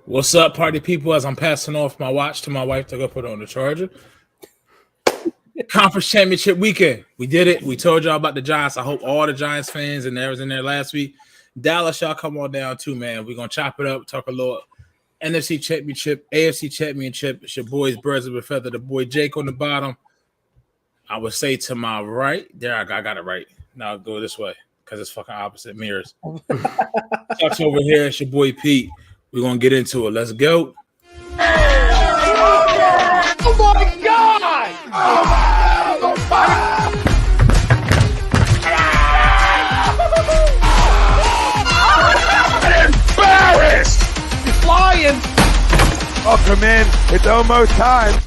What's up, party people? As I'm passing off my watch to my wife to go put on the charger. Conference championship weekend. We did it. We told y'all about the Giants. I hope all the Giants fans and there was in there last week. Dallas, y'all come on down too, man. We're going to chop it up, talk a little NFC Championship, AFC Championship. It's your boys, Birds of a Feather, the boy Jake on the bottom. I would say to my right. There, I got it right. Now go this way because it's fucking opposite mirrors. Chuck's over here. It's your boy Pete. We're going to get into it. Let's go. Oh my God! I'm embarrassed! He's flying! Welcome in. It's almost time.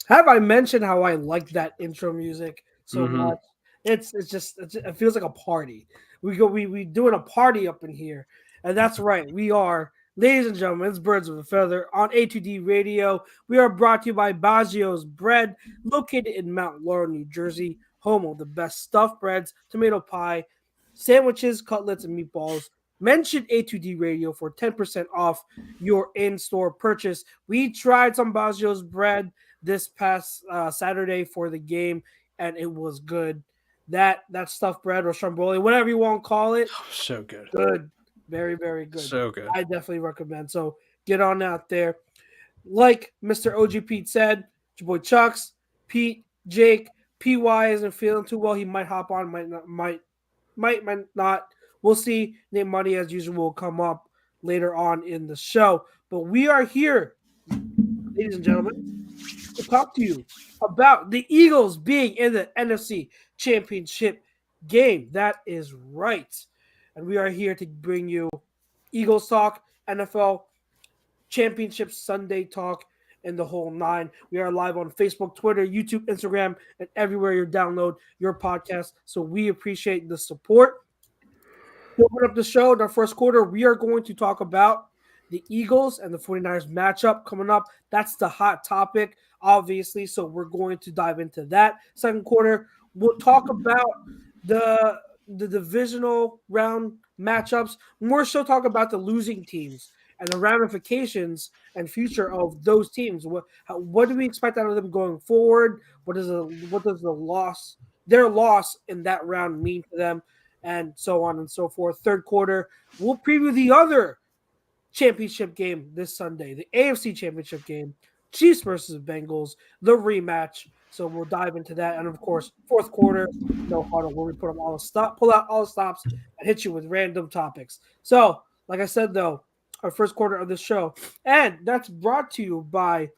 Have I mentioned how I like that intro music so much? It feels like a party. We doing a party up in here, and that's right. We are, ladies and gentlemen, it's Birds of a Feather on A2D Radio. We are brought to you by Baggio's Bread, located in Mount Laurel, New Jersey, home of the best stuffed breads, tomato pie, sandwiches, cutlets, and meatballs. Mention A2D Radio for 10% off your in-store purchase. We tried some Baggio's Bread this past Saturday for the game, and it was good. That stuffed bread or stromboli, whatever you want to call it. So good. Good. Very, very good. So good. I definitely recommend. So get on out there. Like Mr. OG Pete said, your boy Chucks, Pete, Jake, PY isn't feeling too well. He might hop on, might not. We'll see. Name Money, as usual, will come up later on in the show. But we are here, ladies and gentlemen, to talk to you about the Eagles being in the NFC Championship game. That is right. And we are here to bring you Eagles talk, NFL Championship Sunday talk, and the whole nine. We are live on Facebook, Twitter, YouTube, Instagram, and everywhere you download your podcast. So we appreciate the support. To open up the show in our first quarter, we are going to talk about the Eagles and the 49ers matchup coming up. That's the hot topic, obviously, so we're going to dive into that. Second quarter, we'll talk about the divisional round matchups. More so talk about the losing teams and the ramifications and future of those teams. What do we expect out of them going forward? What does their loss in that round mean to them? And so on and so forth. Third quarter, we'll preview the other championship game this Sunday, the AFC Championship game, Chiefs versus Bengals, the rematch. So we'll dive into that. And, of course, fourth quarter, no huddle, where we pull out all the stops, and hit you with random topics. So, like I said, though, our first quarter of the show, and that's brought to you by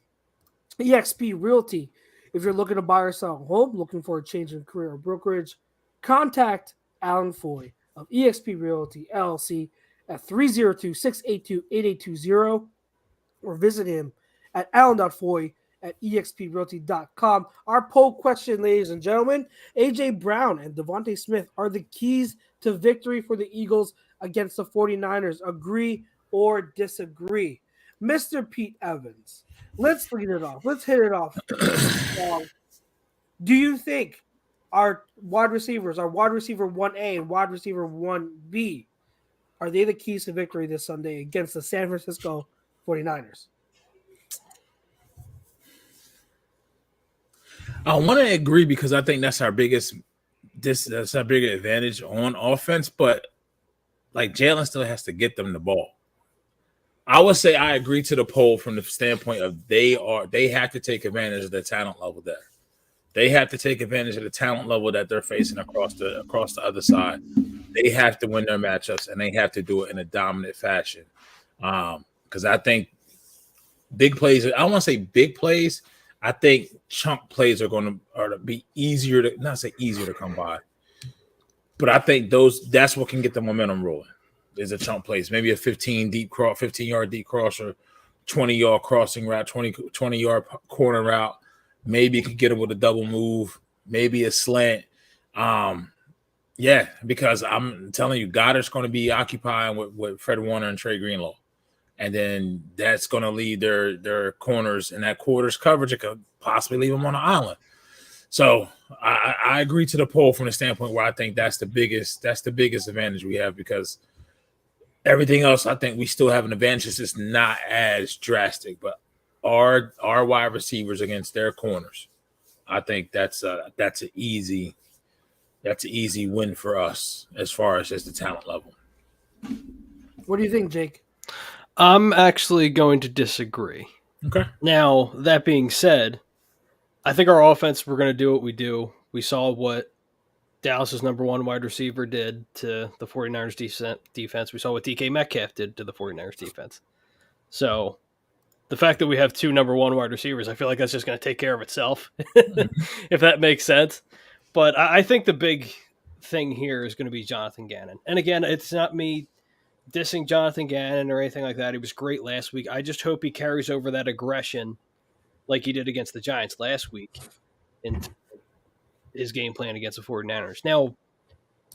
eXp Realty. If you're looking to buy or sell a home, looking for a change in career or brokerage, contact Alan Foy of eXp Realty, LLC, at 302-682-8820, or visit him at alan.foy@exprealty.com. Our poll question, ladies and gentlemen, A.J. Brown and Devontae Smith are the keys to victory for the Eagles against the 49ers. Agree or disagree? Mr. Pete Evans, let's lead it off. Let's hit it off. Do you think our wide receivers, our wide receiver 1A and wide receiver 1B, are they the keys to victory this Sunday against the San Francisco 49ers? I want to agree because I think that's our biggest advantage on offense, but like Jalen still has to get them the ball. I would say I agree to the poll from the standpoint of they have to take advantage of the talent level there. They have to take advantage of the talent level that they're facing across the other side. They have to win their matchups, and they have to do it in a dominant fashion. Because I think big plays – I want to say big plays. I think chunk plays are going to be easier to – not say easier to come by. But I think that's what can get the momentum rolling is a chunk plays. Maybe a 15-yard deep cross or 20-yard crossing route, 20-yard corner route. Maybe you could get him with a double move, maybe a slant. Because I'm telling you, Goddard's going to be occupying with Fred Warner and Trey Greenlaw. And then that's going to lead their corners, and that quarters coverage, it could possibly leave them on an island. So I agree to the poll from the standpoint where I think that's the biggest advantage we have, because everything else I think we still have an advantage. It's just not as drastic, but our wide receivers against their corners, I think that's an easy win for us as far as just the talent level. What do you think, Jake? I'm actually going to disagree. Okay. Now, that being said, I think our offense, we're going to do what we do. We saw what Dallas's number one wide receiver did to the 49ers defense. We saw what DK Metcalf did to the 49ers defense. So the fact that we have two number one wide receivers, I feel like that's just going to take care of itself, if that makes sense. But I think the big thing here is going to be Jonathan Gannon. And again, it's not me dissing Jonathan Gannon or anything like that. He was great last week. I just hope he carries over that aggression like he did against the Giants last week in his game plan against the 49ers. Now,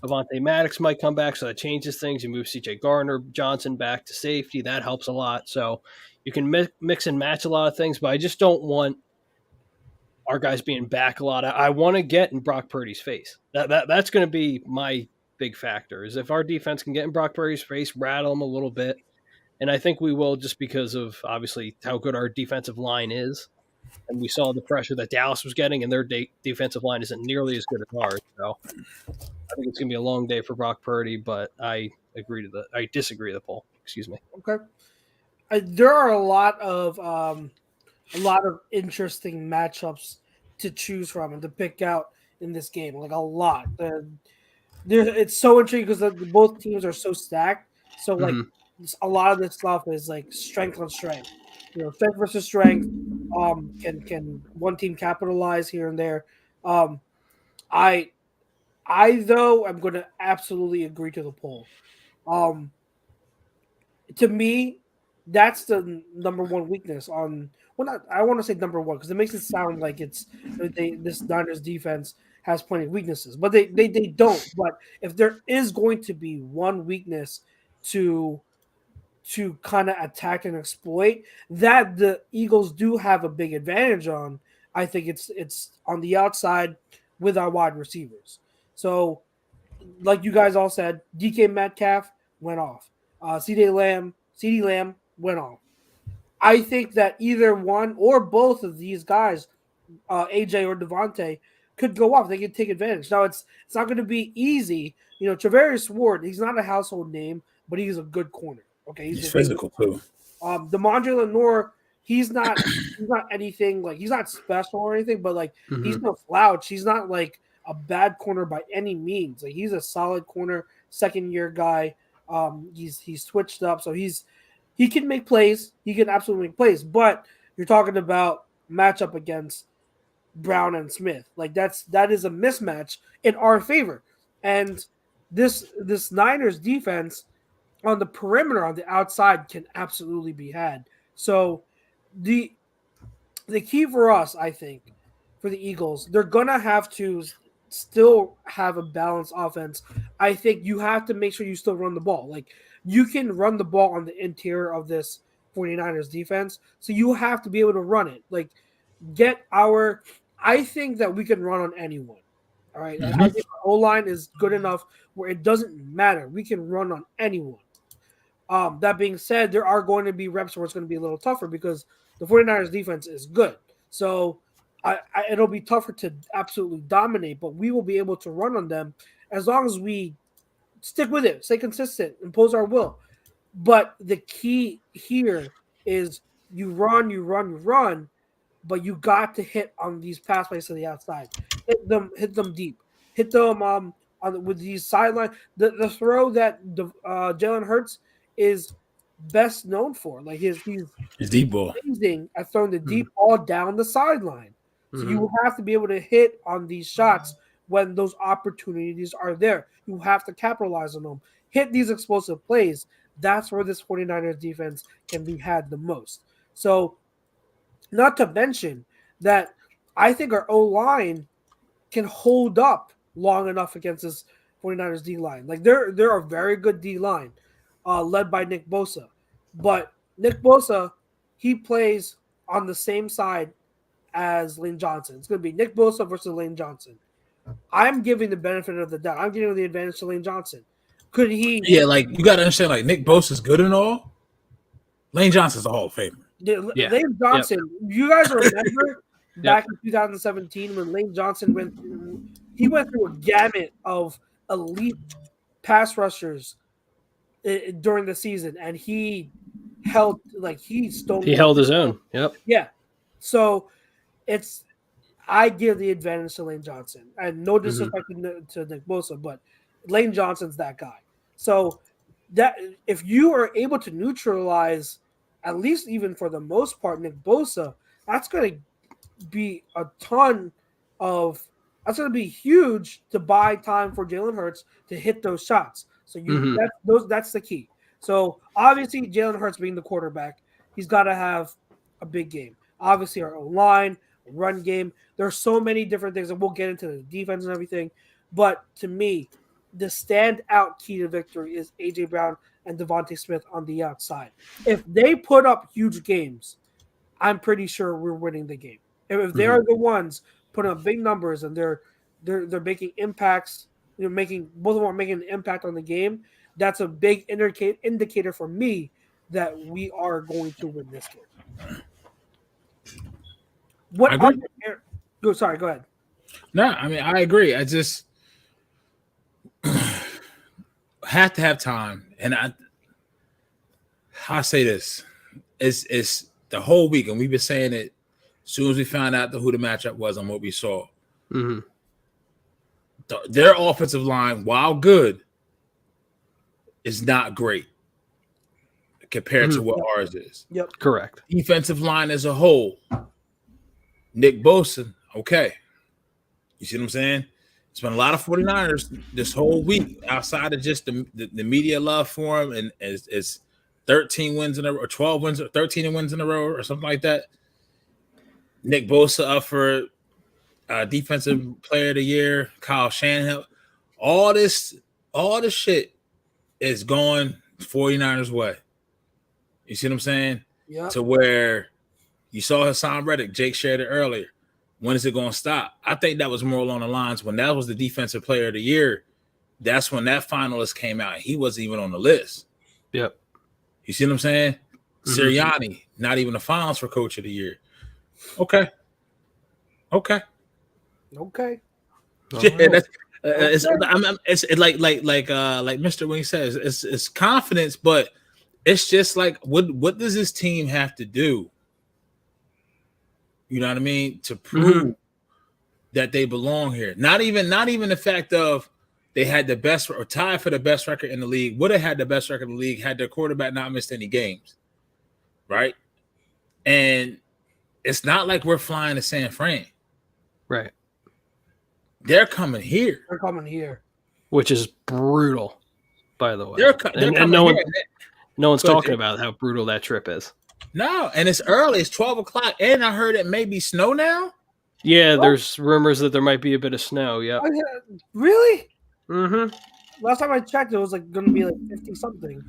Avonte Maddox might come back, so that changes things. You move C.J. Gardner-Johnson back to safety. That helps a lot. So you can mix and match a lot of things, but I just don't want our guys being back a lot. I want to get in Brock Purdy's face. That's going to be my big factor, is if our defense can get in Brock Purdy's face, rattle him a little bit. And I think we will, just because of, obviously, how good our defensive line is. And we saw the pressure that Dallas was getting, and their defensive line isn't nearly as good as ours. So I think it's going to be a long day for Brock Purdy, but I disagree with the poll. Excuse me. Okay. There are a lot of interesting matchups to choose from and to pick out in this game. Like a lot. It's so intriguing because both teams are so stacked. So like a lot of this stuff is like strength on strength. You know, strength versus strength. Can one team capitalize here and there? I though I'm going to absolutely agree to the poll. To me, that's the number one weakness on. Well, not I want to say number one because it makes it sound like this Niners defense has plenty of weaknesses, but they don't. But if there is going to be one weakness to kind of attack and exploit that the Eagles do have a big advantage on, I think it's on the outside with our wide receivers. So, like you guys all said, DK Metcalf went off. CeeDee Lamb went off. I think that either one or both of these guys, AJ or Devontae, could go off. They can take advantage. Now, it's not going to be easy. You know, Travarius Ward, he's not a household name, but he's a good corner. Okay, he's physical too. DeMondre Lenore, he's not anything like he's not special or anything, but like he's no slouch. He's not like a bad corner by any means. Like he's a solid corner, second year guy. He's switched up, so he can make plays. He can absolutely make plays. But you're talking about matchup against Brown and Smith. Like that is a mismatch in our favor. And this Niners defense on the perimeter, on the outside, can absolutely be had. So the key for us, I think, for the Eagles, they're gonna have to still have a balanced offense. I think you have to make sure you still run the ball. Like you can run the ball on the interior of this 49ers defense, so you have to be able to run it. Like I think that we can run on anyone. All right. I think our O-line is good enough where it doesn't matter. We can run on anyone. That being said, there are going to be reps where it's going to be a little tougher because the 49ers defense is good. So it'll be tougher to absolutely dominate, but we will be able to run on them as long as we stick with it, stay consistent, impose our will. But the key here is you run, but you got to hit on these pass plays to the outside. Hit them deep. Hit them with these sideline. The throw that Jalen Hurts is best known for. Like his deep ball. Amazing at throwing the deep ball down the sideline. So you have to be able to hit on these shots when those opportunities are there. You have to capitalize on them. Hit these explosive plays. That's where this 49ers defense can be had the most. So not to mention that I think our O-line can hold up long enough against this 49ers D-line. Like they're a very good D-line led by Nick Bosa. But Nick Bosa, he plays on the same side as Lane Johnson. It's going to be Nick Bosa versus Lane Johnson. I'm giving the benefit of the doubt. I'm giving the advantage to Lane Johnson. Could he? Yeah, like you got to understand, like Nick Bosa's good and all. Lane Johnson's a Hall of Famer. Yeah. Lane Johnson, you guys remember back in 2017 when Lane Johnson went through a gamut of elite pass rushers during the season, and he held He held his own. Yep. Yeah. So I give the advantage to Lane Johnson, and no disrespect to Nick Bosa, but Lane Johnson's that guy. So that if you are able to neutralize, at least even for the most part, Nick Bosa, that's going to be that's going to be huge to buy time for Jalen Hurts to hit those shots. So that's the key. So obviously Jalen Hurts being the quarterback, he's got to have a big game. Obviously our line, run game. There's so many different things, and we'll get into the defense and everything. But to me, the standout key to victory is A.J. Brown and Devontae Smith on the outside. If they put up huge games, I'm pretty sure we're winning the game. If they are the ones putting up big numbers and they're making impacts, both of them are making an impact on the game, that's a big indicator for me that we are going to win this game. What? Sorry, go ahead. No, I mean I agree. I just have to have time, and I say this: it's the whole week, and we've been saying it as soon as we found out who the matchup was and what we saw. Mm-hmm. Their offensive line, while good, is not great compared to what ours is. Yep, correct. Defensive line as a whole, Nick Bosa, okay. You see what I'm saying? It's been a lot of 49ers this whole week outside of just the media love for him, and it's 13 wins in a row, or 12 wins, or 13 wins in a row, or something like that. Nick Bosa up for defensive player of the year. Kyle Shanahan, all this shit is going 49ers way. You see what I'm saying? Yeah. To where you saw Hassan Reddick, Jake shared it earlier. When is it going to stop? I think that was more along the lines when that was the defensive player of the year. That's when that finalist came out. He wasn't even on the list. Yep. You see what I'm saying? Sirianni, not even the finals for coach of the year. Okay. Okay. Yeah, that's it's like Mr. Wing says, it's confidence, but it's just like what does this team have to do? You know what I mean? To prove that they belong here. Not even the fact of they had the best or tied for the best record in the league. Would have had the best record in the league had their quarterback not missed any games. Right? And it's not like we're flying to San Fran. Right. They're coming here. Which is brutal, by the way. They're coming here. No one's talking about how brutal that trip is. No, and it's early. It's 12 o'clock, and I heard it may be snow now. Yeah, there's rumors that there might be a bit of snow. Yeah. Really? Mm-hmm. Last time I checked, it was going to be 50 something.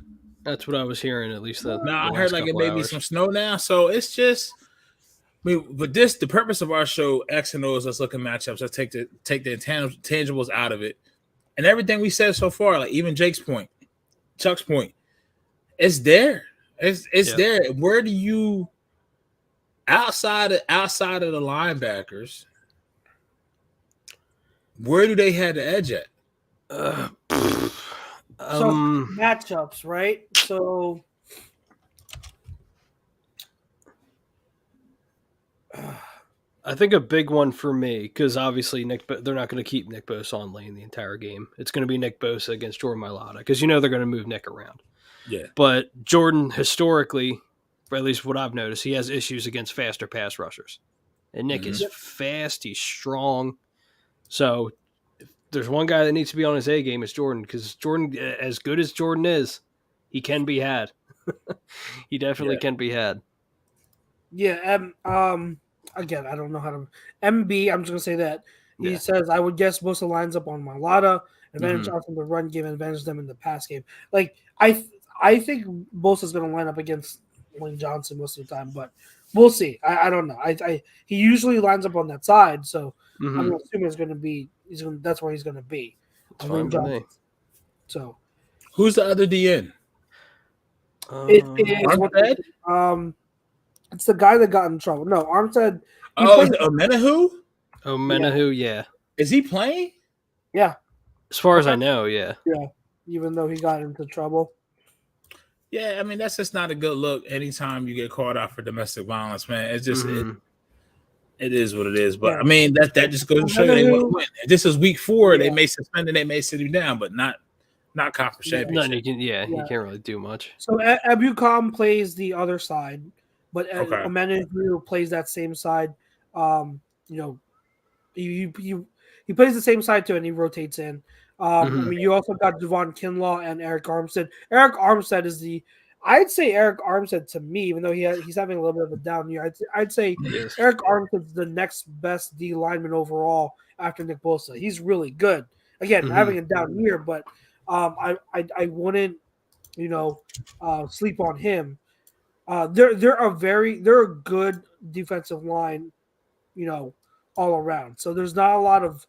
That's what I was hearing. At least I heard it may be some snow now. So it's just, but the purpose of our show, X and O's, let's look at matchups. Let's take the intangibles out of it, and everything we said so far, like even Jake's point, Chuck's point, it's there. It's there. Where do you outside of the linebackers? Where do they have the edge at? Matchups, right? So I think a big one for me, because obviously they're not going to keep Nick Bosa on lane the entire game. It's going to be Nick Bosa against Jordan Mailata, because they're going to move Nick around. Yeah. But Jordan, historically, or at least what I've noticed, he has issues against faster pass rushers. And Nick is fast. He's strong. So if there's one guy that needs to be on his A game, it's Jordan, because Jordan, as good as Jordan is, he can be had. He definitely can be had. Yeah. Again, I don't know how to. MB, I'm just going to say that. He says, I would guess Bosa lines up on Mailata, advantage Johnson the run game, and advantage them in the pass game. Like, I think Bosa's going to line up against Lane Johnson most of the time, but We'll see. I don't know. He usually lines up on that side, so Mhm. I'm assuming it's going to be. That's where he's going to be. It's fine by me. So Who's the other DN? it is Armstead? it's the guy that got in trouble. No, Armstead. Oh, is it Omenahu? Menahu, yeah. Is he playing? Yeah. As far as I know, yeah. Yeah. Even though he got into trouble. Yeah, I mean that's just not a good look. Anytime you get caught out for domestic violence, man, it's just it is what it is. But I mean that just goes to show you they want to win. If this is week 4, they may suspend and they may sit him down, but not conference championship. No, you can't really do much. So Abucom plays the other side, but Omenahu plays that same side. He plays the same side too, and he rotates in. I mean, you also got Javon Kinlaw and Eric Armstead. Eric Armstead is I'd say Eric Armstead to me, even though he's having a little bit of a down year. I'd say Eric Armstead's the next best D lineman overall after Nick Bosa. He's really good. Again, having a down year, but I wouldn't sleep on him. They're a good defensive line, all around. So there's not a lot of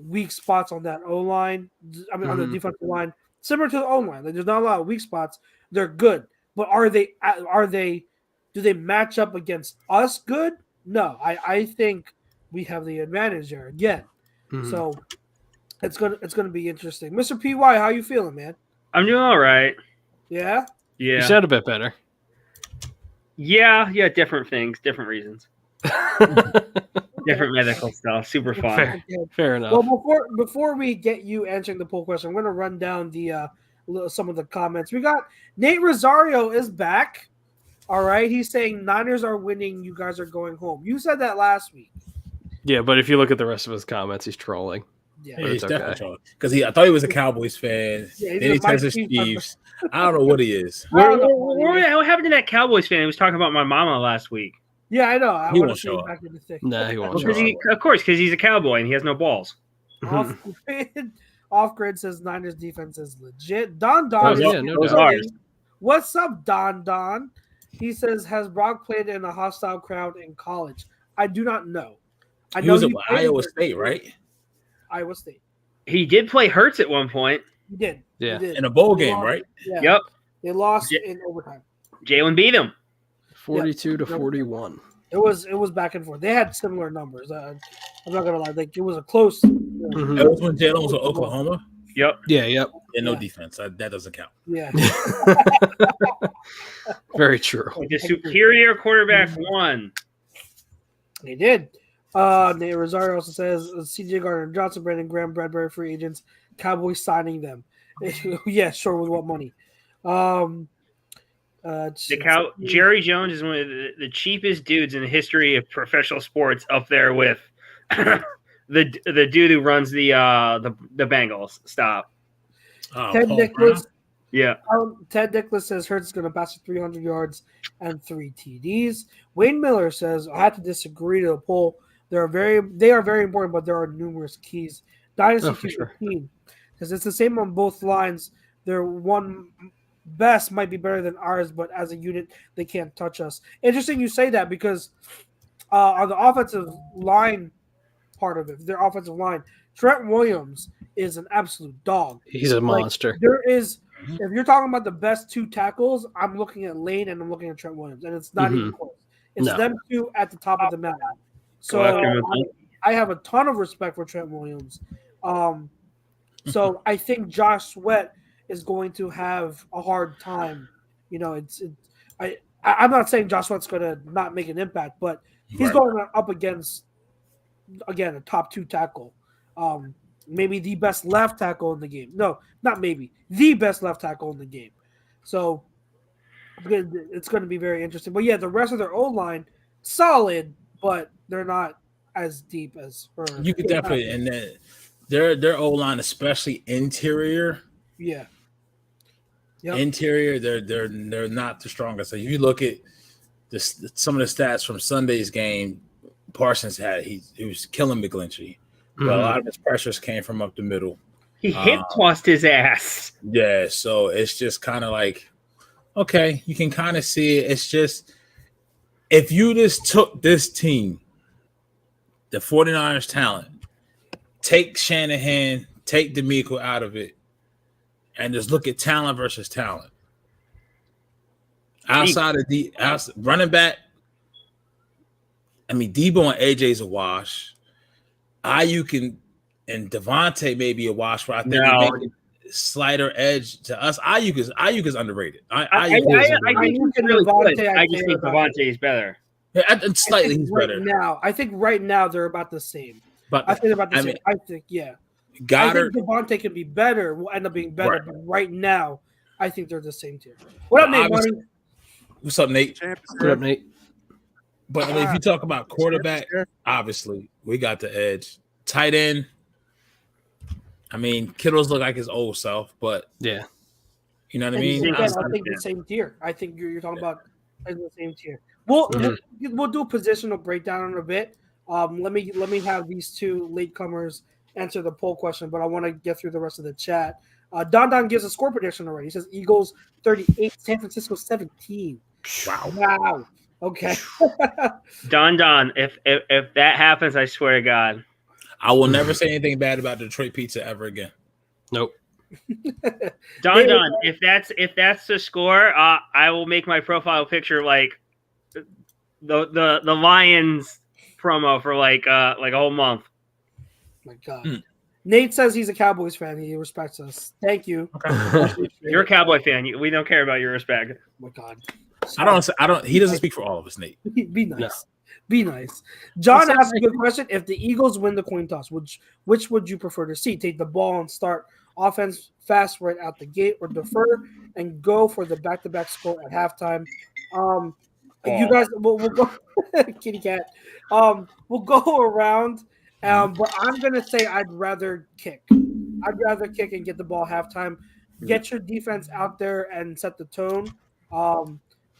weak spots on that O line. I mean, on the defensive line, similar to the O line. Like, there's not a lot of weak spots. They're good, but do they match up against us good? No, I think we have the advantage there again. So it's gonna be interesting. Mr. PY, how you feeling, man? I'm doing all right. Yeah. You sound a bit better. Yeah, different things, different reasons. Different medical stuff. Super fun. Fair enough. Well, before we get you answering the poll question, I'm going to run down some of the comments. We got Nate Rosario is back. All right, he's saying Niners are winning. You guys are going home. You said that last week. Yeah, but if you look at the rest of his comments, he's trolling. Yeah, he's definitely trolling because I thought he was a Cowboys fan. Yeah, then he turns his Chiefs. I don't know what he is. What happened to that Cowboys fan? He was talking about my mama last week. Yeah, I know. He won't show up. Nah, he won't show up. Of course, because he's a Cowboy and he has no balls. Off grid says Niners defense is legit. What's up, Don? He says, has Brock played in a hostile crowd in college? I do not know. I know he was at Iowa State, right? Iowa State. He did play Hurts at one point. He did. Yeah. He did. In a bowl game, right? Yeah. Yep. They lost in overtime. Jalen beat him. 42-41. It was back and forth. They had similar numbers. I'm not gonna lie. Like, it was a close. That was when Jalen was at Oklahoma. Yep. Yeah. Yep. And no defense. That doesn't count. Yeah. Very true. The superior quarterback won. They did. Nate Rosario also says CJ Gardner Johnson, Brandon Graham, Bradbury free agents. Cowboys signing them. Yeah, sure. With what money? Jerry Jones is one of the cheapest dudes in the history of professional sports, up there with the dude who runs the Bengals. Stop. Ted Nicholas. Yeah. Ted Nicholas says Hurts is going to pass for 300 yards and 3 TDs. Wayne Miller says I have to disagree to the poll. They are very important, but there are numerous keys. Dynasty team because it's the same on both lines. Their one best might be better than ours, but as a unit, they can't touch us. Interesting you say that because on the offensive line part of it, their offensive line, Trent Williams is an absolute dog. He's a monster. If you're talking about the best 2 tackles, I'm looking at Lane and I'm looking at Trent Williams, and it's not even close. It's them 2 at the top of the mountain. So I have a ton of respect for Trent Williams. So I think Josh Sweat is going to have a hard time. I'm not saying Josh Sweat's going to not make an impact, but he's going up against, again, a top 2 tackle. Maybe the best left tackle in the game. No, not maybe. The best left tackle in the game. So it's going to be very interesting. But yeah, the rest of their O-line, solid, but they're not as deep as her. You could definitely, and then their O-line, especially interior. Yeah. Yep. Interior, they're not the strongest. So if you look at some of the stats from Sunday's game, Parsons he was killing McGlinchey. But a lot of his pressures came from up the middle. He hip tossed his ass. Yeah, so it's just kind of like, okay, you can kind of see it. It's just if you just took this team, the 49ers talent, take Shanahan, take DeMeco out of it, and just look at talent versus talent. Outside of the running back, I mean, Debo and AJ's a wash. Ayuk and Devontae may be a wash, but I think he may be slighter edge to us. Ayuk is underrated. I think he's really good. I just think Devontae is better. Yeah, slightly he's better. I think right now they're about the same. But I think about the same. I think Goddard. I think Devontae can be better. Will end up being better, but right now, I think they're the same tier. What up, Nate? What's up, Nate? What up, Nate? But I mean, if you talk about quarterback, obviously we got the edge. Tight end. I mean, Kittle's look like his old self, but yeah, you know what I mean. Again, I think the same tier. I think you're talking about the same tier. We'll do a positional breakdown in a bit. Let me have these two latecomers answer the poll question, but I want to get through the rest of the chat. Don gives a score prediction already. He says Eagles 38, San Francisco 17. Wow. Okay. Don, if that happens, I swear to God, I will never say anything bad about Detroit pizza ever again. Nope. Don, if that's the score, I will make my profile picture like the Lions promo for like a whole month. My God. Nate says he's a Cowboys fan. He respects us. Thank you. Okay. You're a Cowboy fan. We don't care about your respect. Oh my God. I don't. He doesn't speak for all of us, Nate. Be nice. No. Be nice. John asked a good question. If the Eagles win the coin toss, which would you prefer to see? Take the ball and start offense fast right out the gate, or defer and go for the back-to-back score at halftime? You guys, we'll go. Kitty cat. We'll go around. But I'm gonna say I'd rather kick. I'd rather kick and get the ball halftime. Get your defense out there and set the tone.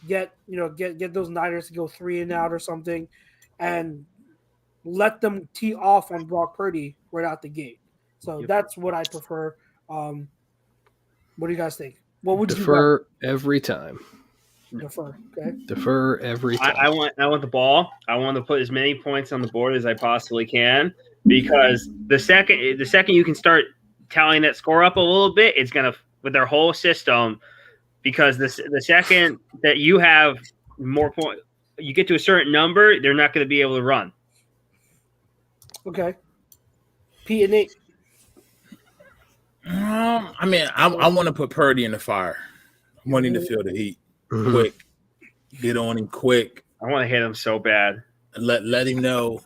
Get those Niners to go 3 and out or something, and let them tee off on Brock Purdy right out the gate. So that's what I prefer. What do you guys think? What would defer every time? Defer, okay. Defer every time. I want the ball. I want to put as many points on the board as I possibly can, because the second you can start tallying that score up a little bit, it's gonna with their whole system. Because the second that you have more points, you get to a certain number, they're not going to be able to run. Okay. Pete and Nate. I mean, I want to put Purdy in the fire. I want him to feel the heat quick. Get on him quick. I want to hit him so bad. Let him know.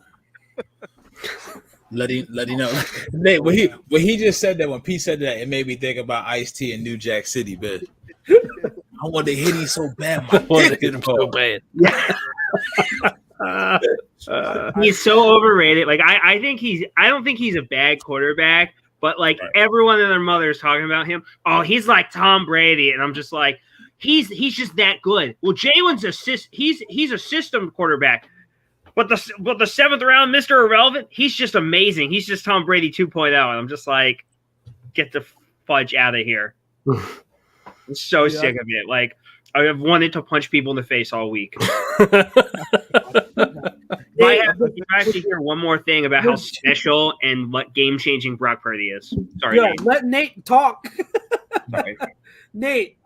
Let him know. Nate, when he just said that, when Pete said that, it made me think about Ice-T in New Jack City, but I want to hit him so bad. He's so overrated. Like I don't think he's a bad quarterback, but like everyone and their mother is talking about him. Oh, he's like Tom Brady, and I'm just like, he's just that good. Well, Jalen's he's a system quarterback. But the seventh round, Mr. Irrelevant, he's just amazing. He's just Tom Brady 2.0. And I'm just like, get the fudge out of here. I'm so sick of it. Like, I've wanted to punch people in the face all week. I have to hear one more thing about how special and what game-changing Brock Purdy is. Sorry, Nate. Let Nate talk. Sorry. Nate.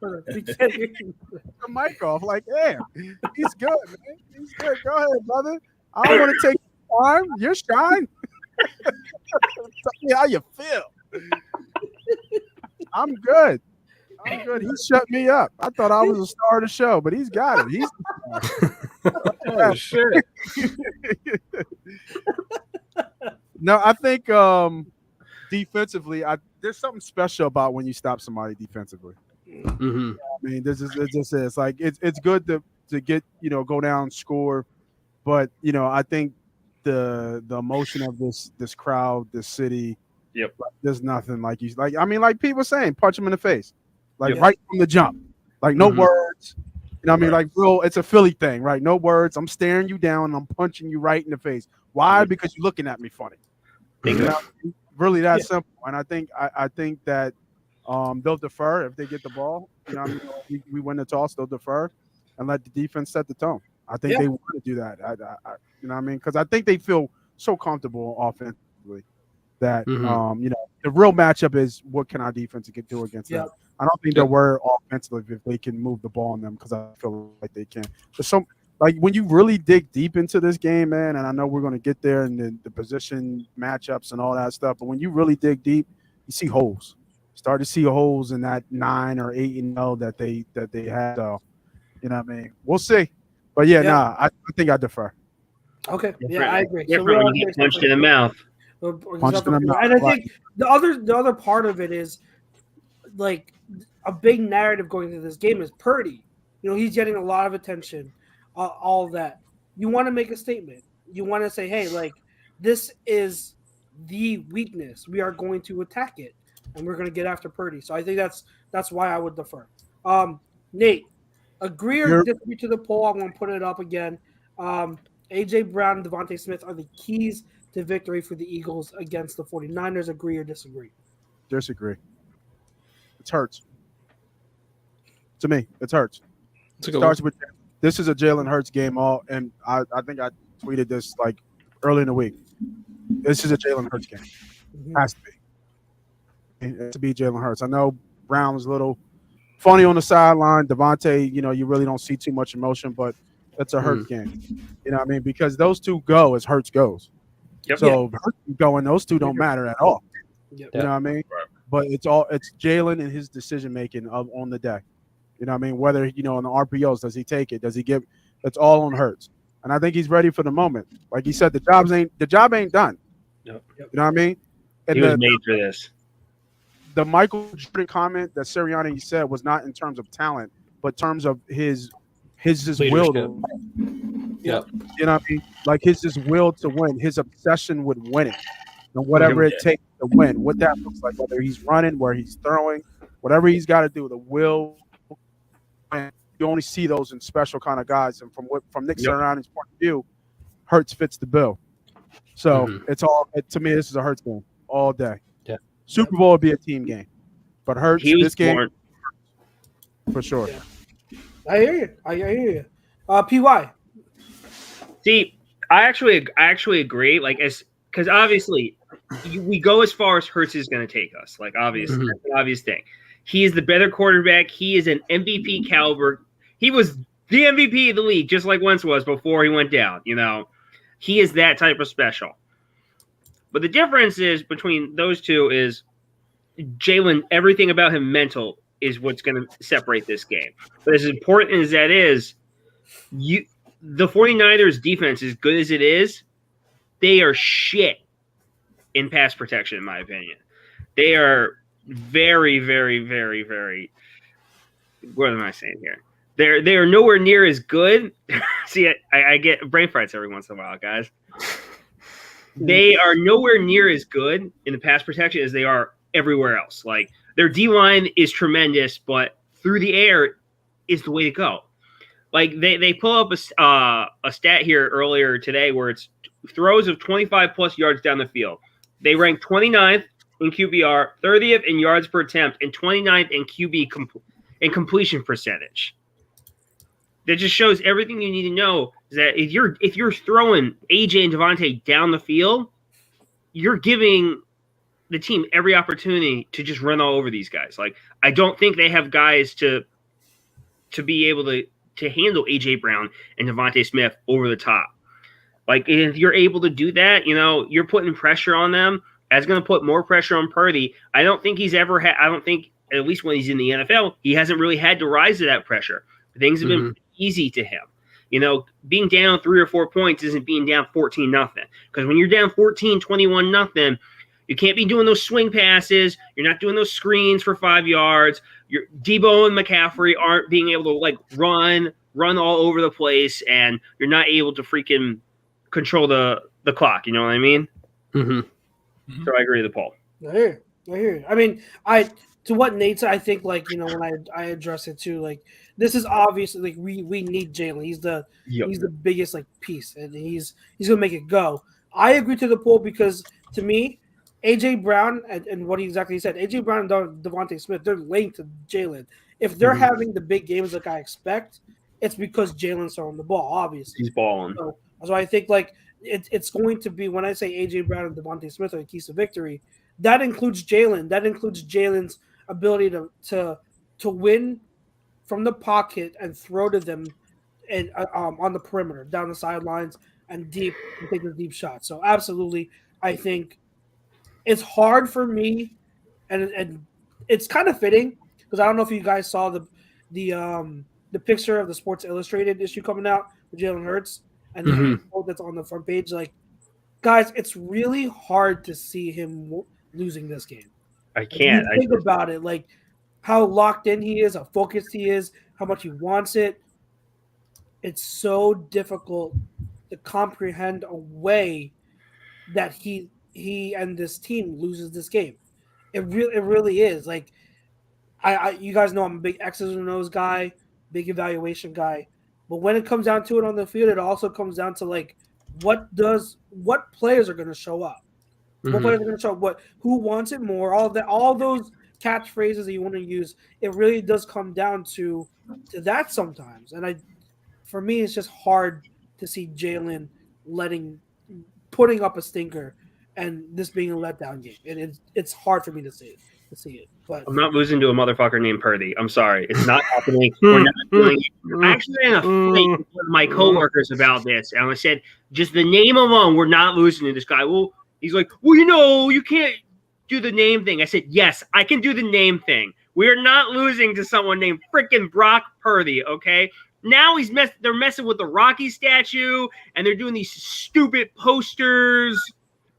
The mic off, like, damn, he's good, man. He's good. Go ahead, brother. I don't want to take your time. You're shy. Tell me how you feel. I'm good. He shut me up. I thought I was a star of the show, but he's got it. He's oh, shit. No, I think defensively, there's something special about when you stop somebody defensively. Mm-hmm. I mean, it just is like it's good to get, go down, score, but I think the emotion of this crowd, this city, like, there's nothing like like people saying, punch him in the face, like right from the jump, like no words, I mean, like, bro, it's a Philly thing, right? No words. I'm staring you down and I'm punching you right in the face. Why? Because you're looking at me funny. Really that simple. And I think that they'll defer if they get the ball. We win the toss, they'll defer. and let the defense set the tone. I think they want to do that. You know what I mean? Because I think they feel so comfortable offensively that you know, the real matchup is what can our defense do against them. I don't think they're worried offensively if they can move the ball on them, because I feel like they can. There's some, like, when you really dig deep into this game, man, and I know we're going to get there and the position matchups and all that stuff, but when you really dig deep, you see holes. Start to see holes in that 9 or 8-0 that they had. So, you know what I mean? We'll see. But I think I defer. Okay, I agree. Different when you get punched in the mouth. Punched in the mouth. And I think the other part of it is, like, a big narrative going into this game is Purdy. You know, he's getting a lot of attention, all of that. You want to make a statement. You want to say, hey, like, this is the weakness. We are going to attack it, and we're going to get after Purdy. So I think that's why I would defer. Nate, agree or disagree to the poll? I'm going to put it up again. A.J. Brown and Devontae Smith are the keys to victory for the Eagles against the 49ers. Agree or disagree? Disagree. It hurts. To me, it hurts. It starts with this is a Jalen Hurts game, and I think I tweeted this like early in the week. This is a Jalen Hurts game. It has to be. It has to be Jalen Hurts. I know Brown was a little funny on the sideline. Devontae, you know, you really don't see too much emotion, but that's a Hurts game. You know what I mean? Because those two go as Hurts goes. So Hurts going, those two don't matter at all. You know what I mean? Right. But it's Jalen and his decision making on the day. You know what I mean? Whether, you know, on the RPOs, does he take it? Does he give? It's all on Hurts. And I think he's ready for the moment. Like he said, the job ain't done. You know what I mean? And he was made for this. The Michael Jordan comment that Sirianni said was not in terms of talent, but in terms of his will to win. You know what I mean? Like his will to win, his obsession with winning, and whatever it takes to win. What that looks like, whether he's running, where he's throwing, whatever he's got to do, the will. And you only see those in special kind of guys. And from Nick Sirianni's point of view, Hurts fits the bill. So it's all to me. This is a Hurts game all day. Yeah, Super Bowl would be a team game, but Hurts this game for sure. Yeah. I hear you. PY. See, I actually agree. Like, because obviously we go as far as Hurts is going to take us. Like, obviously, that's an obvious thing. He is the better quarterback. He is an MVP caliber. He was the MVP of the league, just like Wentz was before he went down. You know, he is that type of special. But the difference is between those two is Jalen. Everything about him mental is what's going to separate this game. But as important as that is, the 49ers defense, as good as it is, they are shit in pass protection, in my opinion. They are very, very, very, very. What am I saying here? They are nowhere near as good. See, I get brain farts every once in a while, guys. They are nowhere near as good in the pass protection as they are everywhere else. Like, their D-line is tremendous, but through the air is the way to go. Like, they pull up a stat here earlier today where it's throws of 25-plus yards down the field. They rank 29th in QBR, 30th in yards per attempt, and 29th in QB in completion percentage. That just shows everything you need to know is that if you're throwing AJ and Devontae down the field, you're giving the team every opportunity to just run all over these guys. Like, I don't think they have guys to be able to handle AJ Brown and Devontae Smith over the top. Like, if you're able to do that, you know, you're putting pressure on them. That's going to put more pressure on Purdy. I don't think he's ever had. I don't think, at least when he's in the NFL, he hasn't really had to rise to that pressure. Things have been easy to him. You know, being down 3 or 4 points isn't being down 14-0. Because when you're down 14, 21-0, you can't be doing those swing passes. You're not doing those screens for 5 yards. Your Debo and McCaffrey aren't being able to, like, run all over the place, and you're not able to freaking control the clock. You know what I mean? So I agree with the poll. I hear you. I mean, to what Nate said, I think, like, you know, when I address it too, like, this is obviously, like, we need Jalen. He's the biggest, like, piece, and he's gonna make it go. I agree to the poll because, to me, AJ Brown and what he exactly said, AJ Brown and Devontae Smith, they're linked to Jalen. If they're having the big games like I expect, it's because Jalen's throwing the ball. Obviously, He's balling. So I think like it's going to be when I say AJ Brown and Devontae Smith are the keys to victory. That includes Jalen. That includes Jalen's ability to win from the pocket and throw to them and on the perimeter, down the sidelines and deep, and take the deep shots. So absolutely, I think it's hard for me, and it's kind of fitting because I don't know if you guys saw the picture of the Sports Illustrated issue coming out with Jalen Hurts and the quote that's on the front page. Like, guys, it's really hard to see him losing this game. I can't. Think about it, like how locked in he is, how focused he is, how much he wants it. It's so difficult to comprehend a way that he and this team loses this game. It really is. Like, I you guys know I'm a big X's and O's guy, big evaluation guy. But when it comes down to it on the field, it also comes down to like what players are going to show up. What players are going to show up? Who wants it more? All those catchphrases that you want to use. It really does come down to that sometimes. And for me, it's just hard to see Jalen putting up a stinker and this being a letdown game. And it's hard for me to see it. But I'm not losing to a motherfucker named Purdy. I'm sorry. It's not happening. We're not doing it. I actually had a fight with one of my coworkers about this. And I said, just the name alone, we're not losing to this guy. Well, he's like, well, you can't do the name thing. I said, yes, I can do the name thing. We are not losing to someone named freaking Brock Purdy, okay? Now they're messing with the Rocky statue, and they're doing these stupid posters,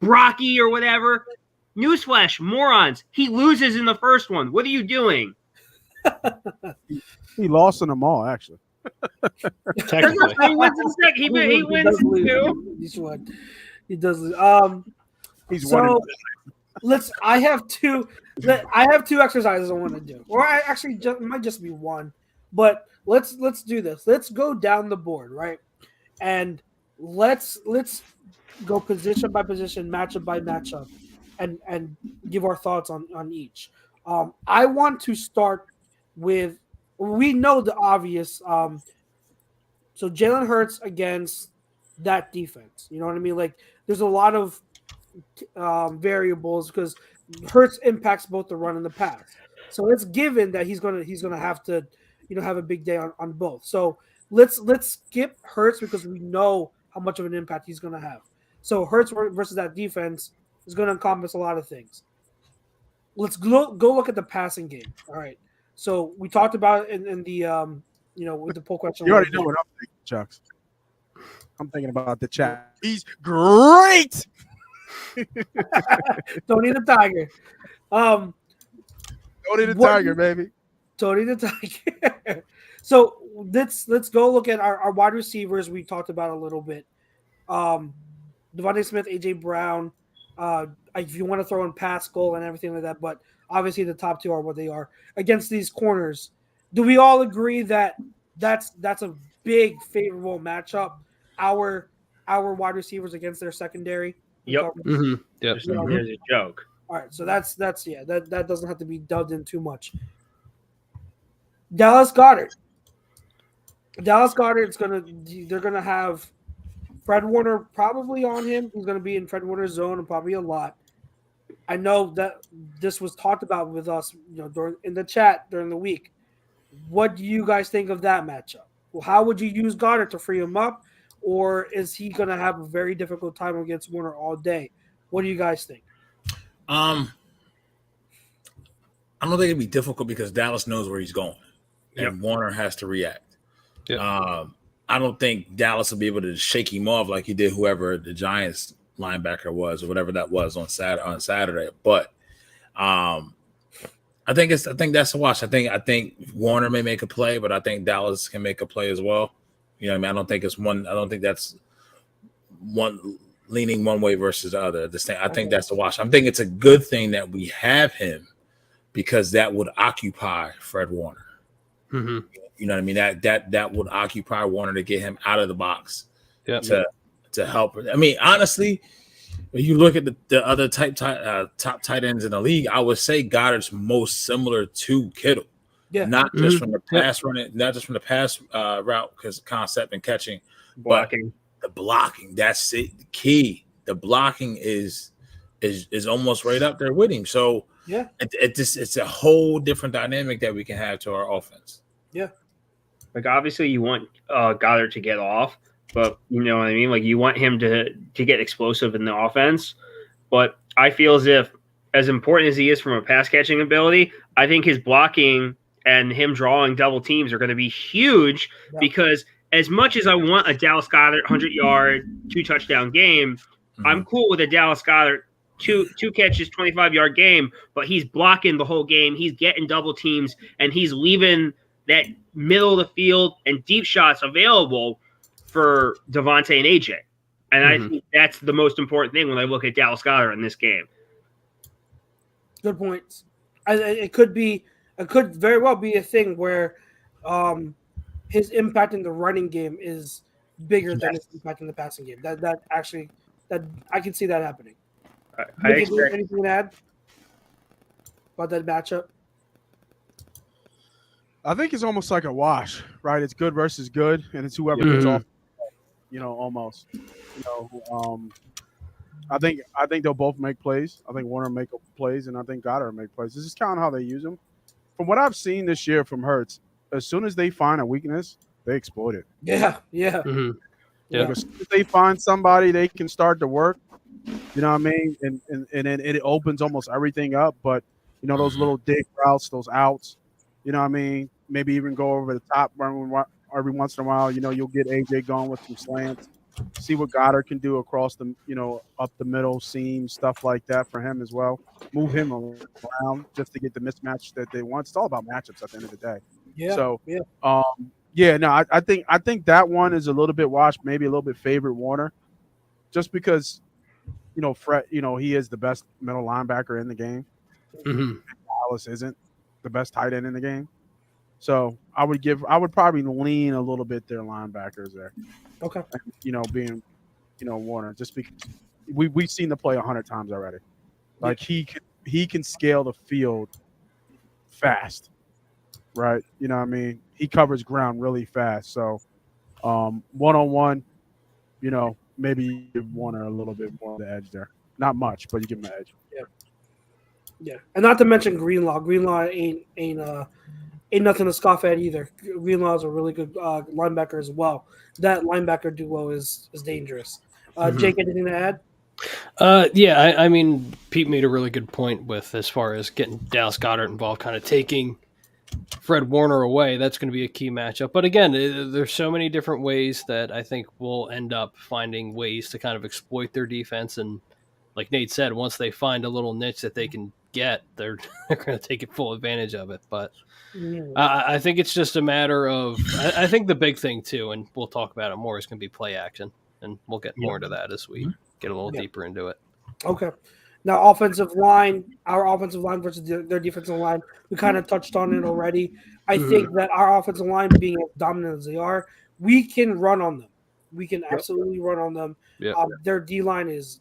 Brocky or whatever. Newsflash, morons. He loses in the first one. What are you doing? He lost in them all, actually. Technically. He wins in the second. He wins in two. He does lose. He's so I have two exercises I want to do. Or I actually it might just be one. But let's do this. Let's go down the board, right? And let's go position by position, matchup by matchup, and give our thoughts on each. I want to start with, we know the obvious. So Jalen Hurts against that defense. You know what I mean? Like, there's a lot of variables because Hurts impacts both the run and the pass. So it's given that he's gonna have to, have a big day on both. So let's skip Hurts because we know how much of an impact he's gonna have. So Hurts versus that defense is going to encompass a lot of things. Let's go look at the passing game. All right. So we talked about it in the with the poll question. You already know what I'm thinking, Chucks. I'm thinking about the chat. He's great. Tony the Tiger. Tony the Tiger, baby. Tony the Tiger. So let's go look at our wide receivers. We talked about a little bit. Devontae Smith, AJ Brown. If you want to throw in Pascal and everything like that, but obviously the top two are what they are against these corners. Do we all agree that that's a big favorable matchup? Our wide receivers against their secondary. Yep. Mm-hmm. Yep. There's a joke. All right, so that doesn't have to be dubbed in too much. Dallas Goedert. They're gonna have Fred Warner probably on him. He's going to be in Fred Warner's zone and probably a lot. I know that this was talked about with us, in the chat during the week. What do you guys think of that matchup? Well, how would you use Goddard to free him up, or is he going to have a very difficult time against Warner all day? What do you guys think? I don't think it'd be difficult because Dallas knows where he's going, and Warner has to react. Yep. I don't think Dallas will be able to shake him off like he did whoever the Giants linebacker was or whatever that was on Saturday. But I think that's a watch. I think Warner may make a play, but I think Dallas can make a play as well. I mean, I don't think that's one leaning one way versus the other. I think that's a watch. I think it's a good thing that we have him because that would occupy Fred Warner. Mm-hmm. You know what I mean? That would occupy Warner to get him out of the box to help. I mean, honestly, when you look at the other top tight ends in the league, I would say Goddard's most similar to Kittle. Yeah. Not just from the pass running, not just from the pass route because concept and catching, Blocking. but the blocking. That's it. The key. The blocking is almost right up there with him. So yeah, it's a whole different dynamic that we can have to our offense. Yeah. Like obviously you want Goddard to get off, but you know what I mean? Like you want him to get explosive in the offense. But I feel as important as he is from a pass catching ability, I think his blocking and him drawing double teams are going to be huge because as much as I want a Dallas Goedert 100-yard, 2-touchdown game, I'm cool with a Dallas Goedert two catches, 25-yard game, but he's blocking the whole game. He's getting double teams, and he's leaving that middle of the field and deep shots available for Devontae and AJ. And I think that's the most important thing when I look at Dallas Goedert in this game. Good points. It could very well be a thing where his impact in the running game is bigger than his impact in the passing game. That I can see that happening. I expect anything to add about that matchup? I think it's almost like a wash, right? It's good versus good, and it's whoever gets off. Almost. I think they'll both make plays. I think Warner will make plays, and I think Goddard will make plays. This is kind of how they use them. From what I've seen this year from Hurts, as soon as they find a weakness, they exploit it. Yeah. Like, as soon as they find somebody, they can start to work. You know what I mean? And then it opens almost everything up. But those little dig routes, those outs. You know what I mean? Maybe even go over the top every once in a while. You'll get AJ going with some slants. See what Goddard can do across the, up the middle, seam, stuff like that for him as well. Move him around just to get the mismatch that they want. It's all about matchups at the end of the day. Yeah. So, I think that one is a little bit washed, maybe a little bit favored Warner, just because, Fred, he is the best middle linebacker in the game. Dallas isn't the best tight end in the game. So I would probably lean a little bit their linebackers there. Okay. Being, Warner, just because we've seen the play 100 times already. Like he can scale the field fast, right? You know what I mean? He covers ground really fast. So one-on-one, maybe you give Warner a little bit more of the edge there. Not much, but you give him the edge. Yeah. And not to mention Greenlaw. Greenlaw ain't nothing to scoff at either. Greenlaw is a really good linebacker as well. That linebacker duo is dangerous. Jake, anything to add? I mean, Pete made a really good point with as far as getting Dallas Goedert involved, kind of taking Fred Warner away. That's going to be a key matchup. But again, there's so many different ways that I think we'll end up finding ways to kind of exploit their defense. And like Nate said, once they find a little niche that they can get, they're going to take full advantage of it. But I think it's just a matter of I think the big thing too, and we'll talk about it more, is going to be play action, and we'll get more into that as we get a little deeper into it. Okay. Now, our offensive line versus their defensive line, we kind of touched on it already. I think that our offensive line, being as dominant as they are, we can run on them. We can absolutely run on them. Yep. Their D-line is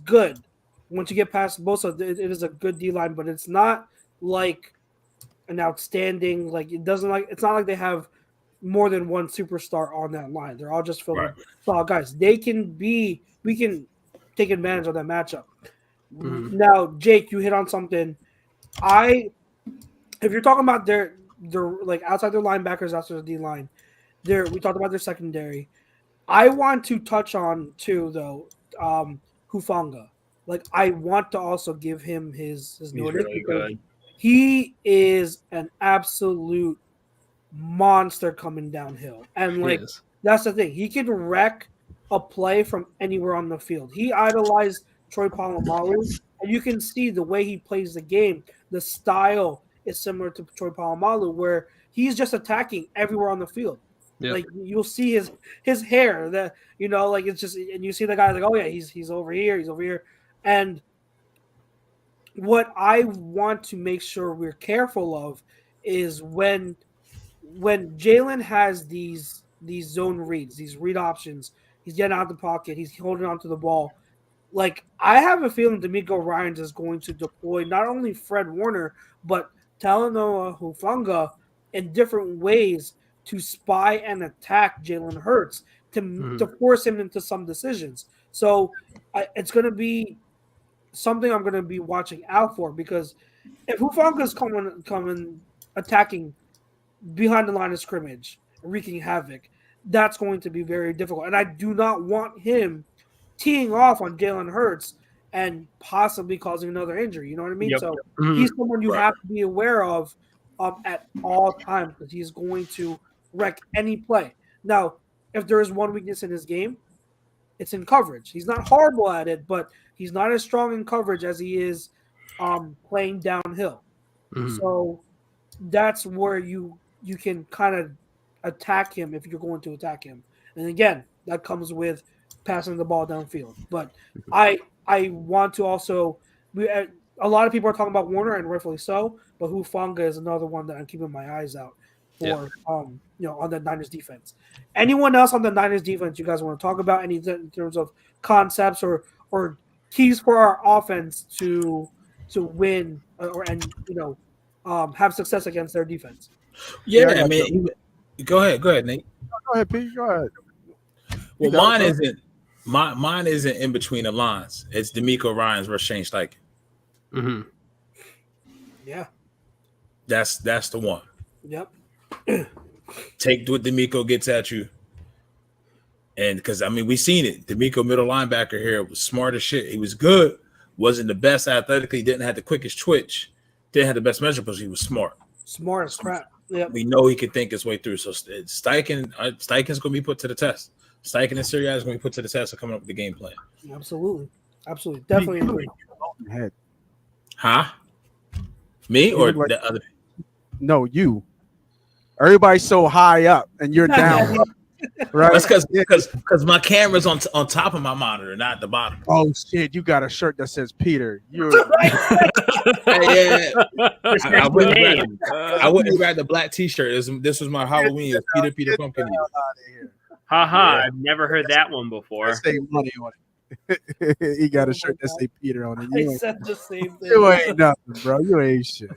good. Once you get past both of it is a good D-line, but it's not like an outstanding, it's not like they have more than one superstar on that line. They're all just solid guys. We can take advantage of that matchup. Now, Jake, you hit on something. If you're talking about their outside their linebackers, outside the D line, we talked about their secondary. I want to touch on too, though, Hufanga. I want to also give him his notice. Really good. He is an absolute monster coming downhill. And that's the thing. He can wreck a play from anywhere on the field. He idolized Troy Polamalu, and you can see the way he plays the game. The style is similar to Troy Polamalu, where he's just attacking everywhere on the field. Yep. You'll see his hair that it's just, and you see the guy he's over here, and what I want to make sure we're careful of is when Jalen has these zone reads, these read options, he's getting out of the pocket, he's holding onto the ball. I have a feeling D'Amico Ryans is going to deploy not only Fred Warner, but Talanoa Hufanga in different ways to spy and attack Jalen Hurts to force him into some decisions. So it's going to be something I'm going to be watching out for, because if Hufanga's coming attacking behind the line of scrimmage, wreaking havoc, that's going to be very difficult. And I do not want him teeing off on Jalen Hurts and possibly causing another injury. You know what I mean? Yep. So he's someone you have to be aware of at all times, because he's going to wreck any play. Now, if there is one weakness in his game, it's in coverage. He's not horrible at it, but he's not as strong in coverage as he is playing downhill. So that's where you can kind of attack him if you're going to attack him. And again, that comes with passing the ball downfield. But I want to also a lot of people are talking about Warner, and rightfully so, but Hufanga is another one that I'm keeping my eyes out for on the Niners defense. Anyone else on the Niners defense you guys want to talk about, any in terms of concepts or keys for our offense to win have success against their defense? Yeah, I mean, go ahead, Nate. Go ahead, Pete. Go ahead. Well, mine isn't in between the lines. It's D'Amico Ryans versus Shane Steichen. Yeah, that's the one. Yep. Take what D'Amico gets at you, and because I mean we seen it. D'Amico, middle linebacker here, was smart as shit. He was good, wasn't the best athletically, didn't have the quickest twitch, didn't have the best measurables. He was smart as crap. Yep. We know he can think his way through. So Steichen's going to be put to the test. Steichen and Sirianni is going to be put to the test of coming up with the game plan. Absolutely, definitely agree. Huh? Me or the other? No, you. Everybody's so high up, and you're down. Right? That's because my camera's on top of my monitor, not at the bottom. Oh shit! You got a shirt that says Peter. You're. I wouldn't grab the black T-shirt. This was my Halloween. Peter Pumpkin. I've never heard that one before. Say money on it. He got a shirt that say Peter on it. I said the same thing. You ain't nothing, bro. You ain't shit.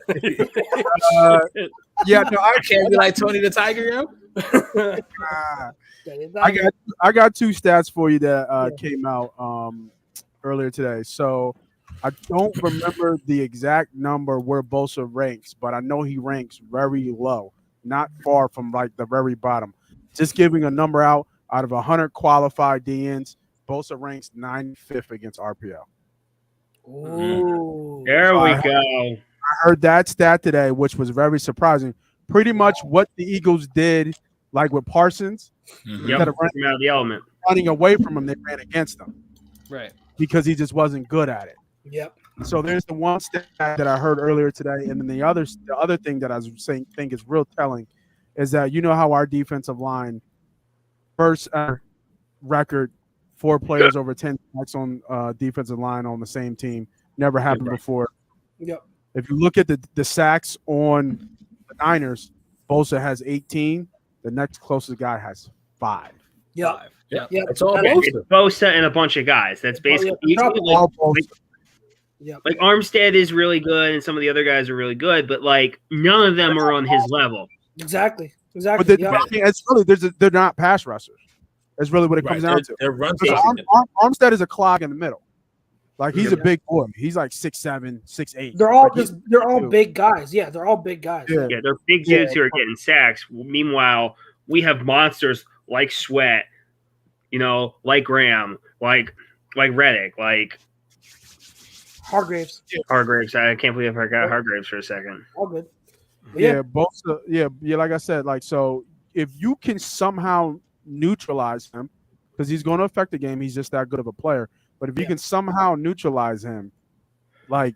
I can't be like Tony the Tiger, yo. I got two stats for you that came out earlier today. So I don't remember the exact number where Bosa ranks, but I know he ranks very low, not far from like the very bottom. Just giving a number out of 100 qualified DNs, Bosa ranks 95th against RPO. Ooh. There we go. I heard that stat today, which was very surprising. Pretty much what the Eagles did, like with Parsons, instead of running away from him, they ran against him. Right. Because he just wasn't good at it. Yep. So there's the one stat that I heard earlier today, and then the other thing that I was saying think is real telling is that you know how our defensive line first record 4 players over 10 sacks on defensive line on the same team never happened before. Yep. If you look at the sacks on the Niners, Bosa has 18. The next closest guy has 5. Yeah. Yeah. It's all It's Bosa and a bunch of guys. That's basically like Armstead is really good, and some of the other guys are really good, but like none of them are on his level. Exactly. But it's really they're not pass rushers. That's really what it comes down to. Armstead is a clog in the middle. Like he's a big boy. He's like 6'7", 6'8". They're all big guys. Yeah, they're all big guys. Yeah, they're big dudes who are getting sacks. Meanwhile, we have monsters like Sweat, like Graham, like Reddick, like Hargraves. I can't believe I forgot Hargraves for a second. All good. Bosa. Yeah. Like I said, like so, if you can somehow neutralize him, because he's going to affect the game, he's just that good of a player. But if you can somehow neutralize him, like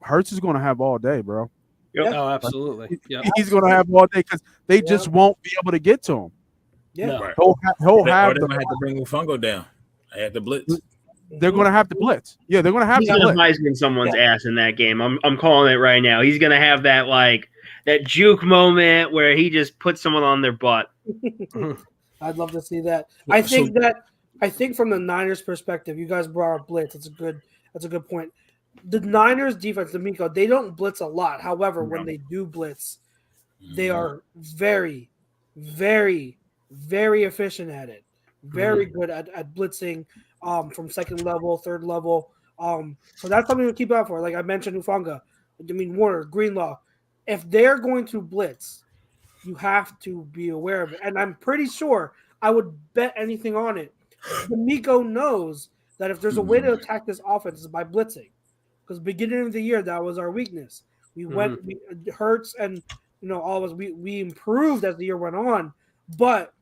Hurts is going to have all day, bro. Yep. Oh, absolutely. He's going to have all day because they just won't be able to get to him. Yeah, right. He'll have to bring Fungo down. I had to blitz. They're going to have to blitz. Yeah, they're going to have to blitz. He's in someone's ass in that game. I'm calling it right now. He's going to have that that juke moment where he just puts someone on their butt. I'd love to see that. I think from the Niners' perspective, you guys brought up blitz. That's a good point. the Niners defense, D'Amico, they don't blitz a lot. However, when they do blitz, they are very, very, very efficient at it. Very good at blitzing from second level, third level. So that's something to keep out for. Like I mentioned, Ufanga, Warner, Greenlaw. If they're going to blitz, you have to be aware of it. And I'm pretty sure I would bet anything on it. D'Amico knows that if there's a way to attack this offense is by blitzing. Because beginning of the year, that was our weakness. We Hurts and all of us, we improved as the year went on, but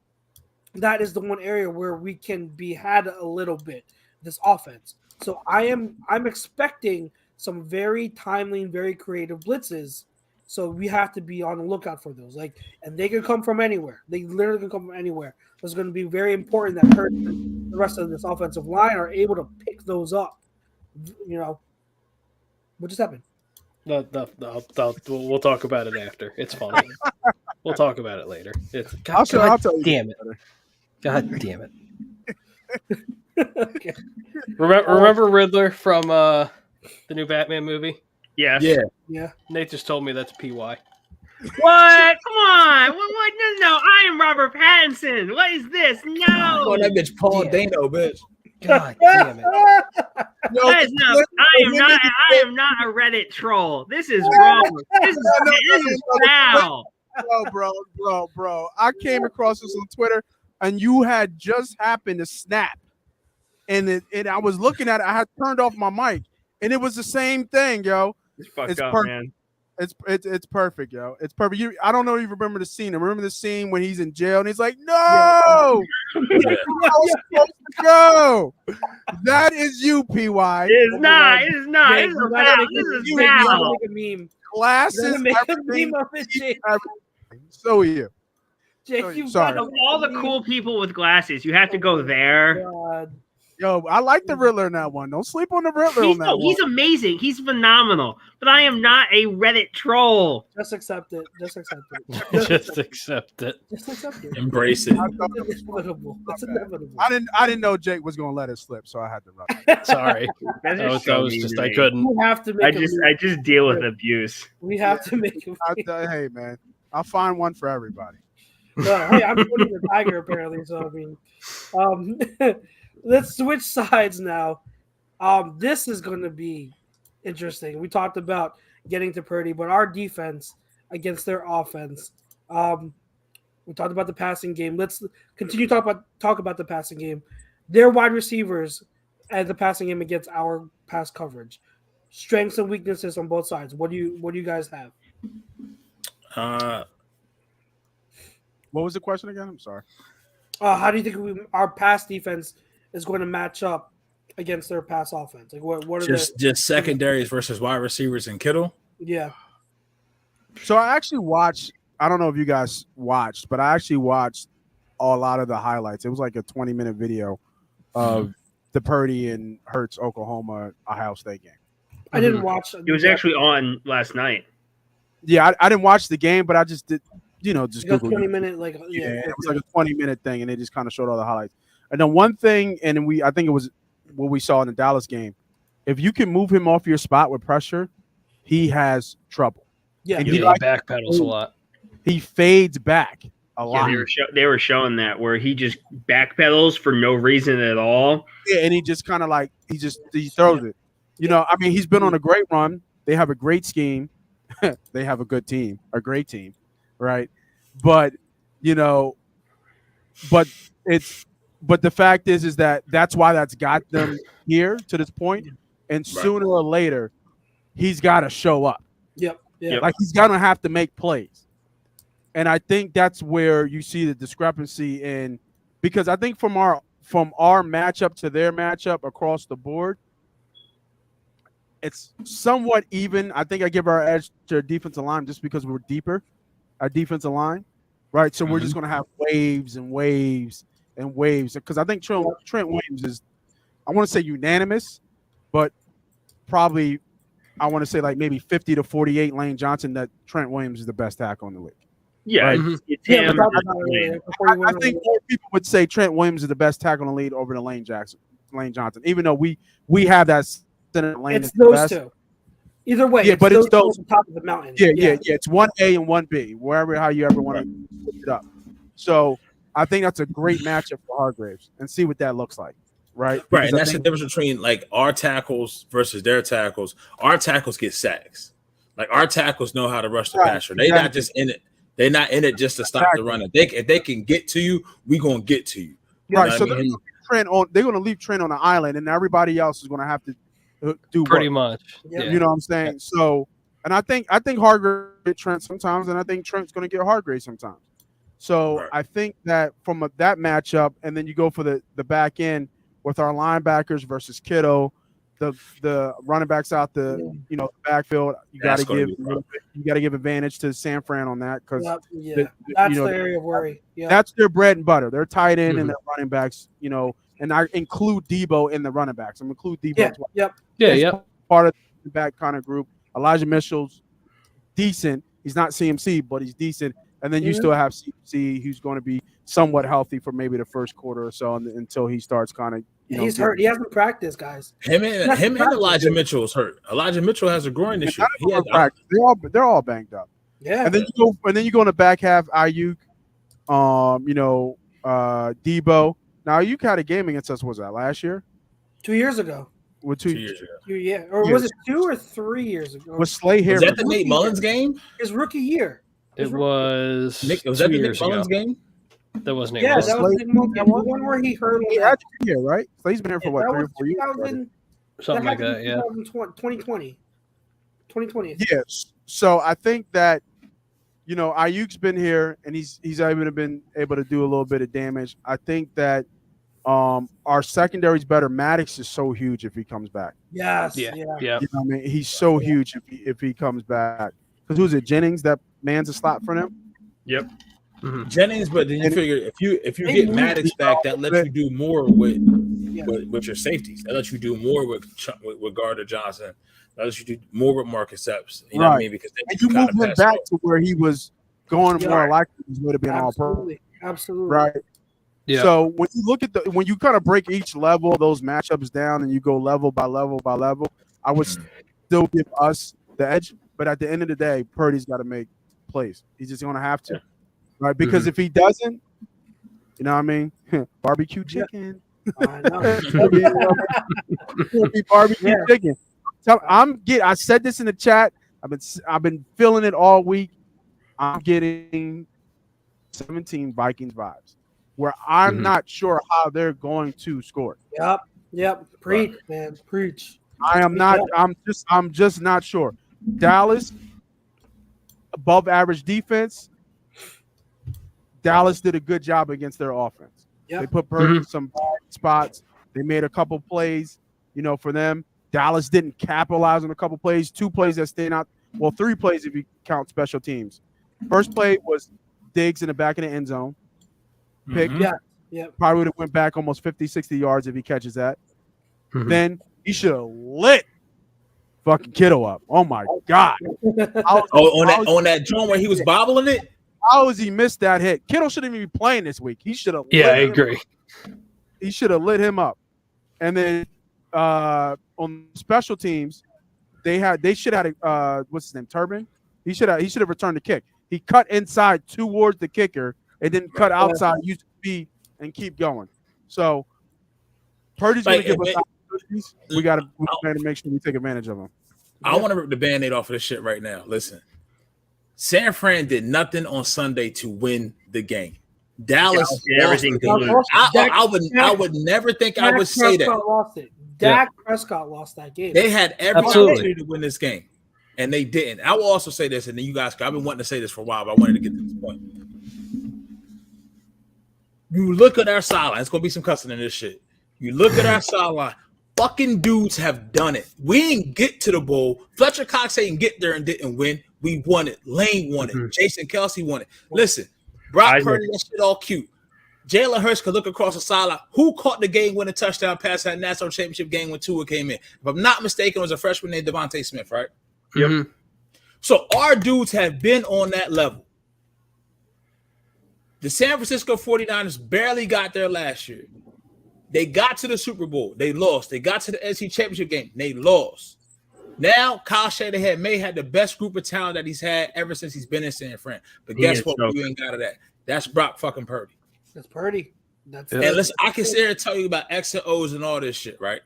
that is the one area where we can be had a little bit, this offense. So I'm expecting some very timely and very creative blitzes. So we have to be on the lookout for those. And they can come from anywhere. They literally can come from anywhere. So it's going to be very important that Hurts and the rest of this offensive line are able to pick those up. What just happened? No, we'll talk about it after. It's funny. We'll talk about it later. I'll tell you. Damn it. God damn it. Okay. Remember Riddler from the new Batman movie? Yeah. Nate just told me that's PY. What? Come on. What? No. I am Robert Pattinson. What is this? No. Oh, that bitch Paul Dano, bitch. God damn it. I am not a Reddit troll. This is wrong. This is foul. Bro. I came across this on Twitter, and you had just happened to snap. And I was looking at it. I had turned off my mic, and it was the same thing, yo. It's fucked up, perfect. man. It's perfect, yo. It's perfect. I don't know if you remember the scene. I remember the scene when he's in jail and he's like, "No, I was supposed to go." That is you, PY. It is not. It is not. This is foul. This is foul. Make a meme. Glasses. Make a meme of it, Jake. So are you. Jake, you've Sorry. Of all the cool people with glasses, you have to go there. God. Yo, I like the Riddler in that one. Don't sleep on the Riddler on that one. He's amazing. He's phenomenal. But I am not a Reddit troll. Just accept it. Just accept it. Embrace it. It's inevitable. It's inevitable. I didn't know Jake was gonna let it slip, so I had to run it. Sorry. That That was just I couldn't. We have to make I just deal with abuse. We have to make a Hey man, I'll find one for everybody. Hey, I'm putting the tiger apparently. So I mean, let's switch sides now. This is going to be interesting. We talked about getting to Purdy, but our defense against their offense. We talked about the passing game. Let's continue to talk about the passing game. Their wide receivers and the passing game against our pass coverage. Strengths and weaknesses on both sides. What do you guys have? What was the question again? I'm sorry. How do you think our pass defense is going to match up against their pass offense? Like what are just secondaries versus wide receivers and Kittle? Yeah. So I actually watched. I don't know if you guys watched, but I actually watched a lot of the highlights. It was like a 20-minute video of the Purdy and Hurts Oklahoma Ohio State game. I didn't watch. It was actually on last night. Yeah, I didn't watch the game, but I just did. Just Google 20-minute, it was like a 20-minute thing, and they just kind of showed all the highlights. And then one thing, and I think it was what we saw in the Dallas game. If you can move him off your spot with pressure, he has trouble. Yeah, and He backpedals a lot. He fades back a lot. Yeah, they were showing that where he just backpedals for no reason at all. Yeah, and he just kind of like he throws it. I mean, he's been on a great run. They have a great scheme. They have a good team, a great team, right? But the fact is that that's why that's got them here to this point. And sooner or later, he's got to show up. Yep. Like he's gonna have to make plays. And I think that's where you see the discrepancy in, because I think from our matchup to their matchup across the board, it's somewhat even. I think I give our edge to our defensive line just because we're deeper, our defensive line, right? So we're just going to have waves and waves and waves. Because I think Trent Williams is, I want to say unanimous, but probably I want to say like maybe 50 to 48 Lane Johnson that Trent Williams is the best tackle in the league. Yeah, right? it's him. I think more people would say Trent Williams is the best tackle in the league over the Lane Johnson. Even though we have that Atlanta It's is the those best. two. Either way, Yeah, but it's those two those- at the top of the mountain. Yeah. It's 1A and 1B, wherever how you ever want to put it up. So I think that's a great matchup for Hargraves and see what that looks like. Right. Right. Because And I that's the think- difference between like our tackles versus their tackles. Our tackles get sacks. Like our tackles know how to rush the Right, passer. They're not exactly. just in it. They're not in it just to stop the run. If they can get to you, we gonna get to you. You Right. know So what I mean? they're going to leave Trent on the island, and everybody else is going to have to do Pretty work. much. Yeah. You know what I'm saying? So, and I think Hargraves get Trent sometimes, and I think Trent's going to get Hargraves sometimes. So Right. I think that from that matchup, and then you go for the back end with our linebackers versus Kittle, the running backs out the backfield. You got That's to gonna give be a problem. advantage to San Fran on that because Yep, that's the area of worry. Yeah, that's their bread and butter. They're tight end Mhm. and their running backs. And I include Debo in the running backs. I'm include Debo. yeah, as well. yep. Yeah, He's yeah. part of the back kind of group. Elijah Mitchell's decent. He's not CMC, but he's decent. And then you Mhm. still have CMC, who's going to be somewhat healthy for maybe the first quarter or so until he starts kind of. He's hurt. He hasn't practiced, guys. Him and Elijah Mitchell is hurt. Elijah Mitchell has a groin issue. He has, They're all banged up. Yeah, And then you go in the back half. Ayuk, Debo. Now Ayuk had a game against us. Was that last year? 2 years ago. With 2 years ago. Yeah, or was it 2 or 3 years ago? Was Slay here? Was that the Nate Mullins game? His rookie year. It was. Nick, was 2 that the years Nick Mullins ago. game? That was Nate. Yeah, Mullins. that was the one where he hurt He him. had you here, right? Slay's been here for what, That 3 or was 4 years? 2000 Something like that. Yeah. 2020. 2020. Yes. So I think that Ayuk's been here and he's been able to do a little bit of damage. I think that our secondary's better. Maddox is so huge if he comes back. Yes. Yeah. Yeah. Yeah. You know what I mean? He's so huge if he comes back. Because who's it? Jennings? That man's a slot for them. Yep. Mhm. Jennings, but then you figure if you get Maddox back, that lets you do more with your safeties. That lets you do more with Gardner Johnson. That lets you do more with Marcus Epps. You know what I mean? Because And you move him back to where he was going more likely he would have been all pro. Absolutely. Right. Yeah. So when you look at when you kind of break each level of those matchups down and you go level by level by level, I would still give us the edge. But at the end of the day, Purdy's got to make plays. He's just going to have to, right? Because if he doesn't, you know what I mean? Barbecue chicken. I know. It'll be barbecue chicken. I said this in the chat. I've been feeling it all week. I'm getting 17 Vikings vibes, where I'm not sure how they're going to score. Yep. Preach, man. Preach. I am not. I'm just not sure. Dallas, above average defense. Dallas did a good job against their offense. Yep. They put Purdy in some bad spots. They made a couple plays, for them. Dallas didn't capitalize on a couple plays. 2 plays that stayed out. Well, 3 plays if you count special teams. First play was Diggs in the back of the end zone. Pick. Yeah. Probably would have went back almost 50, 60 yards if he catches that. Then he should have lit fucking Kittle up. Oh my God. On that joint where he was bobbling it? How has he missed that hit? Kittle shouldn't even be playing this week. He should have. Yeah, I agree. He should have lit him up. And then on special teams, they should have had what's his name, Turbin. He should have returned the kick. He cut inside towards the kicker and then cut outside, use speed, and keep going. So Purdy's going to give us opportunities. We got to make sure we take advantage of them. I want to rip the Band-Aid off of this shit right now. Listen, San Fran did nothing on Sunday to win the game. Dallas did everything to lose. I would never think I would say that. Lost it. Dak Prescott lost that game. They had every opportunity to win this game, and they didn't. I will also say this, and then you guys, I've been wanting to say this for a while, but I wanted to get to this point. You look at our sideline. It's going to be some cussing in this shit. You look at our sideline. Fucking dudes have done it. We didn't get to the bowl. Fletcher Cox ain't get there and didn't win. We won it. Lane won it. Jason Kelsey won it. Listen, Brock Purdy, that shit all cute. Jalen Hurts could look across the sideline. Who caught the game-winning touchdown pass that national championship game when Tua came in? If I'm not mistaken, it was a freshman named Devontae Smith, right? Yep. So our dudes have been on that level. The San Francisco 49ers barely got there last year. They got to the Super Bowl. They lost. They got to the AFC Championship game. They lost. Now, Kyle Shanahan may have the best group of talent that he's had ever since he's been in San Fran. But guess what? You ain't got of that. That's Brock fucking Purdy. That's Purdy. That's and listen, I can sit here and tell you about X and O's and all this shit, right?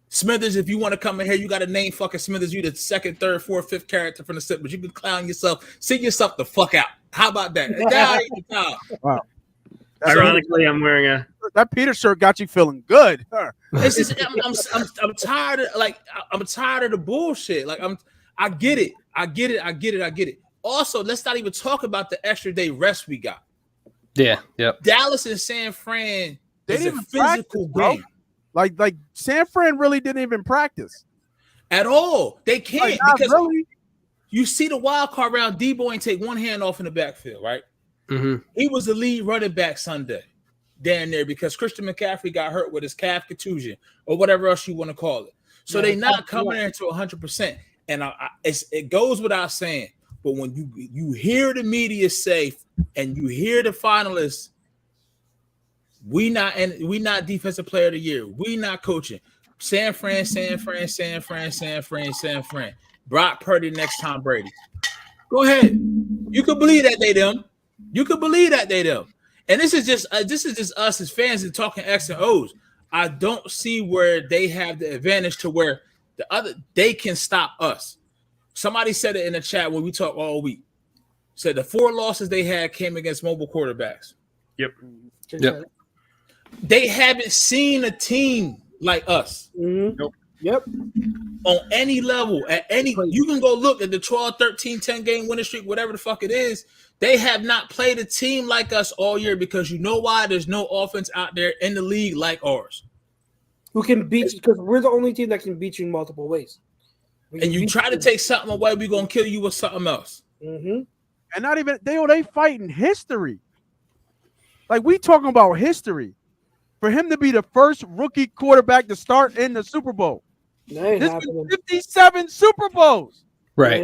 Smithers, if you want to come in here, you got to name fucking Smithers. You the second, third, fourth, fifth character from the set, but you can clown yourself. Sing yourself the fuck out. How about that? Wow. Ironically, I'm wearing that Peter shirt got you feeling good. It's just I'm tired of I'm tired of the bullshit. Like I get it. Also, let's not even talk about the extra day rest we got. Yeah, yep. Dallas and San Fran They is didn't a physical practice, game. Like San Fran really didn't even practice at all. They can't because really. You see the wild card round. Debo ain't take one hand off in the backfield, right? Mm-hmm. He was the lead running back Sunday down there because Christian McCaffrey got hurt with his calf contusion or whatever else you want to call it. So they not coming there to 100%. And it goes without saying, but when you hear the media say and you hear the finalists, we not defensive player of the year. We not coaching. San Fran. Brock Purdy next Tom Brady. Go ahead. You can believe that they them. You can believe that they them. And this is just us as fans and talking X and O's. I don't see where they have the advantage to where they can stop us. Somebody said it in the chat when we talk all week. Said the 4 losses they had came against mobile quarterbacks. Yep. They haven't seen a team like us. Mm-hmm. Nope. Yep. On any level, at any, you can go look at the 12, 13, 10 game winning streak, whatever the fuck it is. They have not played a team like us all year because you know why? There's no offense out there in the league like ours. Who can beat you? Because we're the only team that can beat you in multiple ways. And you try to take something away, we're going to kill you with something else. Mm-hmm. And not even, they fighting history. Like, we talking about history. For him to be the first rookie quarterback to start in the Super Bowl. This is 57 Super Bowls. Right.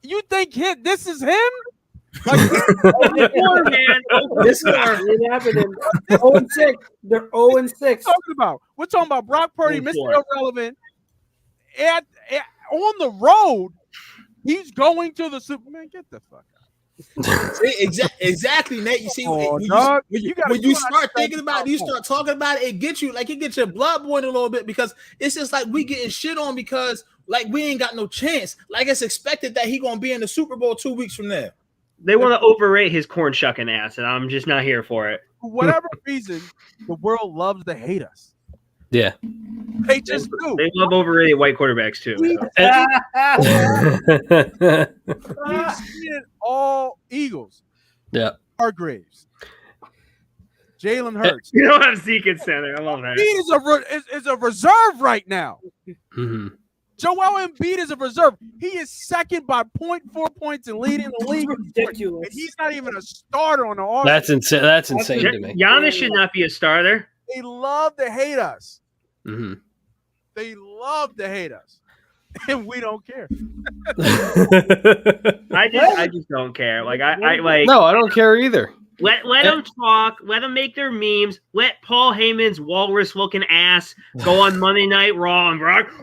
You think this is him? Like, this is happening. 0-6. They're 0-6. We're talking about Brock Purdy, Mr. Irrelevant. On the road, he's going to the Super. Man, get the fuck out. Exactly, Nate. You see, when you start thinking about it, you start talking about it, it gets your blood boiling a little bit because it's just like we getting shit on because like we ain't got no chance. Like it's expected that he gonna be in the Super Bowl 2 weeks from now. They want to overrate his corn shucking ass, and I'm just not here for it. For whatever reason, the world loves to hate us. Yeah. They just do. They love overrated white quarterbacks too. We've seen it all Eagles. Yeah. Hargraves. Jalen Hurts. You don't have Zeke in center. I love that. Embiid is a reserve right now. Mm-hmm. Joel Embiid is a reserve. He is second by 0.4 points and leading the league. Ridiculous. And he's not even a starter on the offense. That's insane. That's insane to me. Giannis should not be a starter. They love to hate us. Mm-hmm. They love to hate us. And we don't care. I just don't care. Like I like. No, I don't care either. Let them talk. Let them make their memes. Let Paul Heyman's walrus-looking ass go on Monday Night Raw and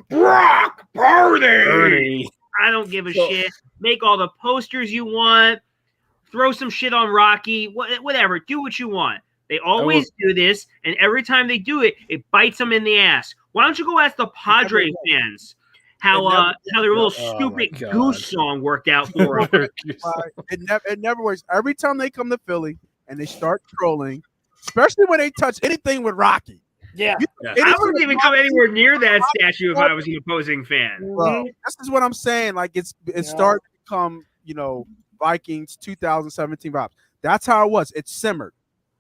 Brock Purdy. I don't give a shit. Make all the posters you want. Throw some shit on Rocky. Whatever. Do what you want. They always do this, and every time they do it, it bites them in the ass. Why don't you go ask the Padres fans how their little stupid goose song worked out for them? It never works. Every time they come to Philly and they start trolling, especially when they touch anything with Rocky. Yeah. I wouldn't even come anywhere near that statue if I was an opposing fan. Bro, this is what I'm saying. Like it's starting to become, Vikings 2017 vibes. That's how it was. It simmered.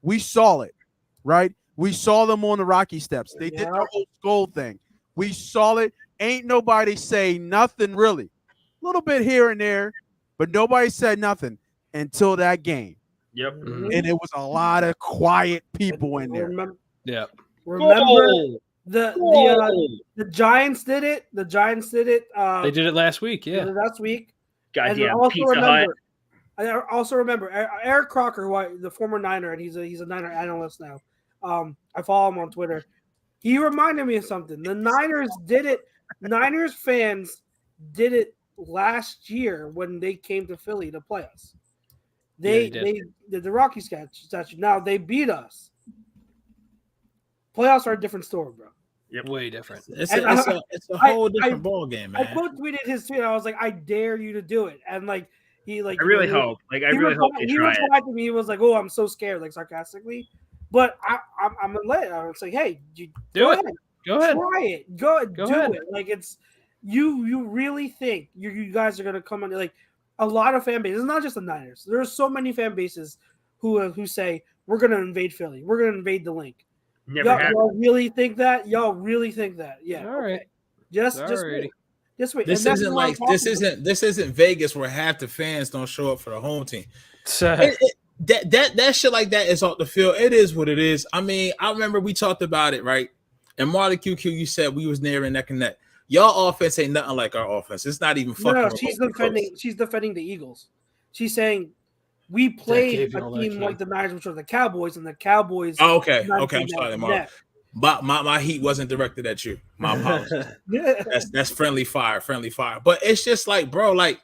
We saw it, right? We saw them on the Rocky steps. They did the whole skull thing. We saw it. Ain't nobody say nothing really. A little bit here and there, but nobody said nothing until that game. Yep. And it was a lot of quiet people in there. Remember the Giants did it. The Giants did it. They did it last week. Yeah. Last week. Goddamn Pizza Hut. I also remember Eric Crocker, the former Niner, and he's a Niner analyst now. I follow him on Twitter. He reminded me of something. The Niners did it. Niners fans did it last year when they came to Philly to play us. They did the Rocky statue. Now they beat us. Playoffs are a different story, bro. Yep. Way different. It's a whole different ball game, man. I quote tweeted his tweet. I was like, I dare you to do it. And like I really hope they try it. To me, he was like, oh, I'm so scared, like sarcastically. But I'm gonna let it. I was like, hey, do it. Go ahead. Try it. Go ahead. It. Like it's you really think you guys are gonna come on like a lot of fan bases. It's not just the Niners. There's so many fan bases who say we're gonna invade Philly. We're gonna invade the link. Y'all really think that? Y'all really think that? Yeah. All right. Okay. Just wait. Just wait. This isn't Vegas where half the fans don't show up for the home team. That shit like that is off the field. It is what it is. I mean, I remember we talked about it, right? And Marley QQ, you said we was near neck and neck. Y'all offense ain't nothing like our offense. It's not even fucking. No, she's defending the Eagles. She's saying we played a team like the Niners, which are the Cowboys, and the Cowboys. Oh, okay. I'm sorry, Marley. But my heat wasn't directed at you. My apologies. That's friendly fire. But it's just like, bro, like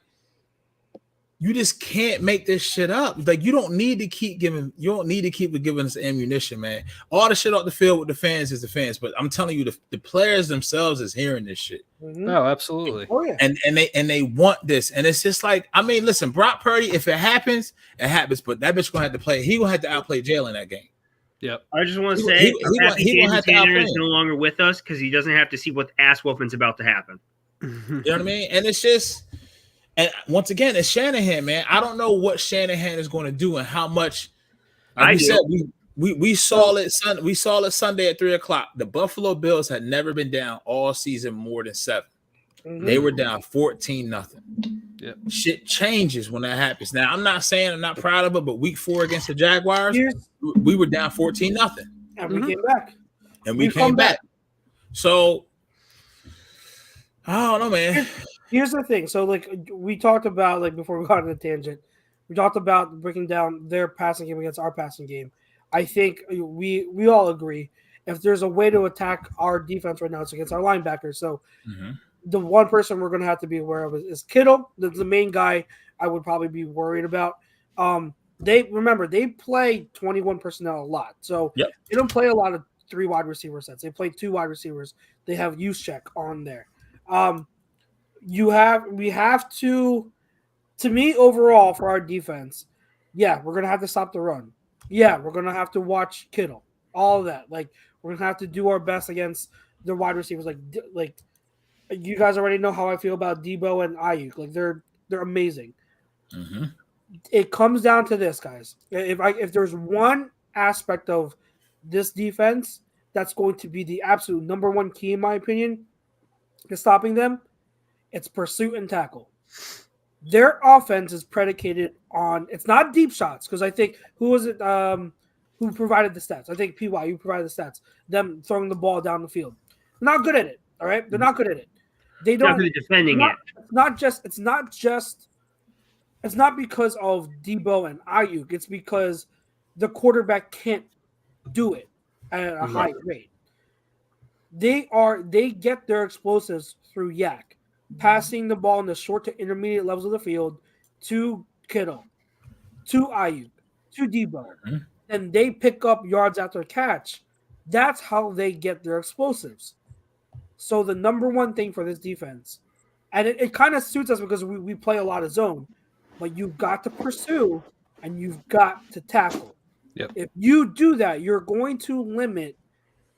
you just can't make this shit up. Like you don't need to keep giving us ammunition, man. All the shit off the field with the fans is the fans, but I'm telling you, the players themselves is hearing this shit. Mm-hmm. No, absolutely. Oh, yeah. And they want this, and it's just like, I mean, listen, Brock Purdy, if it happens, it happens. But that bitch gonna have to play. He gonna have to outplay Jalen that game. Yep. I just want to say, Jason Taylor is no longer with us because he doesn't have to see what ass whooping's about to happen. You know what I mean? And it's just, and once again, it's Shanahan, man. I don't know what Shanahan is going to do and how much. Like we saw it. We saw it Sunday at 3:00. The Buffalo Bills had never been down all season more than 7. Mm-hmm. They were down 14-0. Yep. Shit changes when that happens. Now, I'm not saying I'm not proud of it, but week 4 against the Jaguars, we were down 14-0. And we came back. And we came back. So, I don't know, man. Here's the thing. So, like, we talked about, like, before we got on the tangent, we talked about breaking down their passing game against our passing game. I think we all agree if there's a way to attack our defense right now, it's against our linebackers. So, the one person we're going to have to be aware of is Kittle. That's the main guy I would probably be worried about. They play 21 personnel a lot. So they don't play a lot of 3 wide receiver sets. They play 2 wide receivers. They have Juszczyk on there. We have to me, overall, for our defense, we're going to have to stop the run. Yeah, we're going to have to watch Kittle. All of that. Like, we're going to have to do our best against the wide receivers. Like you guys already know how I feel about Debo and Ayuk. Like, they're amazing. Mm-hmm. It comes down to this, guys. If there's one aspect of this defense that's going to be the absolute number one key, in my opinion, to stopping them, it's pursuit and tackle. Their offense is predicated on – it's not deep shots, because I think – who was it who provided the stats? I think PY, you provided the stats. Them throwing the ball down the field. They're not good at it, all right? They're not good at it. They don't – not really defending it. It's not because of Debo and Ayuk. It's because the quarterback can't do it at a high rate. They get their explosives through Yak, passing the ball in the short to intermediate levels of the field to Kittle, to Ayuk, to Debo, and they pick up yards after catch. That's how they get their explosives. So the number one thing for this defense, and it kind of suits us because we play a lot of zone, but you've got to pursue and you've got to tackle. Yep. If you do that, you're going to limit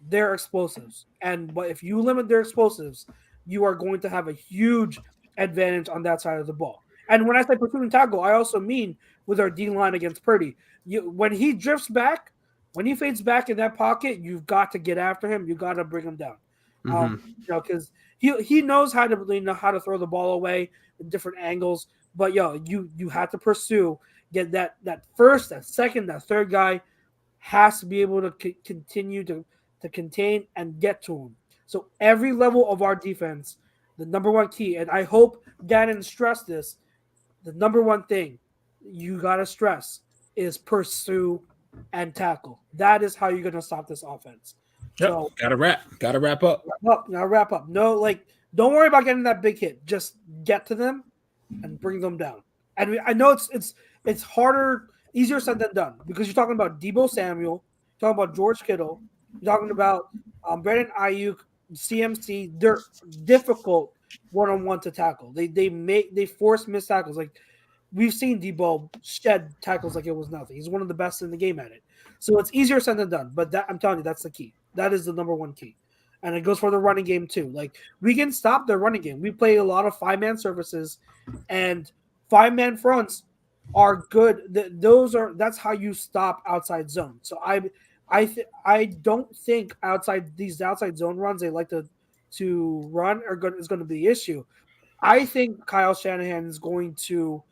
their explosives. But if you limit their explosives, you are going to have a huge advantage on that side of the ball. And when I say pursuit and tackle, I also mean with our D-line against Purdy. When he drifts back, when he fades back in that pocket, you've got to get after him. You've got to bring him down. Because he knows how to throw the ball away in different angles. But you have to pursue, get that first, that second, that third guy has to be able to continue to contain and get to him. So every level of our defense, the number one key, and I hope Gannon stressed this, the number one thing you got to stress is pursue and tackle. That is how you're going to stop this offense. Yep. So Gotta wrap up. Wrap up. No, like, don't worry about getting that big hit. Just get to them and bring them down. And I know it's harder, easier said than done, because you're talking about Deebo Samuel, you're talking about George Kittle, you're talking about Brandon Ayuk, CMC. They're difficult one-on-one to tackle. They force missed tackles. Like, we've seen Deebo shed tackles like it was nothing. He's one of the best in the game at it. So it's easier said than done. But I'm telling you, that's the key. That is the number one key. And it goes for the running game too. Like, we can stop their running game. We play a lot of 5-man services, and 5-man fronts are good. That's how you stop outside zone. So I don't think these outside zone runs they like to run is going to be the issue. I think Kyle Shanahan is going to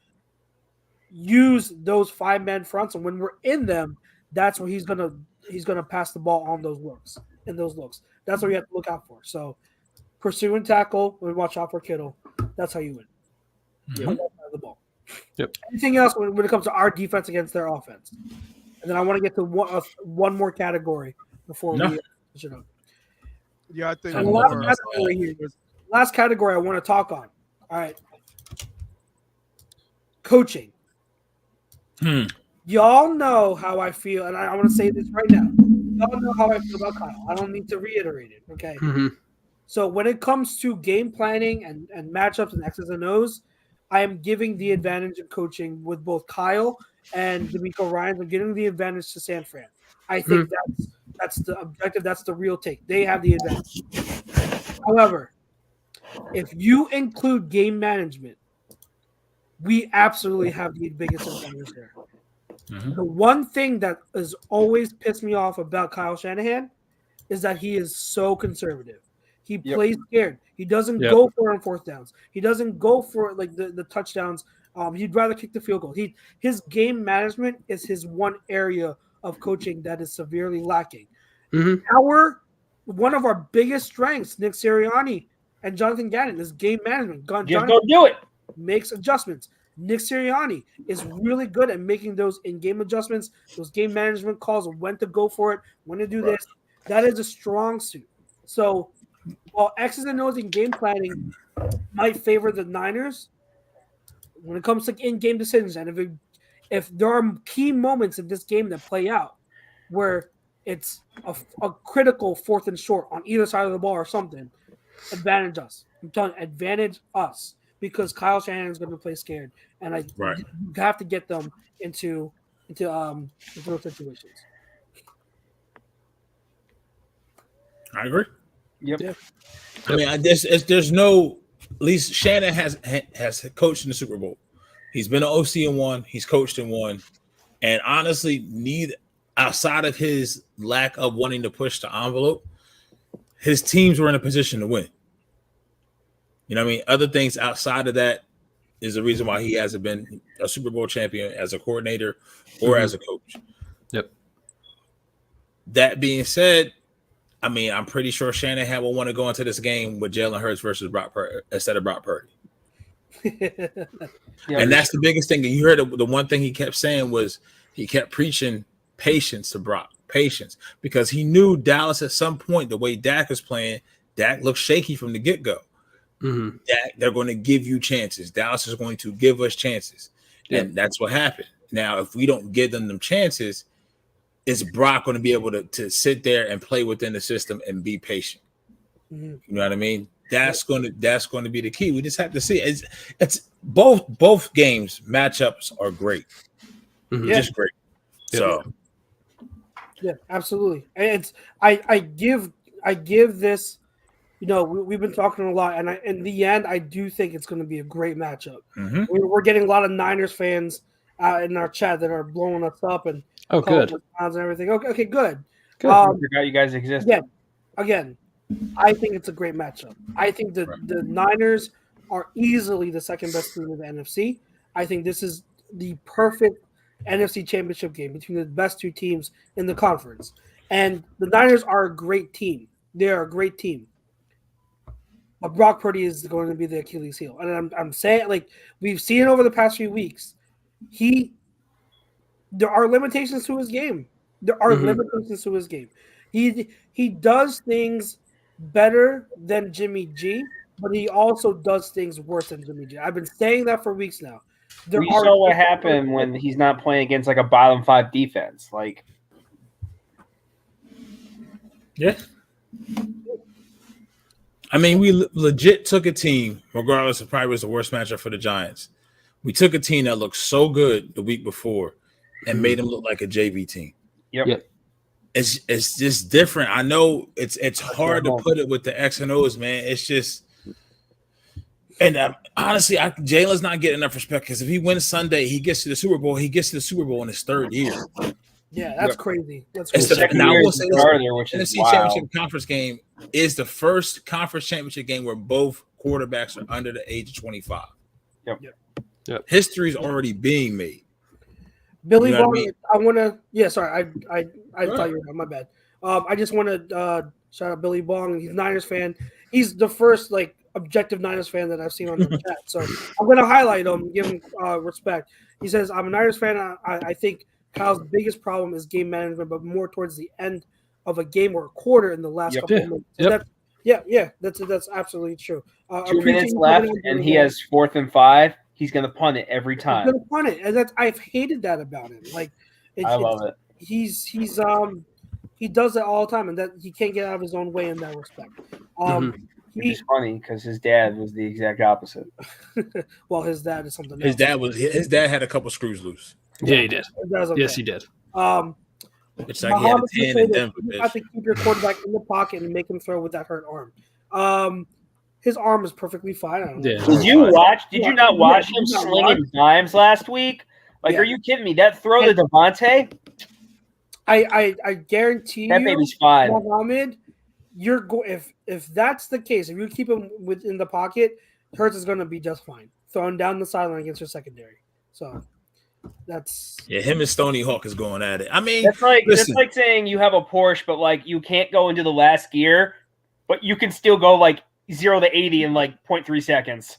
use those 5-man fronts, and when we're in them, that's where he's gonna pass the ball on those looks. That's what you have to look out for. So pursue and tackle, and watch out for Kittle. That's how you win. Mhm. The ball. Yep. Anything else when it comes to our defense against their offense? And then I want to get to one more category before we finish it up. Yeah, I think And last category I want to talk on. All right. Coaching. Y'all know how I feel, and I want to say this right now. Y'all know how I feel about Kyle. I don't need to reiterate it, okay? Mm-hmm. So when it comes to game planning and matchups and X's and O's, I am giving the advantage of coaching with both Kyle and D'Amico Ryans. I'm giving the advantage to San Fran. I think that's the objective. That's the real take. They have the advantage. However, if you include game management, we absolutely have the biggest advantage there. Mhm. The one thing that has always pissed me off about Kyle Shanahan is that he is so conservative. He plays scared. He doesn't go for it on fourth downs. He doesn't go for like the touchdowns. He'd rather kick the field goal. His game management is his one area of coaching that is severely lacking. Mm-hmm. One of our biggest strengths, Nick Sirianni and Jonathan Gannon, is game management. Just go do it. Makes adjustments. Nick Sirianni is really good at making those in-game adjustments, those game management calls, when to go for it, when to do this. That is a strong suit. So while X's and O's in game planning might favor the Niners, when it comes to in-game decisions, and if there are key moments in this game that play out where it's a critical 4th and short on either side of the ball or something, advantage us. I'm telling you, advantage us. Because Kyle Shanahan is going to play scared, and you have to get them into those situations. I agree. Yep. Yeah. I mean, there's no. At least Shanahan has coached in the Super Bowl. He's been an OC in one. He's coached in one, and honestly, neither outside of his lack of wanting to push the envelope, his teams were in a position to win. You know what I mean? Other things outside of that is the reason why he hasn't been a Super Bowl champion as a coordinator or as a coach. Yep. That being said, I mean, I'm pretty sure Shanahan will want to go into this game with Jalen Hurts versus Brock Purdy instead of Brock Purdy. And that's the biggest thing. And you heard the one thing he kept saying was he kept preaching patience to Brock, patience, because he knew Dallas at some point, the way Dak was playing, Dak looked shaky from the get-go. Mm-hmm. They're going to give you chances. Dallas is going to give us chances. And that's what happened. Now, if we don't give them chances, is Brock going to be able to sit there and play within the system and be patient? Mm-hmm. You know what I mean? That's going to be the key. We just have to see. It's both games matchups are great. Mm-hmm. Just great. So yeah, absolutely. And I give this. You know, we've been talking a lot, and in the end, I do think it's going to be a great matchup. Mm-hmm. We're getting a lot of Niners fans in our chat that are blowing us up and good and everything. Okay, good. I forgot you guys existed. Again, I think it's a great matchup. I think the Niners are easily the second best team in the NFC. I think this is the perfect NFC Championship game between the best two teams in the conference. And the Niners are a great team. They are a great team. But Brock Purdy is going to be the Achilles heel. And I'm saying, like, we've seen it over the past few weeks. He there are limitations to his game. There are limitations to his game. He does things better than Jimmy G, but he also does things worse than Jimmy G. I've been saying that for weeks now. We saw what happened when he's not playing against like a bottom 5 defense. Like, yeah. I mean, we legit took a team, regardless of probably was the worst matchup for the Giants. We took a team that looked so good the week before and made them look like a JV team. Yep. It's just different. I know it's hard to put it with the X and O's, man. It's just, and honestly, Jalen's not getting enough respect because if he wins Sunday, he gets to the Super Bowl. He gets to the Super Bowl in his 3rd year. Yeah, that's crazy. That's crazy. crazy. Now I will say this: which is NFC Championship conference game is the first conference championship game where both quarterbacks are under the age of 25. Yep. History's already being made. Billy You know Bong, what I mean? I want to. Yeah, sorry, I thought you were my bad. I just want to shout out Billy Bong. He's a Niners fan. He's the first like objective Niners fan that I've seen on the chat. So I'm going to highlight him, give him respect. He says, "I'm a Niners fan. I think Kyle's biggest problem is game management, but more towards the end of a game or a quarter in the last couple of minutes." So that's absolutely true. 2 minutes left, and he has 4th and 5. He's going to punt it every time. He's going to punt it, and I've hated that about him. Like, I love it. He does that all the time, and that he can't get out of his own way in that respect. Which is funny because his dad was the exact opposite. Well, his dad is something. His dad had a couple screws loose. Yeah, he did. Okay. Yes, he did. It's like he had a 10 in Denver. You have to keep your quarterback in the pocket and make him throw with that hurt arm. His arm is perfectly fine. I don't know. Yeah. Did you not watch him slinging dimes last week? Like, are you kidding me? That throw to Devontae? I guarantee that baby's fine. Mohammed, if that's the case, if you keep him within the pocket, Hurts is going to be just fine. Throwing down the sideline against your secondary. So that's him and Stony Hawk is going at it. I mean, that's like saying you have a Porsche, but like you can't go into the last gear, but you can still go like 0 to 80 in like 0.3 seconds.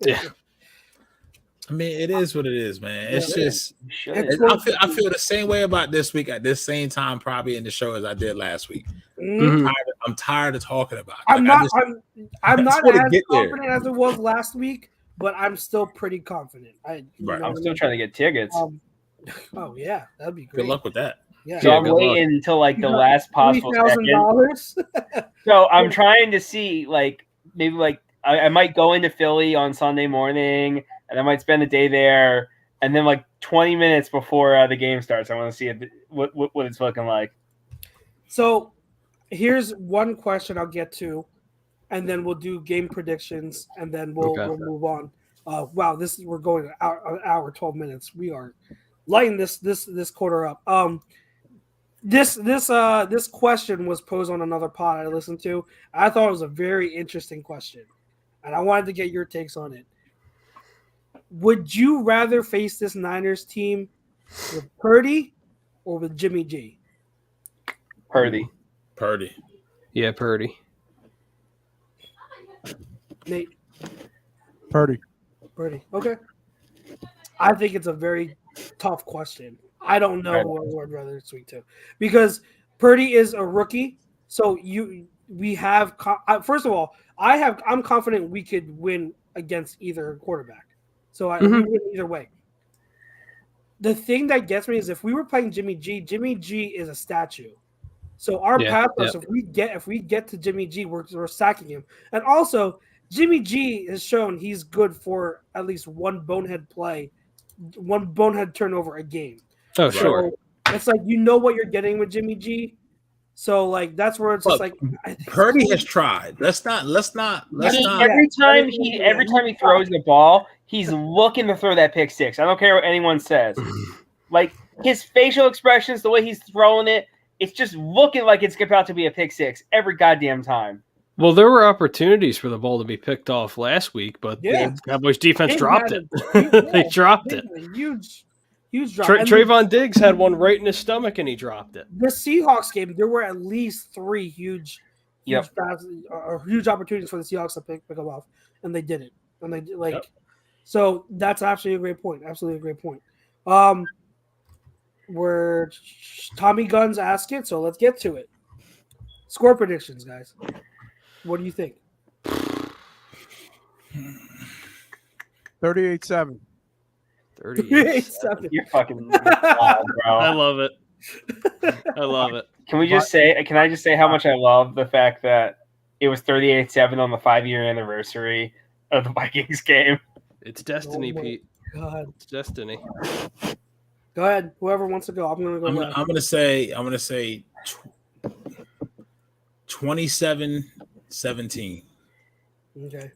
Yeah. I mean, it is what it is, man. It's just I feel the same way about this week at this same time, probably in the show as I did last week. Mm-hmm. I'm tired of talking about it. I'm not as confident as it was last week, but I'm still pretty confident. I'm still trying to get tickets. Oh yeah, that'd be great. Good luck with that. Yeah. So I'm waiting until like the last possible second. So I'm trying to see like maybe like I might go into Philly on Sunday morning and I might spend the day there, and then like 20 minutes before the game starts, I want to see what it's looking like. So here's one question I'll get to, and then we'll do game predictions, and then we'll move on. Wow, we're going an hour 12 minutes. We are lighting this quarter up. This question was posed on another pod I listened to. I thought it was a very interesting question, and I wanted to get your takes on it. Would you rather face this Niners team with Purdy or with Jimmy G? Purdy. Yeah, Purdy. Nate. Purdy. Okay. I think it's a very tough question. I don't know who I would rather speak to because Purdy is a rookie. So first of all, I'm confident we could win against either quarterback. So we win either way. The thing that gets me is if we were playing Jimmy G is a statue. So our pass rush, if we get to Jimmy G, we're sacking him. And also, Jimmy G has shown he's good for at least one bonehead turnover a game. Oh, sure. So it's like what you're getting with Jimmy G. So like that's where it's just like Purdy has tried. Let's not. Every time he throws the ball, he's looking to throw that pick six. I don't care what anyone says. Like his facial expressions, the way he's throwing it, it's just looking like it's about to be a pick six every goddamn time. Well, there were opportunities for the ball to be picked off last week, but the Cowboys defense dropped it. They dropped it. Huge drop. Trayvon Diggs had one right in his stomach, and he dropped it. The Seahawks game, there were at least 3 huge opportunities for the Seahawks to pick them off, and they did it. And they so that's absolutely a great point. We're Tommy Guns asked it, so let's get to it. Score predictions, guys. What do you think? 38-7. 38-7. You're fucking wild, bro. I love it. I love it. Can I just say how much I love the fact that it was 38-7 on the 5-year anniversary of the Vikings game? It's destiny, Pete. God. It's destiny. Go ahead. Whoever wants to go. I'm gonna go. I'm gonna say 27-17. Okay.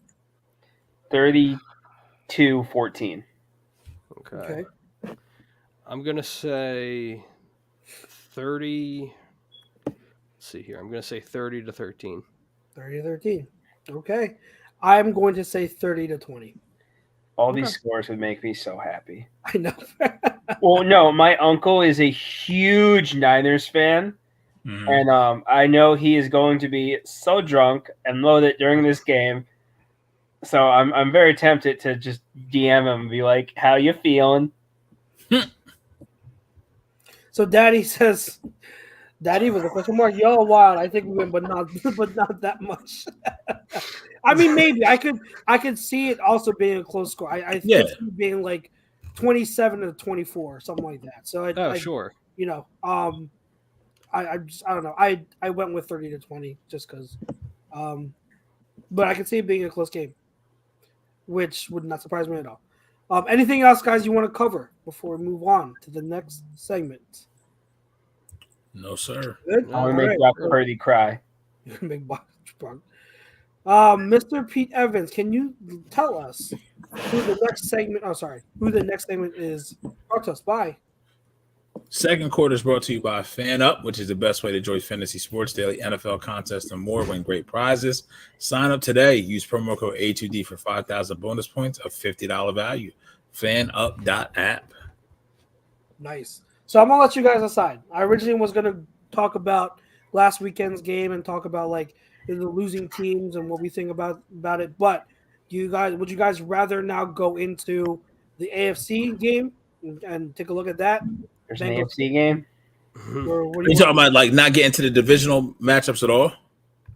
32-14. Okay. I'm gonna say 30. Let's see here. I'm gonna say 30-13. 30-13. Okay. I'm going to say 30-20. All these scores would make me so happy. I know. Well, no, my uncle is a huge Niners fan, and I know he is going to be so drunk and loaded during this game. So I'm very tempted to just DM him and be like, "How you feeling?" So Daddy says, "Daddy with a question mark. Y'all wild. I think we win, but not that much." I mean, maybe I could see it also being a close score. I think it's being like 27-24, something like that. So sure. You know, I don't know. I went with 30-20 just because, but I could see it being a close game, which would not surprise me at all. Anything else, guys, you want to cover before we move on to the next segment? No, sir. Good. I want to make Brock Purdy cry. Big box. Mr. Pete Evans, can you tell us who the next segment? Oh, sorry, who the next segment is brought to us by? Second quarter is brought to you by Fan Up, which is the best way to enjoy fantasy sports, daily NFL contests, and more. Win great prizes. Sign up today. Use promo code A2D for 5,000 bonus points of $50 value. FanUp.app. Nice. So I'm gonna let you guys decide. I originally was gonna talk about last weekend's game and talk about like the losing teams and what we think about it. But would you guys rather now go into the AFC game and take a look at that? There's an AFC game. Or what Are you talking about like not getting to the divisional matchups at all?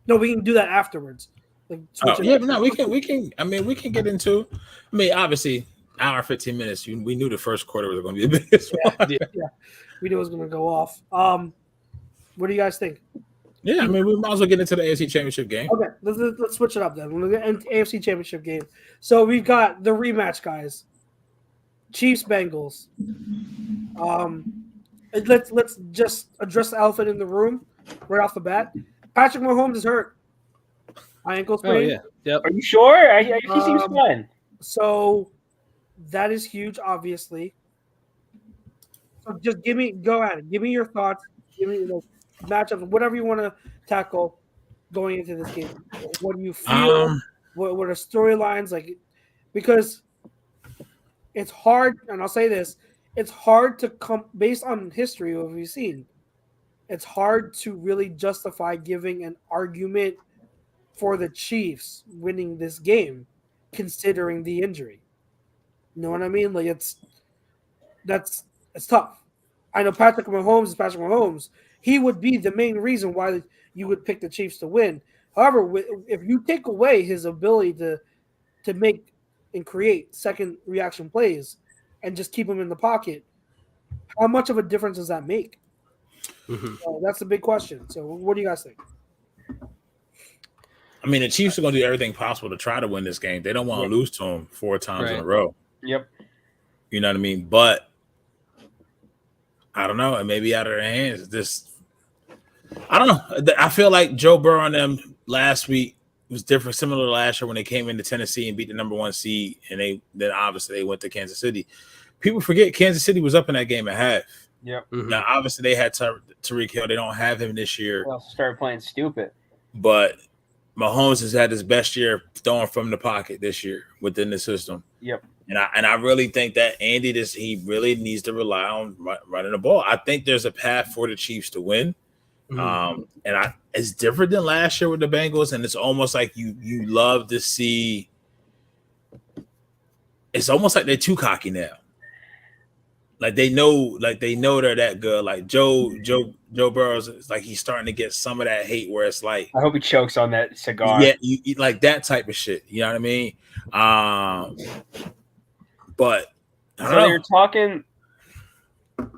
No, we can do that afterwards. Like, we can. I mean, we can get into. I mean, obviously, hour 15 minutes. We knew the first quarter was going to be the biggest one. Yeah, we knew it was going to go off. What do you guys think? Yeah, I mean, we might as well get into the AFC Championship game. Okay, let's switch it up then. We're going to get into AFC Championship game. So we've got the rematch, guys. Chiefs Bengals. Let's just address the elephant in the room right off the bat. Patrick Mahomes is hurt. Ankle sprain. Oh yeah. Yep. Are you sure? He seems fine. So that is huge, obviously. So just go at it. Give me your thoughts. Give me the matchups, whatever you want to tackle going into this game. What do you feel? What are storylines like? Because it's hard, and I'll say this: it's hard to come based on history of what we've seen. It's hard to really justify giving an argument for the Chiefs winning this game, considering the injury. You know what I mean? Like it's tough. I know Patrick Mahomes is Patrick Mahomes. He would be the main reason why you would pick the Chiefs to win. However, if you take away his ability to make and create second reaction plays and just keep him in the pocket, how much of a difference does that make? Mm-hmm. So that's the big question. So what do you guys think? I mean, the Chiefs are going to do everything possible to try to win this game. They don't want to lose to them 4 times in a row. Yep. You know what I mean? But I don't know. It may be out of their hands. I don't know. I feel like Joe Burrow and them last week was different, similar to last year when they came into Tennessee and beat the number 1 seed, and then obviously they went to Kansas City. People forget Kansas City was up in that game at half. Yep. Mm-hmm. Now, obviously they had Tyreek Hill. They don't have him this year. They also started playing stupid. But Mahomes has had his best year throwing from the pocket this year within the system. Yep. And I really think that Andy he really needs to rely on running the ball. I think there's a path for the Chiefs to win. Mm-hmm. And it's different than last year with the Bengals, and it's almost like you love to see. It's almost like they're too cocky now. Like they know they're that good. Like Joe Burrows is like he's starting to get some of that hate where it's like I hope he chokes on that cigar. Yeah, you like that type of shit. You know what I mean? But I don't know.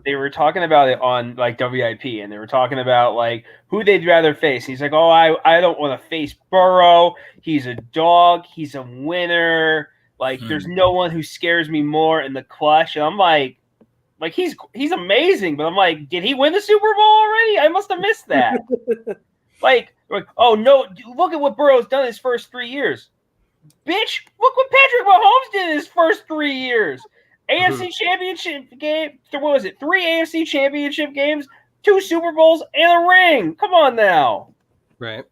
They were talking about it on like WIP, and they were talking about like who they'd rather face. He's like, "Oh, I don't want to face Burrow. He's a dog. He's a winner. Like, there's no one who scares me more in the clutch." And I'm like he's amazing, but I'm like, did he win the Super Bowl already? I must have missed that. like, oh no, look at what Burrow's done his first 3 years. Bitch, look what Patrick Mahomes did in his first 3 years. AFC Championship game. What was it? 3 AFC Championship games, 2 Super Bowls, and a ring. Come on now. Right.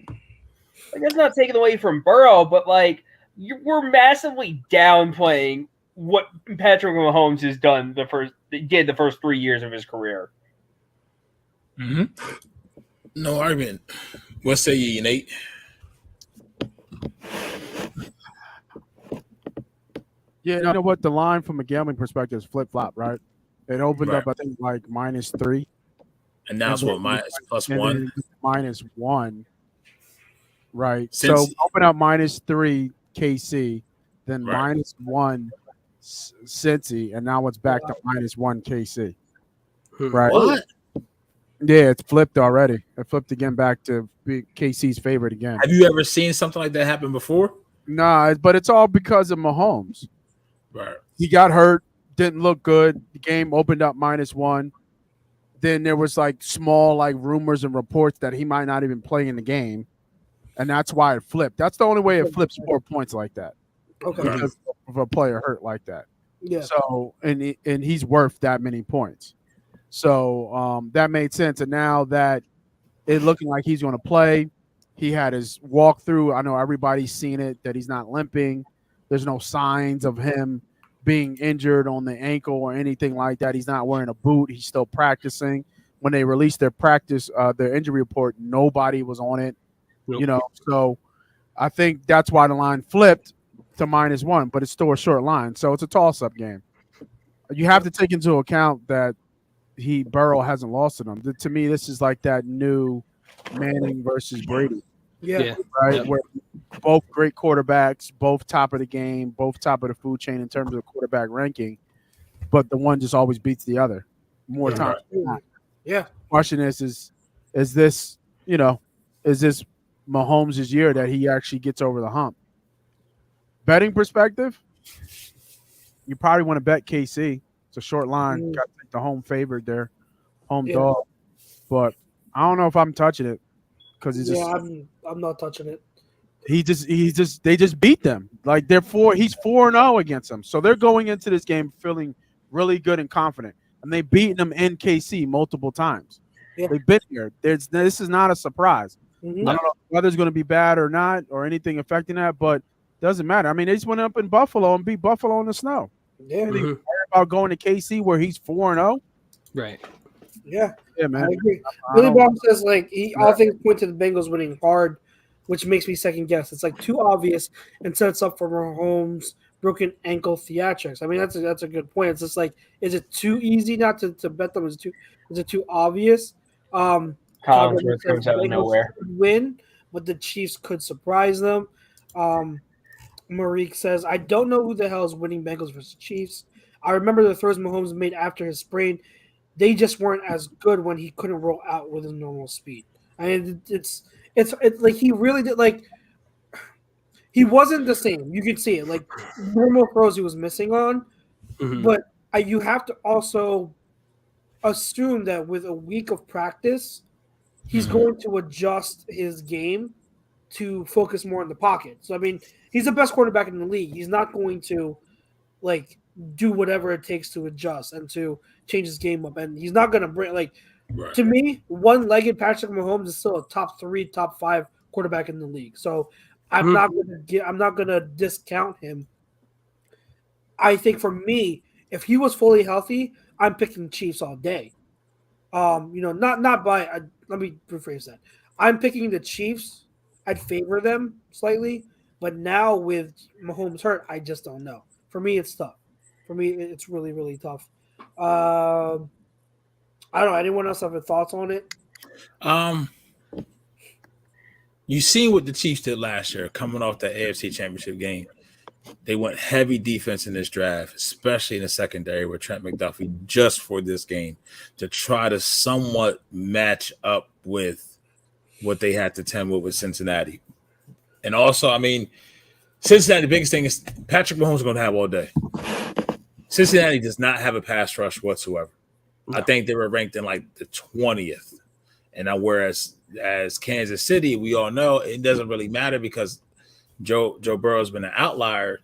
Like, that's not taken away from Burrow, but like we're massively downplaying what Patrick Mahomes has done the first 3 years of his career. Mm-hmm. No argument. What say you, Nate? Yeah, you know what? The line from a gambling perspective is flip-flop, right? It opened up, I think, like -3. And now it's what, +1? -1, right? Cincy. So open up -3 KC, then -1 Cincy, and now it's back to -1 KC. Right? What? Yeah, it's flipped already. It flipped again back to be KC's favorite again. Have you ever seen something like that happen before? Nah, but it's all because of Mahomes. Right. He got hurt, didn't look good. The game opened up -1. Then there was like small like rumors and reports that he might not even play in the game, and that's why it flipped. That's the only way it flips 4 points like that. Okay. Because of a player hurt like that. Yeah. So and he's worth that many points. So that made sense. And now that it's looking like he's going to play, he had his walkthrough. I know everybody's seen it, that he's not limping. There's no signs of him being injured on the ankle or anything like that. He's not wearing a boot. He's still practicing. When they released their their injury report, nobody was on it. Nope. You know, so I think that's why the line flipped to -1, but it's still a short line. So it's a toss-up game. You have to take into account that Burrow hasn't lost to them. To me, this is like that new Manning versus Brady. Yeah. Right. Yep. Where both great quarterbacks, both top of the game, both top of the food chain in terms of quarterback ranking, but the one just always beats the other more times than not. Yeah. Question is this, is this Mahomes' year that he actually gets over the hump? Betting perspective, you probably want to bet KC. It's a short line. Got to take the home favorite there, home dog. But I don't know if I'm touching it because I'm not touching it. They just beat them. Like he's 4-0 against them. So they're going into this game feeling really good and confident. And they've beaten them in KC multiple times. Yeah. They've been here. This is not a surprise. Mm-hmm. I don't know if the weather's going to be bad or not or anything affecting that, but it doesn't matter. I mean, they just went up in Buffalo and beat Buffalo in the snow. Yeah. They worry about going to KC where he's 4-0. Right. Yeah, man. I agree. Billy Bob says all things point to the Bengals winning hard, which makes me second guess. It's like too obvious and sets up for Mahomes' broken ankle theatrics. I mean, that's a good point. It's just like, is it too easy not to bet them? Is it too obvious? Collinsworth comes out of nowhere. Win, but the Chiefs could surprise them. Marique says, I don't know who the hell is winning Bengals versus Chiefs. I remember the throws Mahomes made after his sprain. They just weren't as good when he couldn't roll out with his normal speed. I mean, it's like he really did. Like he wasn't the same. You could see it. Like normal throws he was missing on, but you have to also assume that with a week of practice, he's going to adjust his game to focus more in the pocket. So I mean, he's the best quarterback in the league. He's not going to do whatever it takes to adjust and to change his game up. And he's not going to bring to me, one-legged Patrick Mahomes is still a top 3, top 5 quarterback in the league. So I'm not going to discount him. I think for me, if he was fully healthy, I'm picking Chiefs all day. Let me rephrase that. I'm picking the Chiefs. I'd favor them slightly, but now with Mahomes hurt, I just don't know. For me, it's tough. For me, it's really, really tough. I don't know. Anyone else have any thoughts on it? You seen what the Chiefs did last year, coming off the AFC Championship game. They went heavy defense in this draft, especially in the secondary with Trent McDuffie just for this game to try to somewhat match up with what they had to tend with Cincinnati. And also, I mean, Cincinnati, the biggest thing is Patrick Mahomes is going to have all day. Cincinnati does not have a pass rush whatsoever. No. I think they were ranked in like the 20th. And now, whereas as Kansas City, we all know it doesn't really matter because Joe Burrow's been an outlier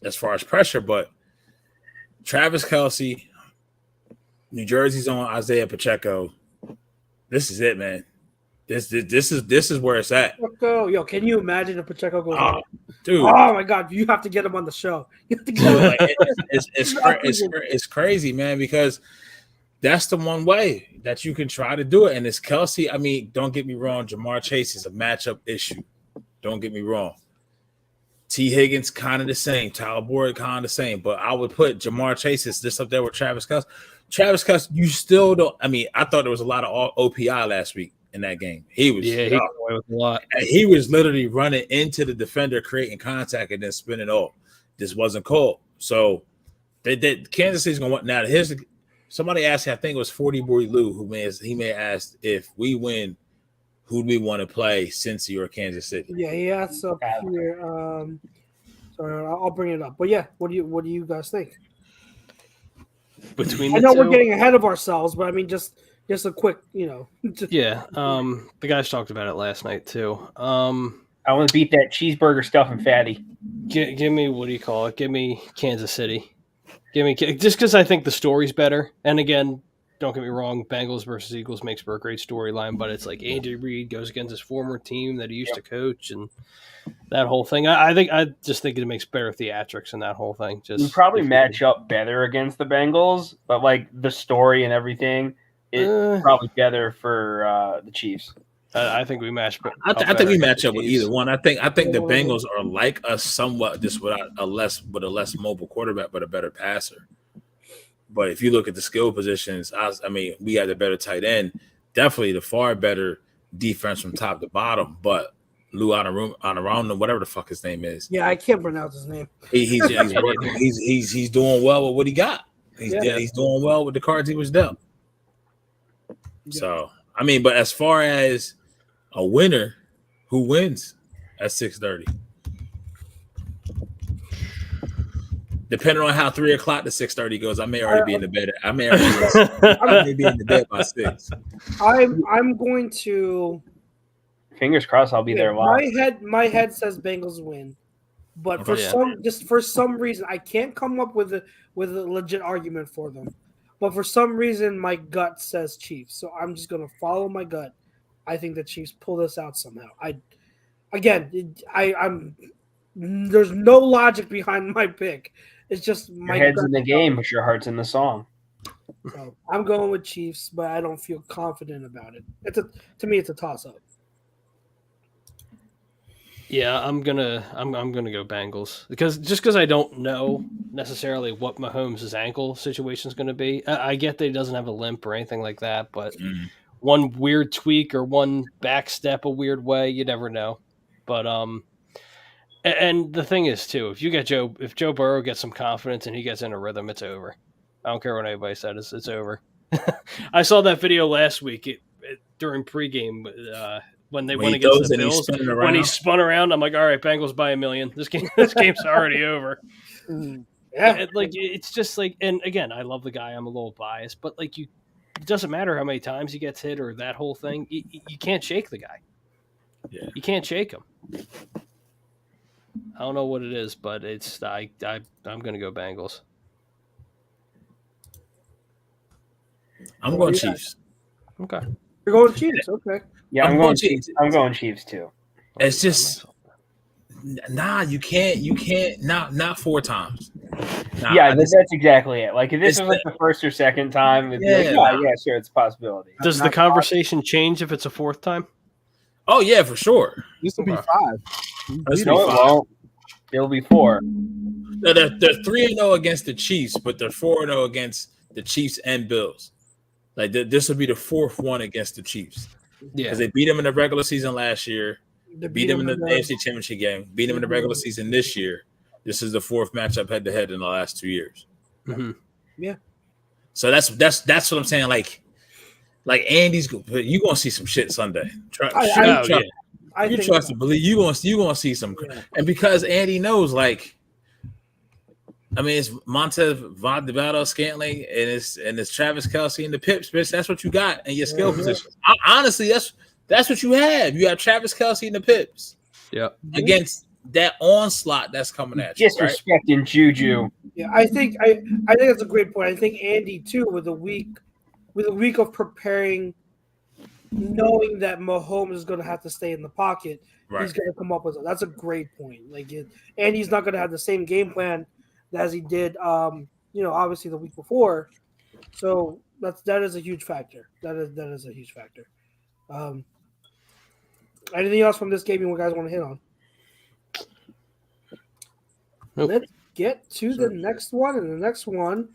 as far as pressure, but Travis Kelce, New Jersey's on Isaiah Pacheco. This is it, man. This is where it's at. Pacheco, yo, can you imagine if Pacheco goes? Dude! Oh my God, you have to get him on the show. You have to get him. It's crazy, man, because that's the one way that you can try to do it. And it's Kelce. I mean, don't get me wrong. Jamar Chase is a matchup issue. Don't get me wrong. T. Higgins kind of the same. Tyler Boyd kind of the same. But I would put Jamar Chase is just up there with Travis Kelce. Travis Kelce, you still don't. I mean, I thought there was a lot of OPI last week in that game. He got away with a lot. He was literally running into the defender, creating contact, and then spinning off. This wasn't called. So Kansas City's going to want. Now, somebody asked, I think it was 40 Boy Lou, he may ask if we win, who do we want to play, Cincy or Kansas City? Yeah, he asked up here. Sorry, I'll bring it up. But yeah, what do you guys think? Between I know we're getting ahead of ourselves, but I mean, just a quick, the guys talked about it last night too. I want to beat that cheeseburger stuff and fatty. Give me, what do you call it? Give me Kansas City. Give me just because I think the story's better. And again, don't get me wrong, Bengals versus Eagles makes for a great storyline, but it's like Andy Reid goes against his former team that he used to coach and that whole thing. I just think it makes better theatrics in that whole thing. We probably match up better against the Bengals, but like the story and everything, it's probably better for the Chiefs. I think we match. I think we match up with either one. I think the Bengals are like us somewhat, just with a less mobile quarterback, but a better passer. But if you look at the skill positions, I mean, we got the better tight end, definitely the far better defense from top to bottom. But Lou Anarumo, whatever the fuck his name is. Yeah, I can't pronounce his name. He's doing well with what he got. He's doing well with the cards he was dealt. Yeah. So I mean, but as far as a winner, who wins at 6:30? Depending on how 3 o'clock to 6:30 goes, I may already be in the bed. I may be in the bed by 6. I'm going to. Fingers crossed, I'll be there live. My head says Bengals win, but for some reason, I can't come up with a legit argument for them. But for some reason, my gut says Chiefs, so I'm just gonna follow my gut. I think the Chiefs pull this out somehow. There's no logic behind my pick. It's just my head's in the game, but your heart's in the song. So I'm going with Chiefs, but I don't feel confident about it. To me, it's a toss-up. Yeah, I'm gonna go Bengals because I don't know necessarily what Mahomes' ankle situation is going to be. I get that he doesn't have a limp or anything like that, but one weird tweak or one back step a weird way, you never know. But and the thing is too, if Joe Burrow gets some confidence and he gets in a rhythm, it's over. I don't care what anybody said, it's over. I saw that video last week during pregame. When they went against the Bills, when he spun around, I'm like, all right, Bengals by 1 million. This game's already over. Yeah, it's just like, and again, I love the guy. I'm a little biased, but like it doesn't matter how many times he gets hit or that whole thing. You can't shake the guy. Yeah, you can't shake him. I don't know what it is, but I'm gonna go Bengals. I'm going Chiefs. Okay, you're going Chiefs. Okay. Yeah, I'm going Chiefs. I'm going Chiefs too. It's just you can't not 4 times. That's exactly it. Like if this was the first or second time, sure, it's a possibility. Does the conversation change if it's a 4th time? Oh yeah, for sure. This will be 5. No, it won't. It'll be 4. No, they're 3-0 against the Chiefs, but they're 4-0 against the Chiefs and Bills. Like this will be the fourth one against the Chiefs. Yeah, because they beat them in the regular season last year. They beat them in the AFC Championship game. Beat them in the regular season this year. This is the fourth matchup head to head in the last 2 years. Mm-hmm. Yeah. So that's what I'm saying. Like Andy's, you gonna see some shit Sunday. You trust to believe you gonna see some, and because Andy knows, like, I mean, it's Montez Valdivado Scantling and it's Travis Kelce and the Pips, bitch. That's what you got in your skill position. Honestly, that's what you have. You have Travis Kelce and the Pips. Yep. Against that onslaught that's coming at you. Disrespecting right? Juju. Yeah, I think that's a great point. I think Andy too, with a week of preparing, knowing that Mahomes is going to have to stay in the pocket, he's going to come up with it. That's a great point. Like, Andy's not going to have the same game plan as he did, obviously the week before. So that is a huge factor. That is a huge factor. Anything else from this game you guys want to hit on? Nope. Let's get to the next one. And the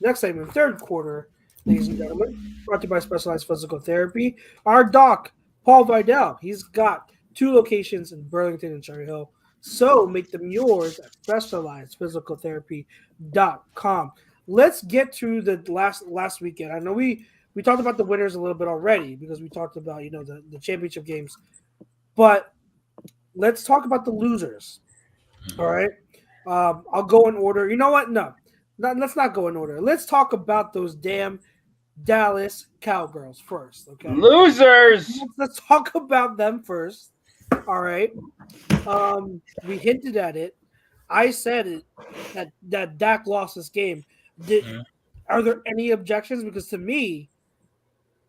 next segment, third quarter, ladies and gentlemen, brought to you by Specialized Physical Therapy. Our doc, Paul Vidal, he's got 2 locations in Burlington and Cherry Hill. So make them yours at specializedphysicaltherapy.com. Let's get to the last weekend. I know we talked about the winners a little bit already because we talked about the championship games, but let's talk about the losers. All right, I'll go in order. You know what? No, let's not go in order. Let's talk about those damn Dallas Cowgirls first. Okay, losers. Let's talk about them first. All right. We hinted at it. I said it that Dak lost this game. Are there any objections? Because to me,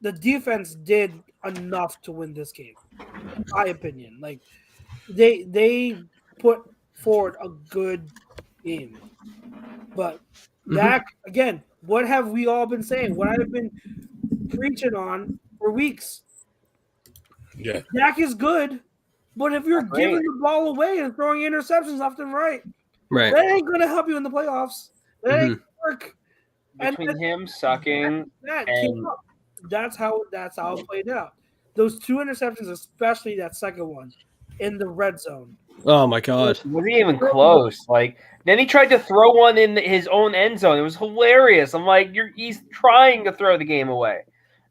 the defense did enough to win this game. In my opinion, like they put forward a good game. But Dak, again, what have we all been saying? What I've been preaching on for weeks. Yeah, Dak is good. But if you're giving the ball away and throwing interceptions left and right, that ain't going to help you in the playoffs. That ain't going to work. Between him sucking and that's how it played out. Those 2 interceptions, especially that second one in the red zone. Oh my God! Wasn't even close. Like then he tried to throw one in his own end zone. It was hilarious. I'm like, he's trying to throw the game away.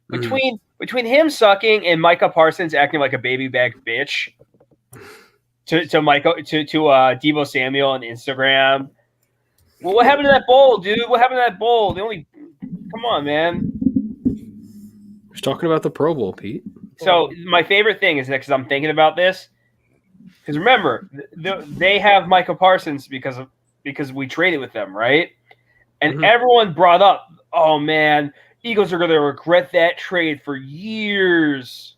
Between him sucking and Micah Parsons acting like a baby back bitch. To Michael to Deebo Samuel on Instagram. Well, what happened to that bowl, dude? What happened to that bowl? Come on, man. He's talking about the Pro Bowl, Pete. So my favorite thing is that because I'm thinking about this, because remember they have Micah Parsons because we traded with them, right? And everyone brought up, oh man, Eagles are going to regret that trade for years.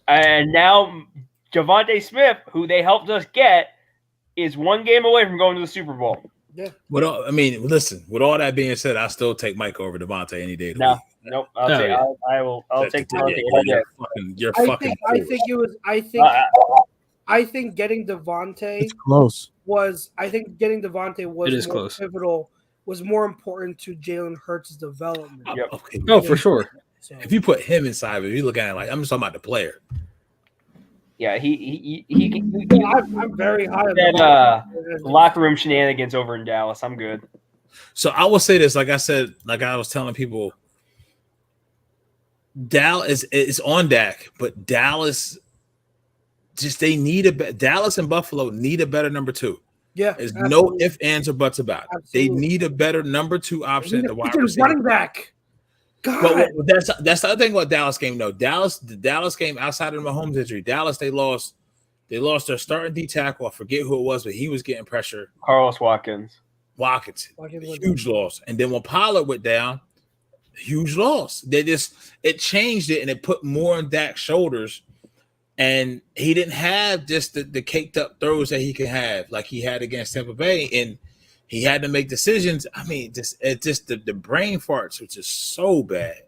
And now Javonte Smith, who they helped us get, is 1 game away from going to the Super Bowl. Yeah. Listen. With all that being said, I still take Mike over Devontae any day. Nope. I'll take Devontae. I think getting Devontae. It's close. Getting Devontae was more close. Pivotal. Was more important to Jalen Hurts' development. Yep. Okay. Oh, for sure. So, if you put him inside of it, you look at it like I'm just talking about the player. Yeah, he I'm very high on that locker room shenanigans over in Dallas. I'm good. So I will say this, like I said, like I was telling people, Dallas is on Dak, but Dallas Dallas and Buffalo need a better number 2. Yeah, there's no ifs, ands, or buts about it. Absolutely. They need a better number 2 option at the wide receiver. Running back. God. But that's the other thing about Dallas game though. The Dallas game outside of the Mahomes injury, Dallas they lost their starting D tackle. I forget who it was, but he was getting pressure. Carlos Watkins, huge loss. And then when Pollard went down, huge loss. It changed it and it put more on Dak's shoulders. And he didn't have just the caked up throws that he could have like he had against Tampa Bay. And he had to make decisions. I mean, the brain farts, which is so bad.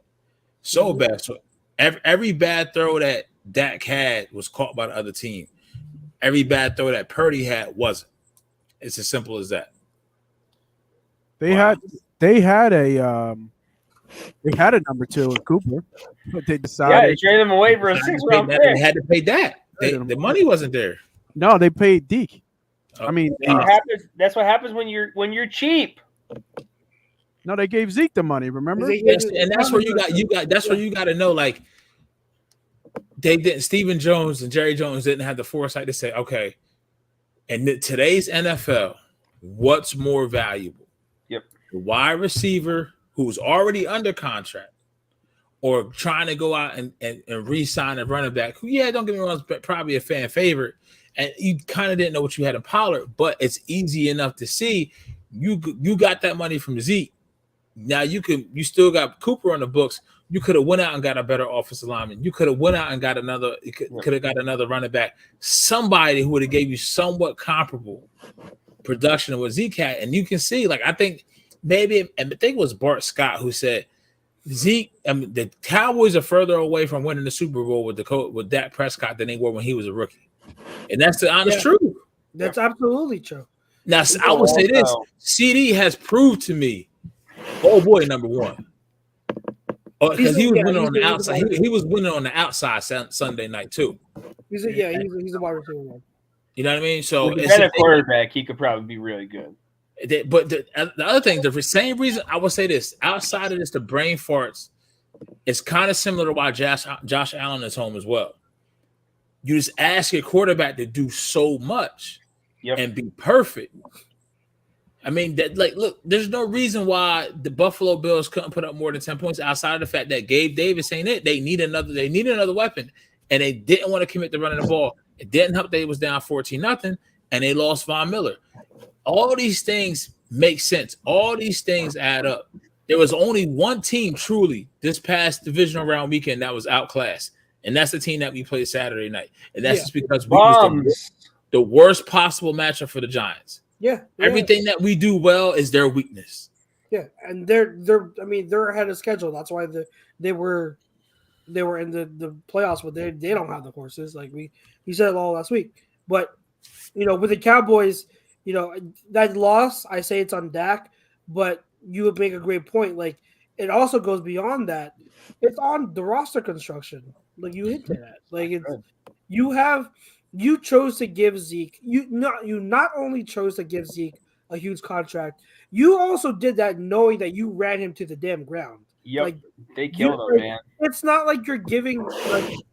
So bad. So every bad throw that Dak had was caught by the other team. Every bad throw that Purdy had wasn't. It's as simple as that. They had a number 2 in Cooper, but they decided. Yeah, they traded him away for a 6th-round pick. They had to pay that. The money wasn't there. No, they paid Deke. I mean, that's what happens when you're cheap. No, they gave Zeke the money. Remember? Yes, and that's where you got. That's where you got to know. Like, they didn't. Stephen Jones and Jerry Jones didn't have the foresight to say, okay, in today's NFL, what's more valuable? Yep, the wide receiver who's already under contract, or trying to go out and re-sign a running back who, don't get me wrong, is probably a fan favorite, and you kind of didn't know what you had in Pollard, but it's easy enough to see you got that money from Zeke. Now you still got Cooper on the books. You could have went out and got a better offensive lineman. You could have went out and got another. Could have got another running back. Somebody who would have gave you somewhat comparable production of what Zeke had. And you can see, like, I think it was Bart Scott who said Zeke. The Cowboys are further away from winning the Super Bowl with Dak Prescott than they were when he was a rookie. And that's the honest truth. That's absolutely true. Now I would say this: CD has proved to me. Oh boy, number one. Because he was winning on the outside. He was winning on the outside Sunday night too. He's a wide receiver. You know what I mean? So if he's a quarterback, he could probably be really good. But the other thing, the same reason I would say this, outside of this, the brain farts, it's kind of similar to why Josh Allen is home as well. You just ask your quarterback to do so much and be perfect. I mean, look, there's no reason why the Buffalo Bills couldn't put up more than 10 points outside of the fact that Gabe Davis ain't it. They need another weapon, and they didn't want to commit to running the ball. It didn't help that it was down 14-0, and they lost Von Miller. All these things make sense. All these things add up. There was only one team truly this past divisional round weekend that was outclassed, and that's the team that we played Saturday night. And that's just because we was the worst possible matchup for the Giants. Yeah, everything that we do well is their weakness. Yeah, and they're ahead of schedule. That's why they were in the playoffs, but they don't have the horses. Like we said it all last week. But with the Cowboys, that loss, I say it's on Dak, but you would make a great point. Like it also goes beyond that. It's on the roster construction. Like you hinted at. Like it's you chose to give Zeke. You not only chose to give Zeke a huge contract, you also did that knowing that you ran him to the damn ground. Yep, like, they killed him, man. It's not like you're giving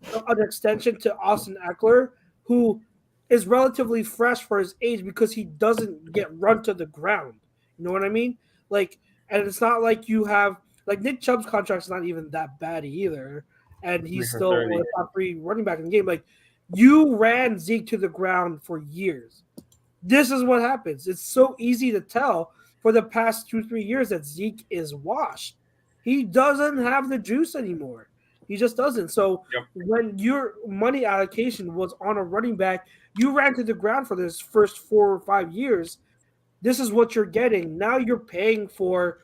an extension to Austin Eckler, who is relatively fresh for his age because he doesn't get run to the ground. You know what I mean? Like, and it's not like you have Nick Chubb's contract's not even that bad either, and he's still a top 3 running back in the game. Like. You ran Zeke to the ground for years. This is what happens. It's so easy to tell for the past 2-3 years that Zeke is washed. He doesn't have the juice anymore. He just doesn't. So when your money allocation was on a running back, you ran to the ground for this first 4 or 5 years. This is what you're getting. Now you're paying for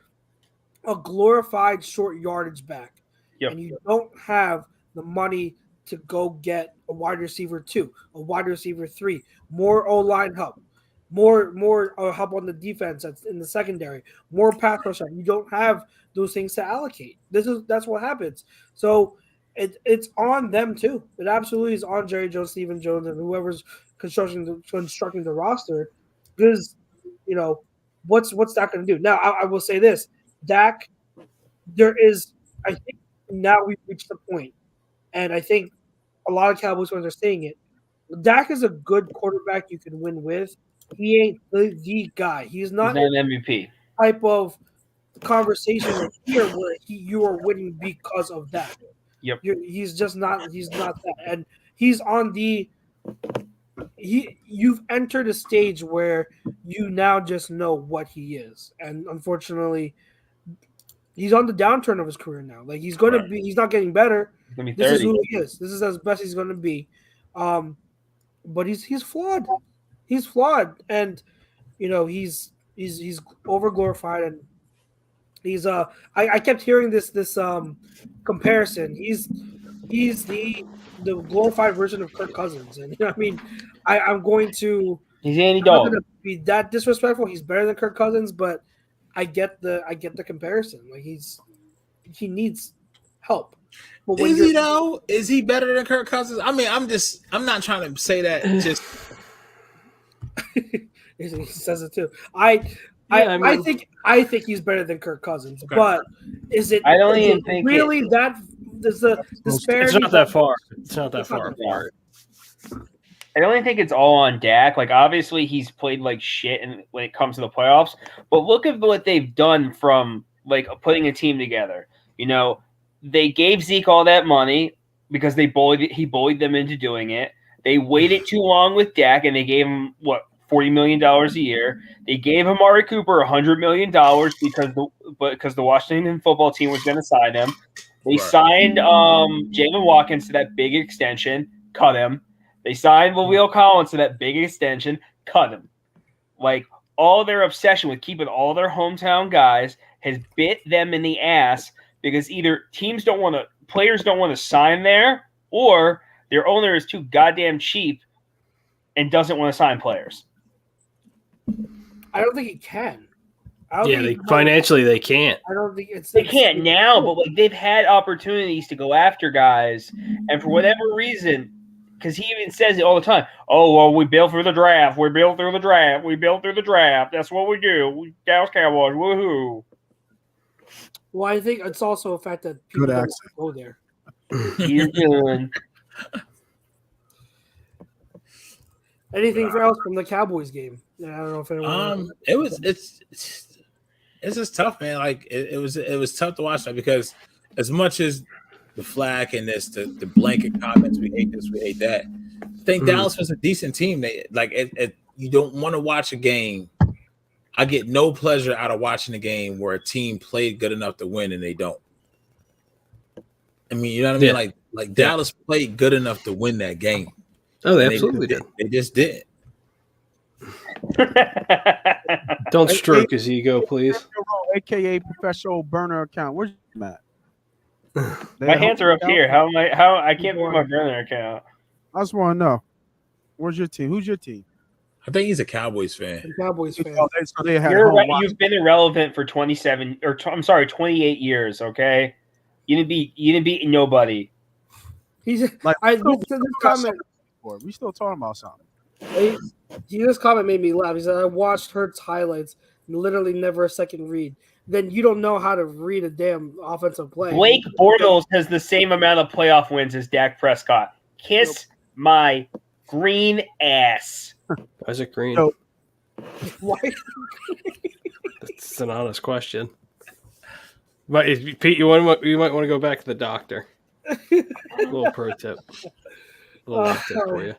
a glorified short yardage back. And you don't have the money to go get a wide receiver 2, a wide receiver 3, more O-line help, more help on the defense that's in the secondary, more pass rush. You don't have those things to allocate. That's what happens. So it's on them too. It absolutely is on Jerry Jones, Stephen Jones, and whoever's constructing the roster, because what's Dak going to do? Now I will say this, Dak, I think now we've reached the point, and I think a lot of Cowboys fans are saying it. Dak is a good quarterback you can win with. He ain't the guy. He's not an MVP type of conversation here where you are winning because of that. Yep. He's just not. He's not that, and he's on the. You've entered a stage where you now just know what he is, and unfortunately, he's on the downturn of his career now. Like he's going to be. He's not getting better. This is who he is. This is as best he's going to be. But he's flawed. He's flawed, and he's over glorified, and he's I kept hearing this comparison. He's the glorified version of Kirk Cousins, and I mean I'm going to He's Andy I'm not Dalton. gonna be that disrespectful. He's better than Kirk Cousins, but I get the comparison. Like he needs help. But when Is he though? Is he better than Kirk Cousins? I mean, I'm not trying to say that. Just he says it too. I think he's better than Kirk Cousins, Okay. but is it? I don't is even it think really that. Does the disparity? It's not that far. It's not that far that far. apart. I don't think it's all on Dak. Like, obviously, he's played like shit when it comes to the playoffs. But look at what they've done from like putting a team together. You know, they gave Zeke all that money because he bullied them into doing it. They waited too long with Dak, and they gave him $40 million a year. They gave Amari Cooper $100 million because the Washington football team was going to sign him. They signed Jalen Watkins to that big extension, cut him. They signed La'Ville Collins to that big extension, cut him. Like, all their obsession with keeping all their hometown guys has bit them in the ass because either players don't want to sign there, or their owner is too goddamn cheap and doesn't want to sign players. I don't think he can. Financially they can't. I don't think they can't now, but like they've had opportunities to go after guys, and for whatever reason, because he even says it all the time. Oh well, we built through the draft. We built through the draft. We built through the draft. That's what we do. We Dallas Cowboys. Woohoo! Well, I think it's also a fact that people don't go there. He's doing. Anything else from the Cowboys game? I don't know if anyone. It's just tough, man. Like it was tough to watch that because as much as the flag and the blanket comments, we hate this, we hate that. I think Dallas was a decent team. They you don't want to watch a game. I get no pleasure out of watching a game where a team played good enough to win and they don't. I mean, you know what I mean? Like Dallas played good enough to win that game. Oh, they absolutely did. They just did. Don't stroke his ego, please. AKA professional burner account. Where's Matt? My hands are up here. How I can't move my burner account. I just want to know. Where's your team? Who's your team? I think he's a Cowboys fan. Cowboys fan. So they had You've been irrelevant for 28 years. Okay, you didn't beat nobody. He's like this comment. We still talking about something. This comment made me laugh. He said, "I watched Hurts highlights, and literally never a second read." Then you don't know how to read a damn offensive play. Blake Bortles has the same amount of playoff wins as Dak Prescott. Kiss my green ass. Why is it green? Nope. Why? That's an honest question. But Pete, you might want to go back to the doctor. A little pro tip. A little tip for you.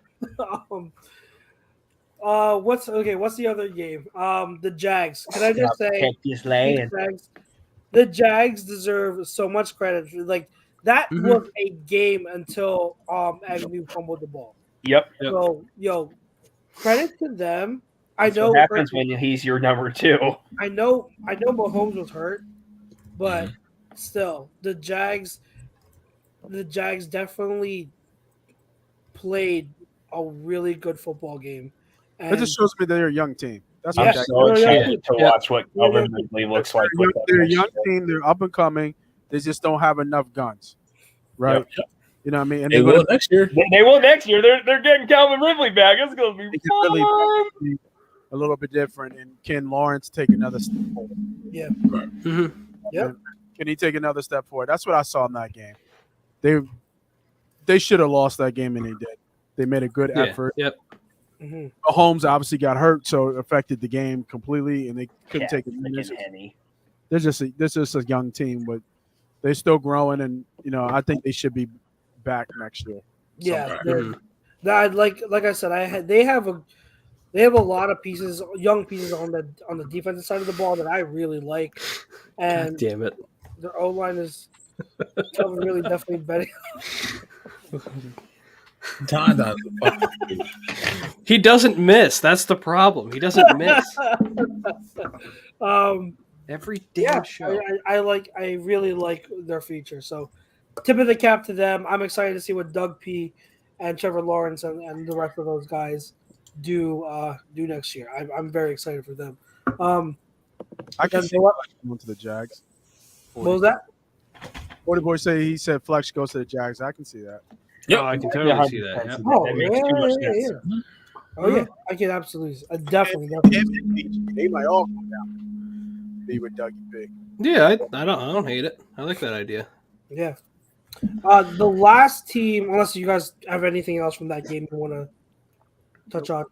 What's the other game? The Jags. Can I just say the Jags deserve so much credit. Like that was a game until Agnew fumbled the ball. Yep. So credit to them. That's what happens when he's your number two. I know Mahomes was hurt, but still the Jags definitely played a really good football game. It just shows me they're a young team. That's I'm what so excited to watch what Calvin Ridley looks like. They're a young team. They're up and coming. They just don't have enough guns, right? Yep. You know what I mean? And they will next year. They will next year. They're getting Calvin Ridley back. It's going to be fun. Really a little bit different. And can Lawrence take another step forward? Yeah. Yep. Can he take another step forward? That's what I saw in that game. They should have lost that game, and they did. They made a good effort. Yep. Mahomes obviously got hurt, so it affected the game completely, and they couldn't take it. They're just a young team, but they're still growing, and I think they should be back next year. Yeah, like I said, they have a lot of pieces, young pieces on the defensive side of the ball that I really like, and God damn it, their O line is really definitely better. He doesn't miss. That's the problem. He doesn't miss. Every damn show. I really like their future. So, tip of the cap to them. I'm excited to see what Doug P. and Trevor Lawrence and the rest of those guys do next year. I'm very excited for them. I can see Flex going to the Jags. What was that? 40 boy he said Flex goes to the Jags. I can see that. Yeah, I can totally see that. Yeah. Oh, That makes too much sense. yeah. Oh yeah, I can absolutely, definitely. They might all come down. Be with Dougie Big. Yeah, I don't hate it. I like that idea. Yeah. The last team, unless you guys have anything else from that game you want to touch on.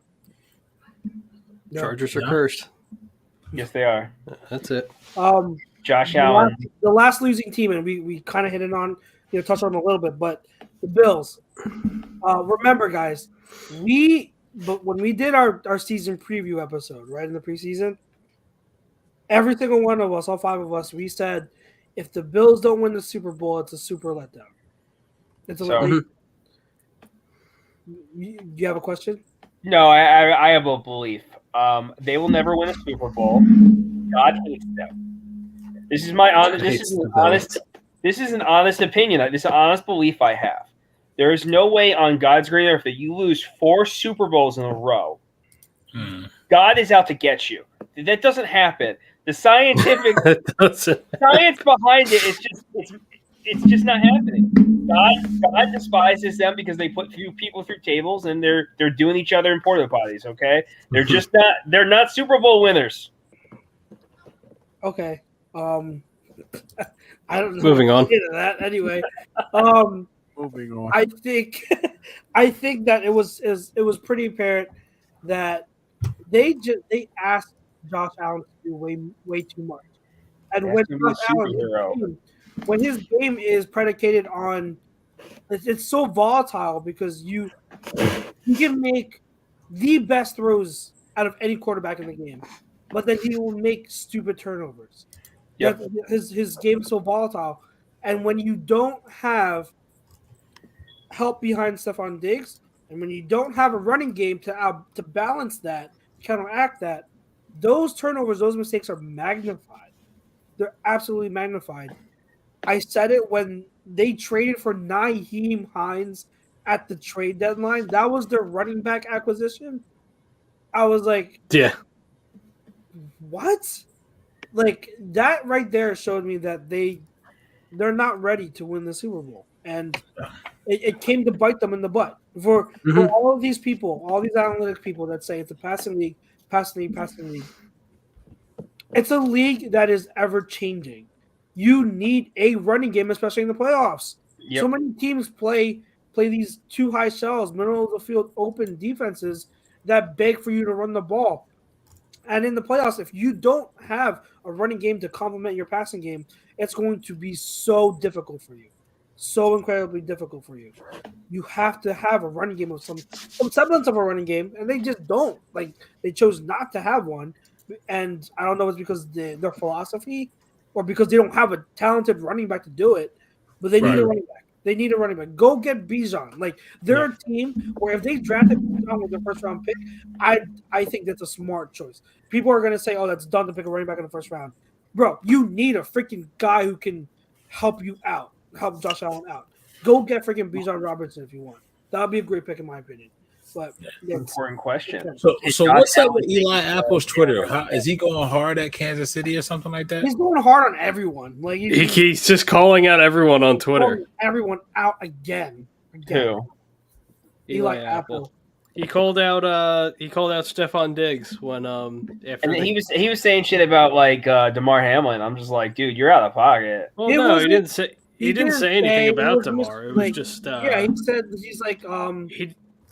No. Chargers are cursed. Yes, they are. That's it. Josh Allen. The last losing team, and we kind of hit it on, touched on a little bit, but the Bills. Remember, guys, when we did our season preview episode, right, in the preseason, every single one of us, all 5 of us, we said, if the Bills don't win the Super Bowl, it's a super letdown. It's a letdown. You have a question? No, I have a belief. They will never win a Super Bowl. God hates them. This is my honest. This is an honest opinion. This is an honest belief I have. There is no way on God's green earth that you lose 4 Super Bowls in a row. God is out to get you. That doesn't happen. The scientific science behind it is it's just not happening. God despises them because they put few people through tables and they're doing each other in porta potties. Okay, they're not Super Bowl winners. Okay. I don't know. Moving on. Into that anyway. Moving on. I think that it was pretty apparent that they asked Josh Allen to do way too much, and when Josh Allen, when his game is predicated on, it's so volatile because you can make the best throws out of any quarterback in the game, but then he will make stupid turnovers. Yep. His game is so volatile, and when you don't have help behind Stephon Diggs, and when you don't have a running game to balance that, counteract that, those turnovers, those mistakes are magnified. They're absolutely magnified. I said it when they traded for Nyheim Hines at the trade deadline. That was their running back acquisition. I was like, yeah, what? Like, that right there showed me that they're not ready to win the Super Bowl. And it came to bite them in the butt. For all of these people, all these analytic people that say it's a passing league, it's a league that is ever changing. You need a running game, especially in the playoffs. Yep. So many teams play these too high shells, middle of the field, open defenses that beg for you to run the ball. And in the playoffs, if you don't have a running game to complement your passing game, it's going to be so difficult for you. So incredibly difficult for you. You have to have a running game of some semblance of a running game, and they just don't. Like, they chose not to have one. And I don't know if it's because their philosophy or because they don't have a talented running back to do it, but they need a running back. They need a running back. Go get Bijan. Like, they're a team where if they drafted Bijan with their first-round pick, I think that's a smart choice. People are going to say, oh, that's dumb to pick a running back in the first round. Bro, you need a freaking guy who can help you out, help Josh Allen out. Go get freaking Bijan Robinson if you want. That would be a great pick in my opinion. But important question. So what's up with Eli Apple's Twitter? Is he going hard at Kansas City or something like that? He's going hard on everyone. Like he's just calling out everyone on Twitter. Everyone out again. Who? Eli Apple. He called out Stephon Diggs when he was saying shit about like DeMar Hamlin. I'm just like, dude, you're out of pocket. Well, no, he didn't say anything about DeMar. It was like, just he said he's like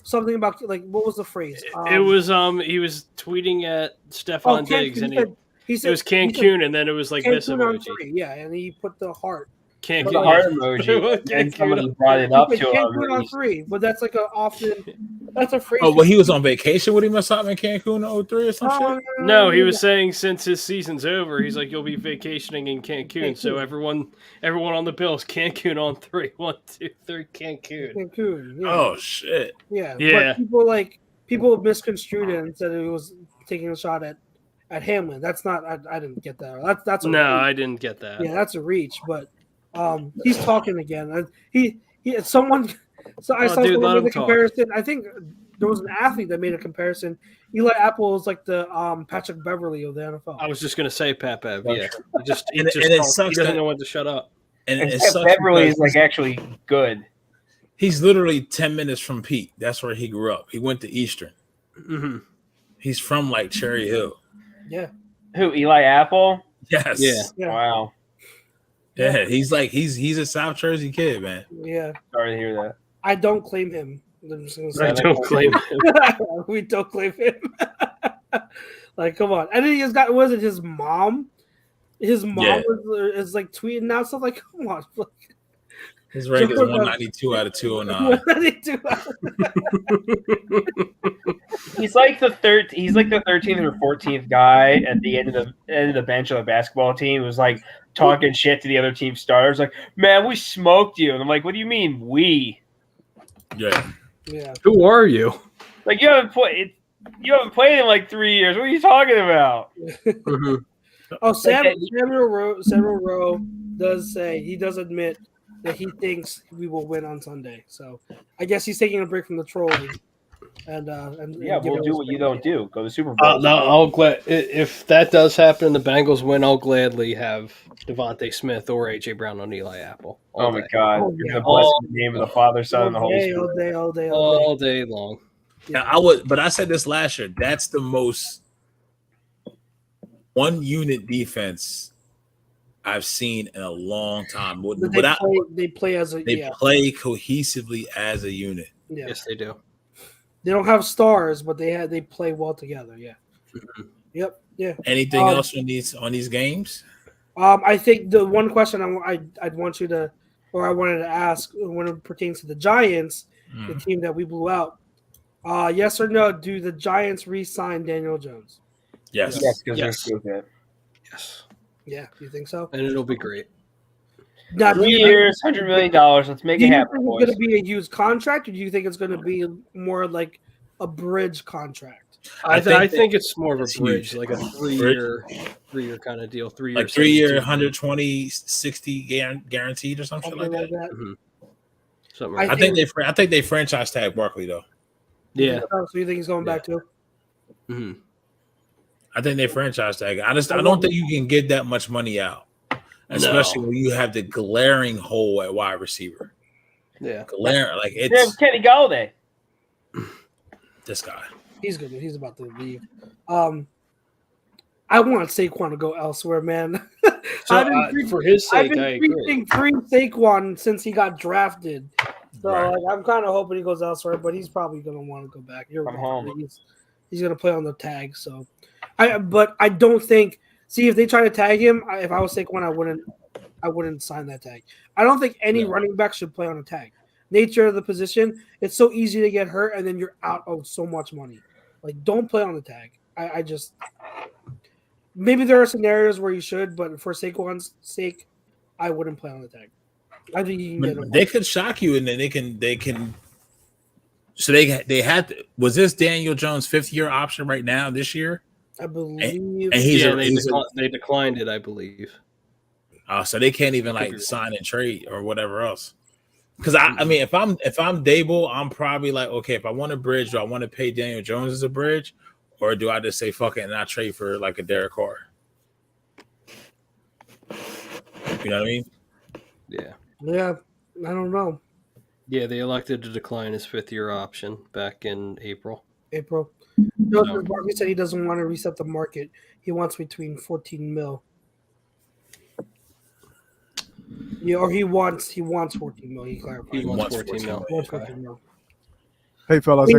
something about like what was the phrase? It was he was tweeting at Stephon Diggs and he said it was Cancun and then it was like this emoji. Yeah, and he put the heart. Cancun the heart emoji. And somebody brought it up to him. Cancun on 3, but that's like that's a phrase. Oh, well, he was on vacation with him or something in Cancun in 03 or some shit? No, he was saying since his season's over, he's like, you'll be vacationing in Cancun. So everyone on the Bills, Cancun on 3. 1, 2, 3, Cancun. Cancun. Yeah. Oh shit. Yeah. But people misconstrued it and said it was taking a shot at Hamlin. That's not. I didn't get that. That's a no, reach. I didn't get that. Yeah, that's a reach. But he's talking again. Someone. So I saw someone make the comparison. I think there was an athlete that made a comparison. Eli Apple is like the Patrick Beverly of the NFL. I was just gonna say Pat Bev. Yeah, he it talks. sucks He doesn't that- know when to shut up. And it Except sucks Beverly because is like actually good. he's literally 10 minutes from Pete. That's where he grew up. He went to Eastern. Mm-hmm. He's from like Cherry Hill. Yeah. Who? Eli Apple? Yes. Yeah. Wow. Yeah. He's a South Jersey kid, man. Yeah. Sorry to hear that. I don't claim him. I'm just gonna say I don't claim him. we don't claim him. Like, come on. And then he has got, was it his mom? His mom is like tweeting out stuff like, come on. His rank is 192 out of 209. 192. He's like the 13th or 14th guy at the end of the bench of the basketball team who's like talking shit to the other team starters, like, man, we smoked you. And I'm like, what do you mean we? Yeah. Yeah. Who are you? Like you haven't played in like 3 years. What are you talking about? Mm-hmm. Oh, Samuel Rowe does say he does admit that he thinks we will win on Sunday. So I guess he's taking a break from the trolling. And Yeah, we'll do what you don't do. Go to the Super Bowl. No, I'll if that does happen and the Bengals win, I'll gladly have Devontae Smith or AJ Brown on Eli Apple. Oh my God! Oh, You're yeah. gonna bless the name of the Father, Son, and the Holy Spirit. All day. All day long. Yeah, I would, but I said this last year. That's the most one unit defense I've seen in a long time. They play as a play cohesively as a unit. Yeah. Yes, they do. They don't have stars, but they play well together. Yeah. Yep. Yeah. Anything else on these games? I think the one question I'd want you to, or I wanted to ask when it pertains to the Giants, the team that we blew out. Yes or no? Do the Giants re-sign Daniel Jones? Yes. Yes, because they're stupid. Yes. Yeah, you think so? And it'll be great. Now, 3 years, $100 million. Let's make do it you happen, think boys. it's going to be a used contract, or do you think it's going to be more like a bridge contract? I think it's more of a bridge, like a three-year kind of deal. 3 years, like 3 year, 120, 60 guaranteed or something like that. Mm-hmm. Something I think they franchise tag Barkley though. Yeah. So you think he's going back too? Mm-hmm. I think they franchise tag. I don't think you can get that much money out, especially when you have the glaring hole at wide receiver. Yeah, glaring like it's Kenny Galladay. This guy. He's good. He's about to leave. I want Saquon to go elsewhere, man. So, for his sake, I've been preaching free Saquon since he got drafted. So I'm kind of hoping he goes elsewhere, but he's probably going to want to go back. You're right. Home. He's going to play on the tag. So, but I don't think. See, if they try to tag him, if I was Saquon, I wouldn't sign that tag. I don't think any running back should play on a tag. Nature of the position, it's so easy to get hurt, and then you're out of so much money. Like, don't play on the tag. I just maybe there are scenarios where you should, but for Saquon's sake, I wouldn't play on the tag. I think you can get him. They could shock you, and then they can. So they had. Was this Daniel Jones' 5th-year option right now this year? I believe. And they declined it, I believe. So they can't even sign and trade or whatever else. Because I mean, if I'm Dable, I'm probably like, okay, if I want a bridge, do I want to pay Daniel Jones as a bridge, or do I just say fuck it and not trade for like a Derek Carr? You know what I mean? Yeah. Yeah, I don't know. Yeah, they elected to decline his 5th-year option back in April. Joseph Barkley said he doesn't want to reset the market. He wants between 14 mil. Yeah, or he wants 14 mil. He clarified. He wants 14 mil. Hey fellas,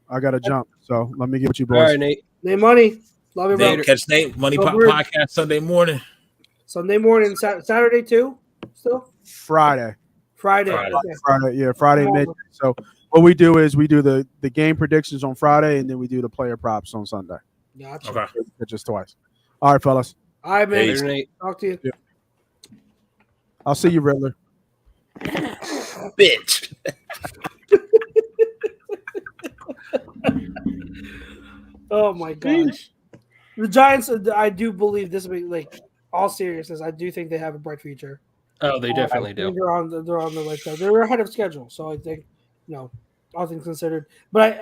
I got to jump. So let me get you boys. All right, Nate. Nate Money. Love you, bro. Catch Nate Money Podcast Sunday morning. Sunday morning, Saturday too. Still Friday. Okay. Friday midday. So what we do is we do the game predictions on Friday, and then we do the player props on Sunday. Gotcha. Okay. Just twice. All right, fellas. All right, man. Later, Nate. Talk to you. Yeah. I'll see you, Riddler. Bitch. Oh my gosh. The Giants, I do believe this will be like all seriousness. I do think they have a bright future. Oh, they definitely do. They're on the right side. They're ahead of schedule, so I think all things considered. But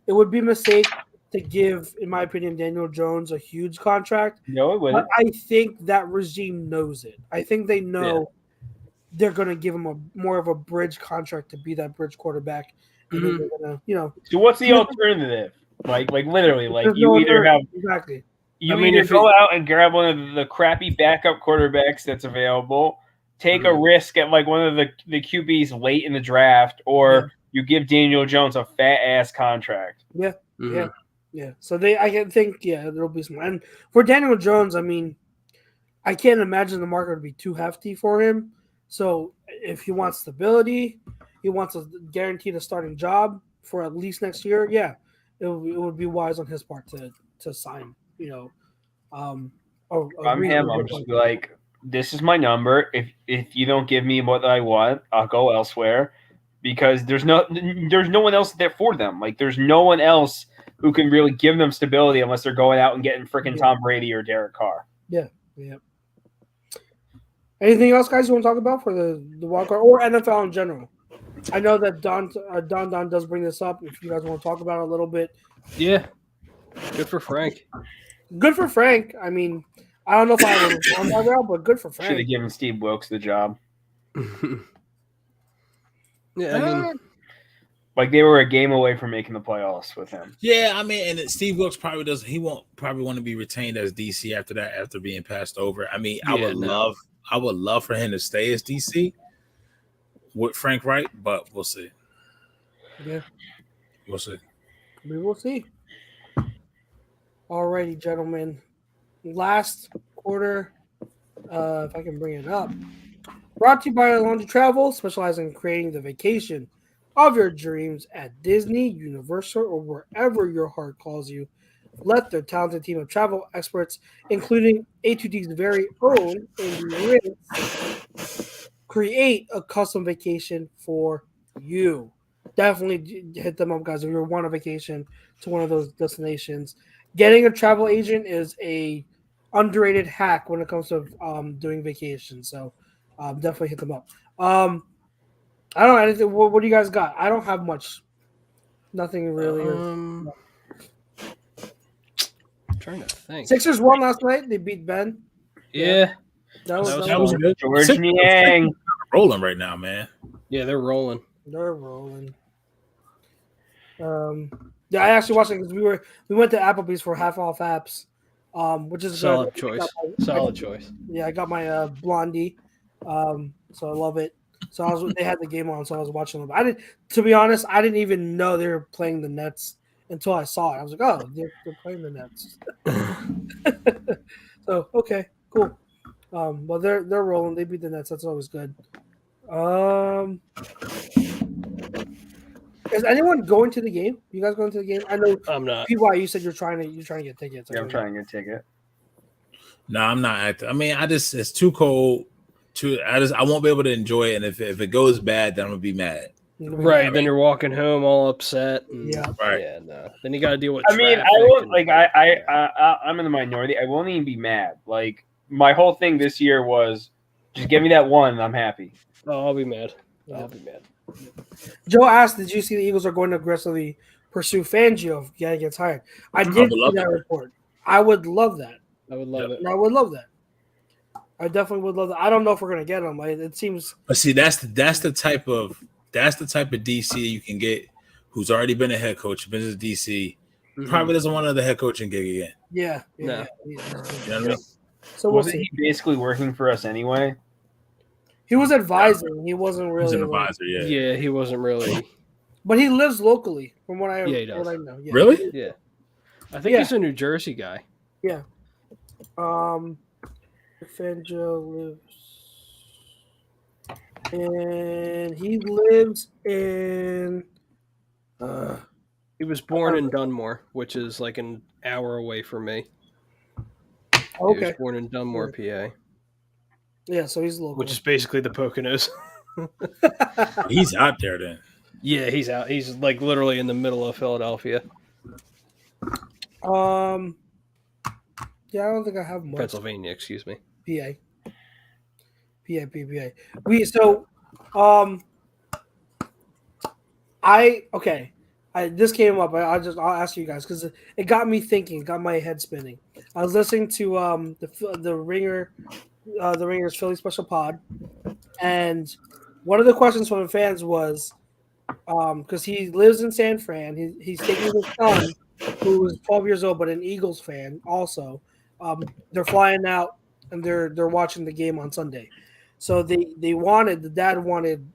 it would be a mistake to give, in my opinion, Daniel Jones a huge contract. No, it wouldn't. But I think that regime knows it. I think they know they're going to give him a more of a bridge contract to be that bridge quarterback. And then they're going to, So what's the alternative? Like literally, like there's you no either have exactly. you either go out and grab one of the crappy backup quarterbacks that's available, take a risk at like one of the QBs late in the draft, or you give Daniel Jones a fat ass contract. Yeah. So I can think, there'll be some. And for Daniel Jones, I mean, I can't imagine the market would be too hefty for him. So if he wants stability, he wants a guaranteed a starting job for at least next year. Yeah, it would be wise on his part to sign. I'm him. I'm just like, this is my number. If you don't give me what I want, I'll go elsewhere, because there's no one else there for them. Like there's no one else who can really give them stability unless they're going out and getting freaking Tom Brady or Derek Carr. Yeah. Anything else, guys, you want to talk about for the wild card or NFL in general? I know that Don does bring this up. If you guys want to talk about it a little bit. Yeah. Good for Frank. Good for Frank. I mean, I don't know if I would have done that well, but good for Frank. Should have given Steve Wilkes the job. Yeah, I mean, like they were a game away from making the playoffs with him. Yeah, I mean, and Steve Wilkes probably doesn't. He won't probably want to be retained as DC after that, after being passed over. I mean, I would love for him to stay as DC with Frank Wright, but we'll see. Yeah, we'll see. We will see. Alrighty, gentlemen. Last quarter, if I can bring it up. Brought to you by Laundry Travel, specializing in creating the vacation of your dreams at Disney, Universal, or wherever your heart calls you. Let their talented team of travel experts, including A2D's very own Andy Ritz, create a custom vacation for you. Definitely hit them up, guys, if you want a vacation to one of those destinations. Getting a travel agent is a underrated hack when it comes to doing vacations. So definitely hit them up. I don't know anything. What do you guys got? I don't have much. Nothing really. I'm trying to think. Sixers won last night. They beat Ben. Yeah. That was good. George Niang rolling right now, man. Yeah, they're rolling. They're rolling. Yeah, I actually watched it because we went to Applebee's for half off apps, which is solid good. Solid choice. Yeah, I got my Blondie, so I love it. So they had the game on, so I was watching them. To be honest, I didn't even know they were playing the Nets until I saw it. I was like, oh, they're playing the Nets. So okay, cool. Well, they're rolling. They beat the Nets. That's always good. Is anyone going to the game? You guys going to the game? I know I'm not. PY, you said you're trying to get tickets. Yeah, I'm trying to get a ticket. No, I'm not. I mean, it's too cold. I won't be able to enjoy it, and if it goes bad, then I'm gonna be mad. Right, then you're walking home all upset. Yeah, right. Yeah, no. Then you got to deal with. I mean, I won't like. I'm in the minority. I won't even be mad. Like my whole thing this year was, just give me that one, and I'm happy. Oh, I'll be mad. I'll be mad. Joe asked, "Did you see the Eagles are going to aggressively pursue Fangio if Gaddy gets hired?" I did see that report. I would love that. I would love it. I would love that. I definitely would love that. I don't know if we're gonna get him. It seems. But see, that's the type of DC you can get, who's already been a head coach, been to the DC, probably doesn't want another head coaching gig again. Yeah. No. You know what I mean? So wasn't he basically working for us anyway? He was advising. He wasn't really. He's an advisor, yeah. Yeah, he wasn't really. But he lives locally, from what I he does. What I know. Yeah. Really? Yeah. I think he's a New Jersey guy. Yeah. Fangio lives, and he lives in. He was born in Dunmore, which is like an hour away from me. Okay. He was born in Dunmore, PA. Yeah, so he's local. Which is basically the Poconos. He's out there then. Yeah, he's out. He's like literally in the middle of Philadelphia. Yeah, I don't think I have much. Pennsylvania, excuse me. PA. This came up. I'll ask you guys because it got me thinking, got my head spinning. I was listening to the Ringer's Philly special pod, and one of the questions from the fans was because he lives in San Fran, he's taking his son, who is 12 years old but an Eagles fan also. They're flying out and they're watching the game on Sunday, so the dad wanted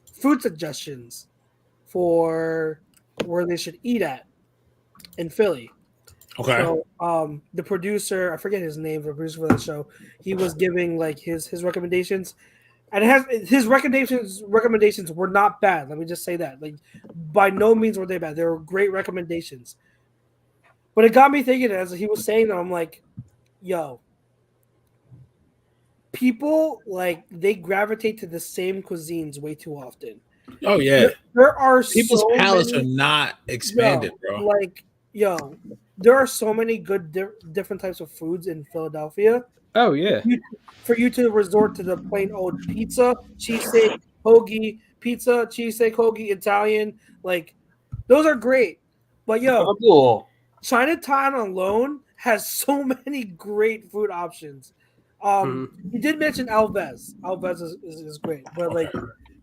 food suggestions for where they should eat at in Philly. Okay. So the producer, I forget his name, the producer for that show, he was giving like his recommendations, and his recommendations were not bad. Let me just say that. Like by no means were they bad. They were great recommendations. But it got me thinking as he was saying them, I'm like, yo, people like they gravitate to the same cuisines way too often. Oh yeah, there are people's palates are not expanded, bro. Like, there are so many good different types of foods in Philadelphia. Oh yeah, for you to resort to the plain old pizza, cheesesteak, hoagie, pizza, cheesesteak, hoagie, Italian, like those are great. But cool. Chinatown alone has so many great food options. You did mention Alves. Alves is great, but like.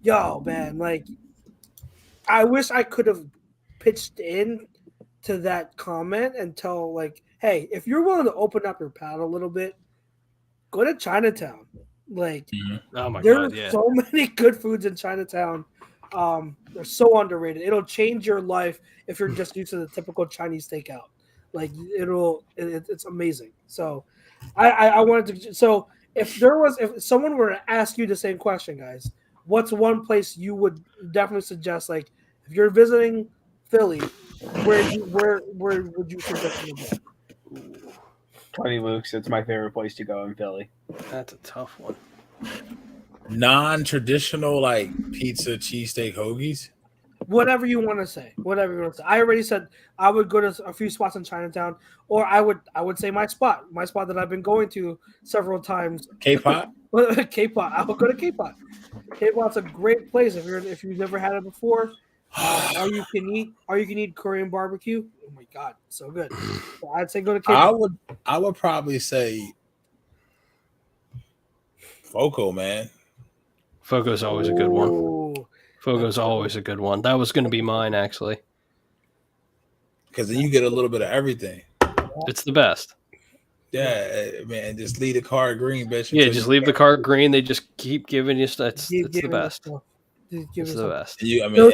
Yo, man, like, I wish I could have pitched in to that comment and tell, like, hey, if you're willing to open up your palate a little bit, go to Chinatown. Like, oh my there God, are so many good foods in Chinatown. They're so underrated. It'll change your life if you're just used to the typical Chinese takeout. Like, it's amazing. So, I wanted to. So, if someone were to ask you the same question, guys. What's one place you would definitely suggest? Like, if you're visiting Philly, where would you suggest you go? Tony Luke's. It's my favorite place to go in Philly. That's a tough one. Non-traditional like pizza, cheesesteak, hoagies. Whatever you want to say. Whatever you want to say. I already said I would go to a few spots in Chinatown, or I would say my spot that I've been going to several times. K-pop. K-pop. I would go to K-pop. K-pop's a great place if you've never had it before. All you can eat Korean barbecue. Oh my God, so good. So I'd say go to K-pop. I would probably say Foco, man. Foco's always a good one. Fogo's always a good one. That was going to be mine, actually. Because then you get a little bit of everything. It's the best. Yeah, man. Just leave the card green, bitch. Yeah, just leave the card green. They just keep giving you stuff. It's the best. It's the best. Joe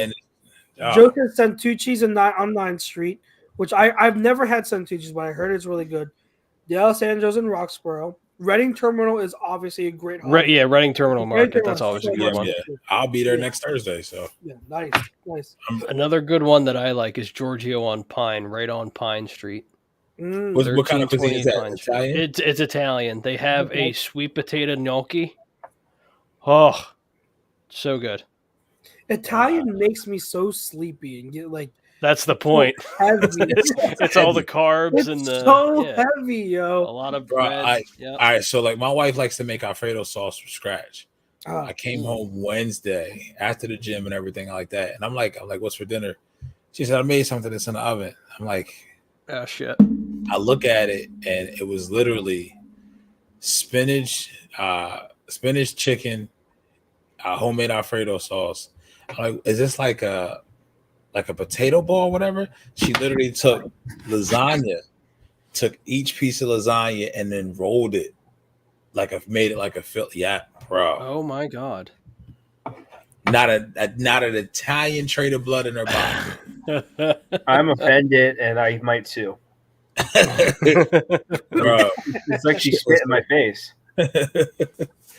said Santucci's on 9th Street, which I've never had Santucci's, but I heard it's really good. Dallas Angeles and Roxborough. Reading Terminal is obviously a great holiday. Yeah, Reading Terminal Market. That's always a good one. Yeah. I'll be there next Thursday. So yeah, nice. Another good one that I like is Giorgio on Pine, right on Pine Street. What kind of cuisine is that? Italian? It's Italian. They have a sweet potato gnocchi. Oh, so good. Italian makes me so sleepy and get like. That's the point. It's all the carbs and the heavy, yo. A lot of bread. All right, so like my wife likes to make Alfredo sauce from scratch. I came home Wednesday after the gym and everything like that, and I'm like, what's for dinner? She said, I made something that's in the oven. I'm like, oh shit. I look at it and it was literally spinach chicken, homemade Alfredo sauce. I'm like, is this like a potato ball or whatever? She literally took each piece of lasagna and then rolled it made it like a fill. Yeah, bro. Oh my God. Not an Italian trait of blood in her body. I'm offended and I might sue. Bro. It's like she spit in my face.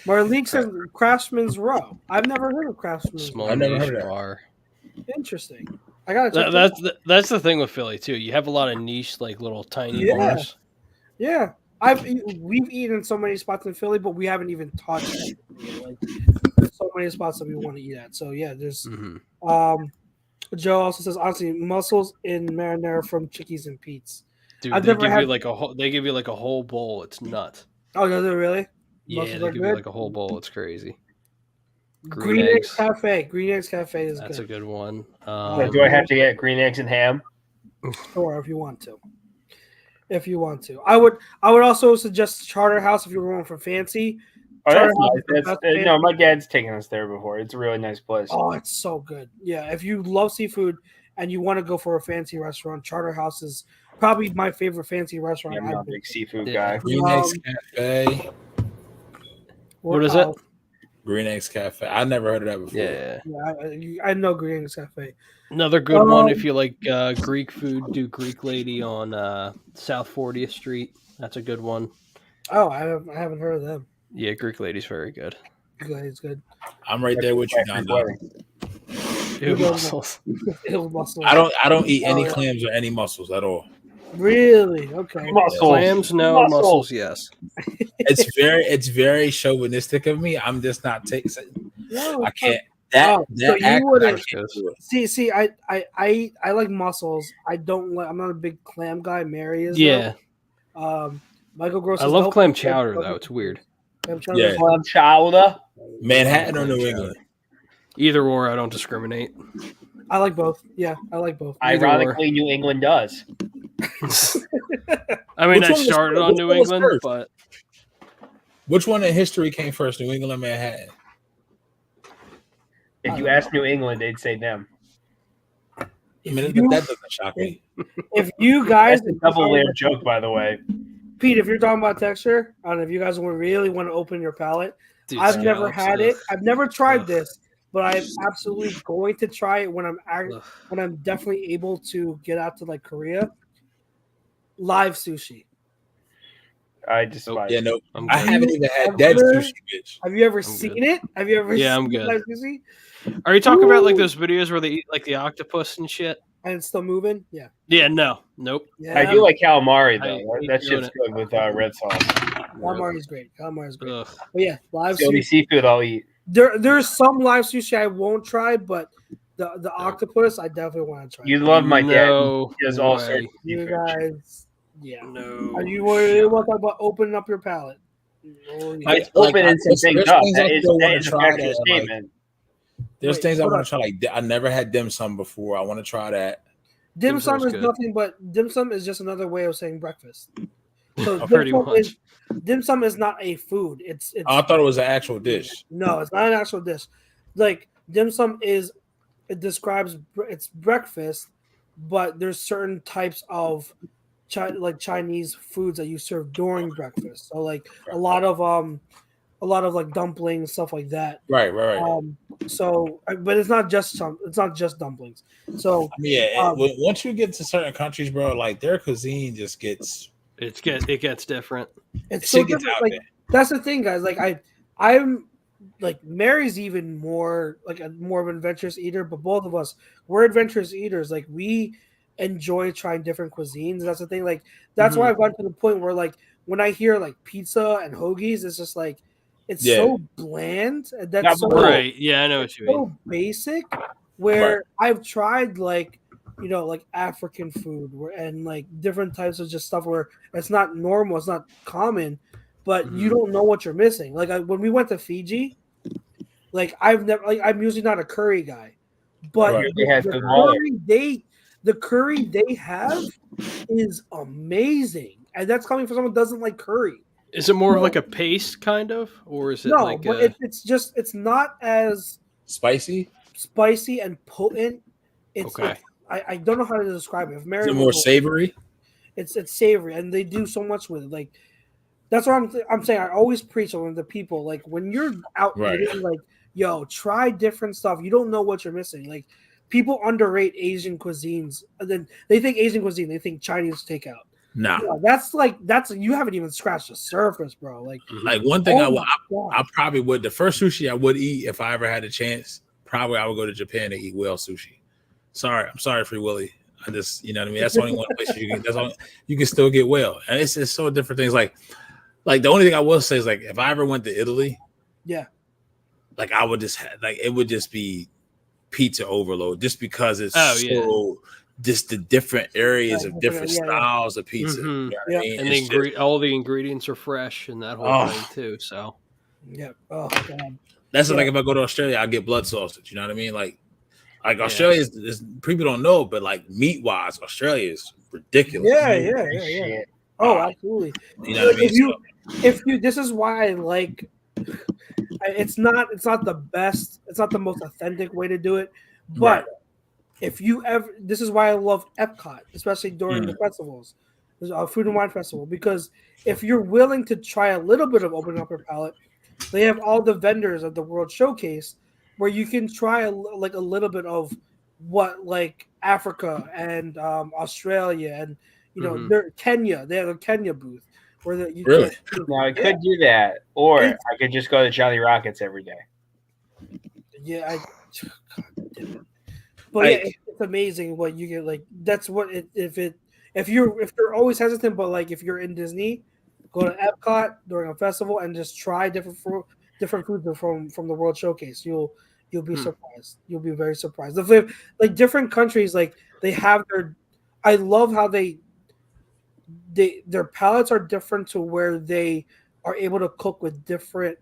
Marlene says Craftsman's Row. I've never heard of Craftsman's Row. I've never heard of that. Interesting. I gotta check that's the thing with Philly too. You have a lot of niche, like little tiny bars. Yeah, we've eaten so many spots in Philly, but we haven't even touched it. Like, there's so many spots that we want to eat at. So yeah, there's. Joe also says honestly, mussels in marinara from Chickies and Pete's. Dude, they give you like a whole bowl. It's nuts. Oh, does it really? Yeah, they give you like a whole bowl. It's crazy. Green Eggs Cafe. Green Eggs Cafe is That's good. a good one. Do I have to get green eggs and ham? Or if you want to. I would also suggest Charter House if you're going for fancy. Oh, Charter that's House nice. No, my dad's taken us there before. It's a really nice place. Oh, it's so good. Yeah, if you love seafood and you want to go for a fancy restaurant, Charter House is probably my favorite fancy restaurant. Yeah, I'm not a big seafood Yeah. guy. Green Eggs Cafe. What is it? Green Eggs Cafe. I never heard of that before. Yeah. I know Green Eggs Cafe. Another good one if you like Greek food, do Greek Lady on South 40th Street. That's a good one. Oh, I haven't heard of them. Yeah, Greek Lady's very good. It's good. I'm right there with you, Don. Ew, mussels. I don't eat any clams or any mussels at all. Really? Okay. Clams, no. Mussels, yes. It's very chauvinistic of me. I'm just not taking. No, I can't. so you wouldn't see. See, I like mussels. I'm not a big clam guy. Mary is. Yeah. Michael Gross. I love clam chowder though. It's weird. Clam chowder. Manhattan or New England? Either or, I don't discriminate. I like both. Yeah, I like both. Ironically, New England does. I mean, I started on New England, but which one in history came first, New England or Manhattan? If you ask New England, they'd say them. I mean, that doesn't shock me. If you guys, that's a double-layered joke, by the way. Pete, if you're talking about texture, I don't know if you guys really want to open your palate. Dude, I've never had it. I've never tried this, but I'm absolutely going to try it when I'm definitely able to get out to like Korea. Live sushi. I despise. Yeah, no, I haven't even had dead sushi, bitch. Have you ever seen it? Have you ever? Yeah, seen I'm good. Live sushi? Are you talking about like those videos where they eat like the octopus and shit? And it's still moving? Yeah. Yeah, nope. Yeah. I do like calamari though. That shit's good with red sauce. Calamari's great. But yeah, live the only sushi. seafood I'll eat. There's some live sushi I won't try, but the octopus I definitely want to try. You love my dad. He does all way. sorts of You seafood. guys, yeah. No. Are you want to talk about opening up your palate? It's opening some things up. That is a factual statement. There's things I want to try. Like I never had dim sum before. I want to try that. Dim sum is nothing but dim sum is just another way of saying breakfast. So dim sum is not a food. It's I thought it was an actual dish. No, it's not an actual dish. Like dim sum describes it's breakfast, but there's certain types of Chinese foods that you serve during breakfast. So like a lot of like dumplings, stuff like that. Right. So, but it's not just dumplings. So once you get to certain countries, bro, like their cuisine just gets it gets different. It's so different. Like that's the thing, guys. Like I'm like Mary's even more like more of an adventurous eater, but both of us we're adventurous eaters. Like we enjoy trying different cuisines. That's the thing. Like that's why I've gotten to the point where like when I hear like pizza and hoagies, it's just like it's so bland. That's so right. Yeah, I know what you mean. So basic. Where I've tried like like African food and like different types of just stuff where it's not normal, it's not common, but you don't know what you're missing. Like when we went to Fiji, like I'm usually not a curry guy, but the curry they have is amazing, and that's coming from someone who doesn't like curry. Is it more of like a paste kind of, or is it like but it's not as spicy and potent. It's I don't know how to describe it. If Mary is it more savory? It's savory, and they do so much with it. Like that's what I'm saying. I always preach on the people. Like when you're out eating, like yo, try different stuff. You don't know what you're missing. Like people underrate Asian cuisines, and then they think Asian cuisine, they think Chinese takeout. No, that's you haven't even scratched the surface, bro. Like one thing I probably would the first sushi I would eat if I ever had a chance. Probably I would go to Japan to eat whale sushi. I'm sorry, Free Willy. I just, you know what I mean? That's the only one place you can still get whale. And it's so different things. Like the only thing I will say is like, if I ever went to Italy, like I would just it would just be pizza overload just because it's just the different areas of different styles of pizza. You know what I mean? And all the ingredients are fresh and that whole thing too. So oh god. That's like if I go to Australia, I get blood sausage. You know what I mean? Like Australia is people don't know, but like meat wise, Australia is ridiculous. Yeah. Oh, absolutely. You know what I mean? If you, this is why I like. It's not the best. It's not the most authentic way to do it, but if you ever, this is why I love Epcot, especially during the festivals, a food and wine festival, because if you're willing to try a little bit of opening up your palate, they have all the vendors at the World Showcase where you can try a little bit of what like Africa and Australia and they're Kenya. They have a Kenya booth where really. Now I could do that, or I could just go to Johnny Rockets every day. Yeah, but yeah, it's amazing what you get. Like that's what if you're always hesitant, but like if you're in Disney, go to Epcot during a festival and just try different foods from the World Showcase. You'll be surprised. You'll be very surprised. Like different countries, like they have their. I love how their palates are different to where they are able to cook with different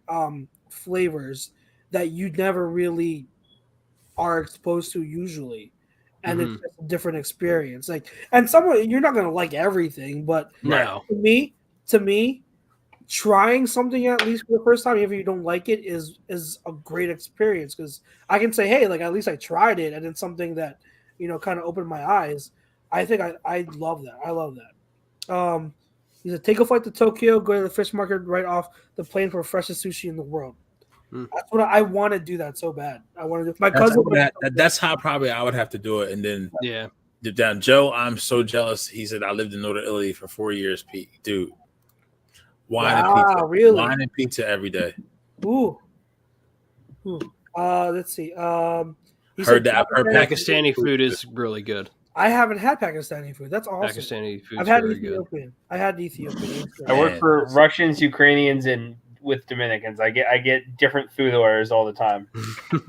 flavors that you never really are exposed to usually, and it's just a different experience. Like, and someone you're not gonna like everything, but to me, trying something at least for the first time, if you don't like it, is a great experience because I can say, hey, like at least I tried it, and it's something that kind of opened my eyes. I think I love that. I love that. He said, take a flight to Tokyo, go to the fish market right off the plane for freshest sushi in the world. That's what I want to do. That so bad. I want to do. My cousin. That's how probably I would have to do it. And then down Joe, I'm so jealous. He said I lived in Northern Italy for 4 years. Pete, dude, wine and pizza. Really? Wine and pizza every day. Ooh. Let's see. He heard Pakistani food is really good. I haven't had Pakistani food. That's awesome. Pakistani food. I've had Ethiopian. I had Ethiopian. I work for Russians, Ukrainians, and with Dominicans. I get different food orders all the time.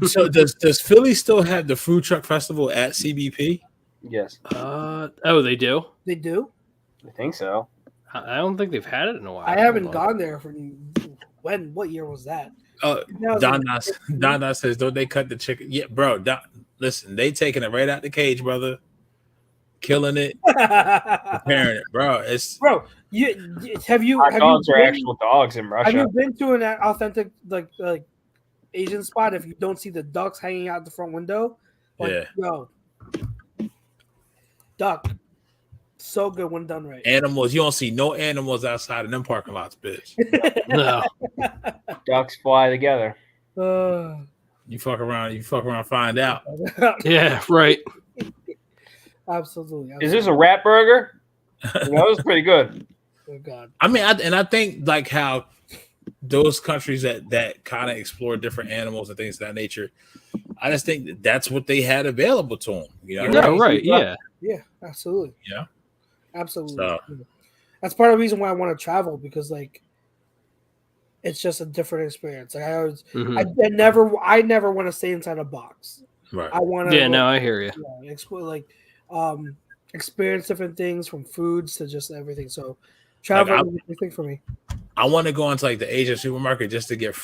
So does Philly still have the food truck festival at CBP? Yes. They do. They do. I think so. I don't think they've had it in a while. I haven't gone there for when. What year was that? Don says, don't they cut the chicken? Yeah, bro. Listen, they taking it right out the cage, brother. Killing it, preparing it, bro. Have dogs are actual dogs in Russia. Have you been to an authentic like Asian spot if you don't see the ducks hanging out the front window? Duck, so good when done right. Animals, you don't see no animals outside of them parking lots, bitch. No, ducks fly together. You fuck around, find out. Yeah, right. Absolutely. Is this a rat burger? That was pretty good. Oh God. I mean, I think like how those countries that kind of explore different animals and things of that nature, I just think that's what they had available to them. Right? Yeah, absolutely. Yeah, absolutely. So, that's part of the reason why I want to travel because like it's just a different experience. Like I always, I never want to stay inside a box. Right. I want to. Yeah, no, I hear you. Explore like. Experience different things from foods to just everything. So travel is a big thing for me. I want to go into like the Asian supermarket just to get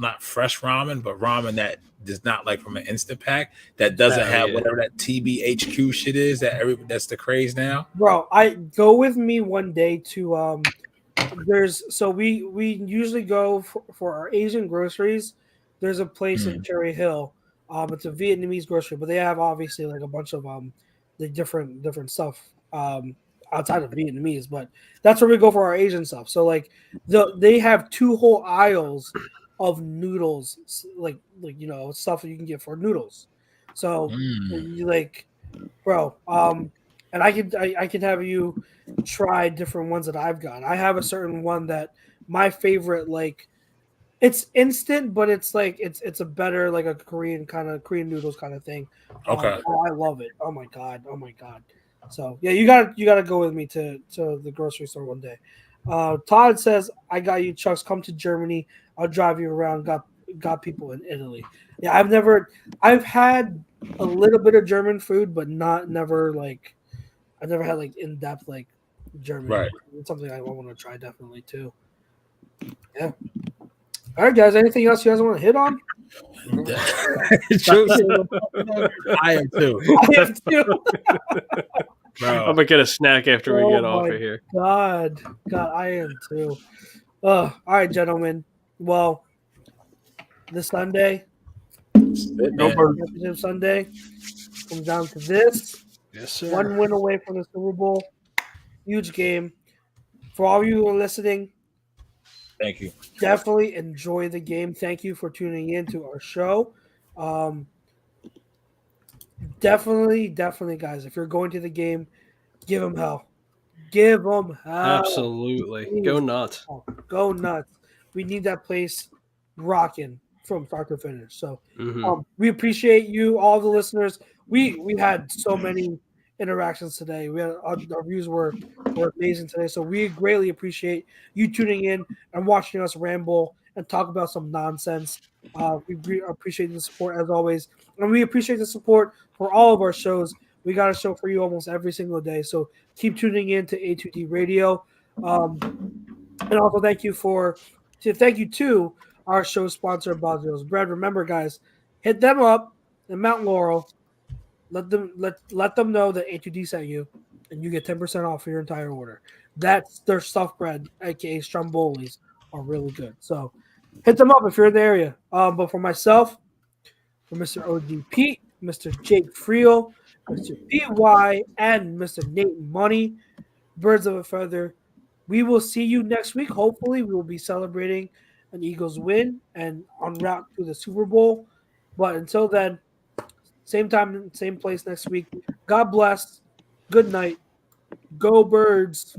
not fresh ramen, but ramen that is not like from an instant pack that doesn't have whatever that TBHQ shit is that's the craze now. Bro, I go with me one day to we usually go for our Asian groceries. There's a place in Cherry Hill. It's a Vietnamese grocery, but they have obviously like a bunch of the different stuff outside of Vietnamese, but that's where we go for our Asian stuff. So like they have 2 whole aisles of noodles, like stuff that you can get for noodles. So you like, bro, and I could have you try different ones that I've got. I have a certain one that my favorite, like it's instant, but it's like it's a better like a Korean noodles kind of thing. Okay. I love it. Oh my god. So yeah, you gotta go with me to the grocery store one day. Todd says, I got you, Chucks. Come to Germany. I'll drive you around. Got people in Italy. Yeah, I've had a little bit of German food, but I've never had like in depth like German. Right. It's something I want to try definitely too. Yeah. All right, guys. Anything else you guys want to hit on? True. I am too. I am too. Bro. I'm gonna get a snack after we get off of here. God, I am too. All right, gentlemen. Well, this Sunday, Championship Sunday, comes down to this. Yes, sir. One win away from the Super Bowl. Huge game. For all of you who are listening, Thank you. definitely enjoy the game. Thank you for tuning in to our show. Definitely, guys, if you're going to the game, give them hell. Give them hell. Absolutely. Please. Go nuts. Go nuts. We need that place rocking from start to finish. So we appreciate you, all the listeners. We had so many interactions today. We had our views were amazing today. So we greatly appreciate you tuning in and watching us ramble and talk about some nonsense. We appreciate the support as always, and we appreciate the support for all of our shows. We got a show for you almost every single day. So keep tuning in to A2D Radio. And also thank you to our show sponsor, Boswell's Bread. Remember, guys, hit them up in Mount Laurel. Let them know that A2D sent you, and you get 10% off your entire order. That's their stuffed bread, aka Strombolis, are really good. So hit them up if you're in the area. But for myself, for Mr. OG Pete, Mr. Jake Friel, Mr. PY, and Mr. Nate Money, birds of a feather, we will see you next week. Hopefully, we will be celebrating an Eagles win and en route to the Super Bowl. But until then, same time, same place next week. God bless. Good night. Go Birds.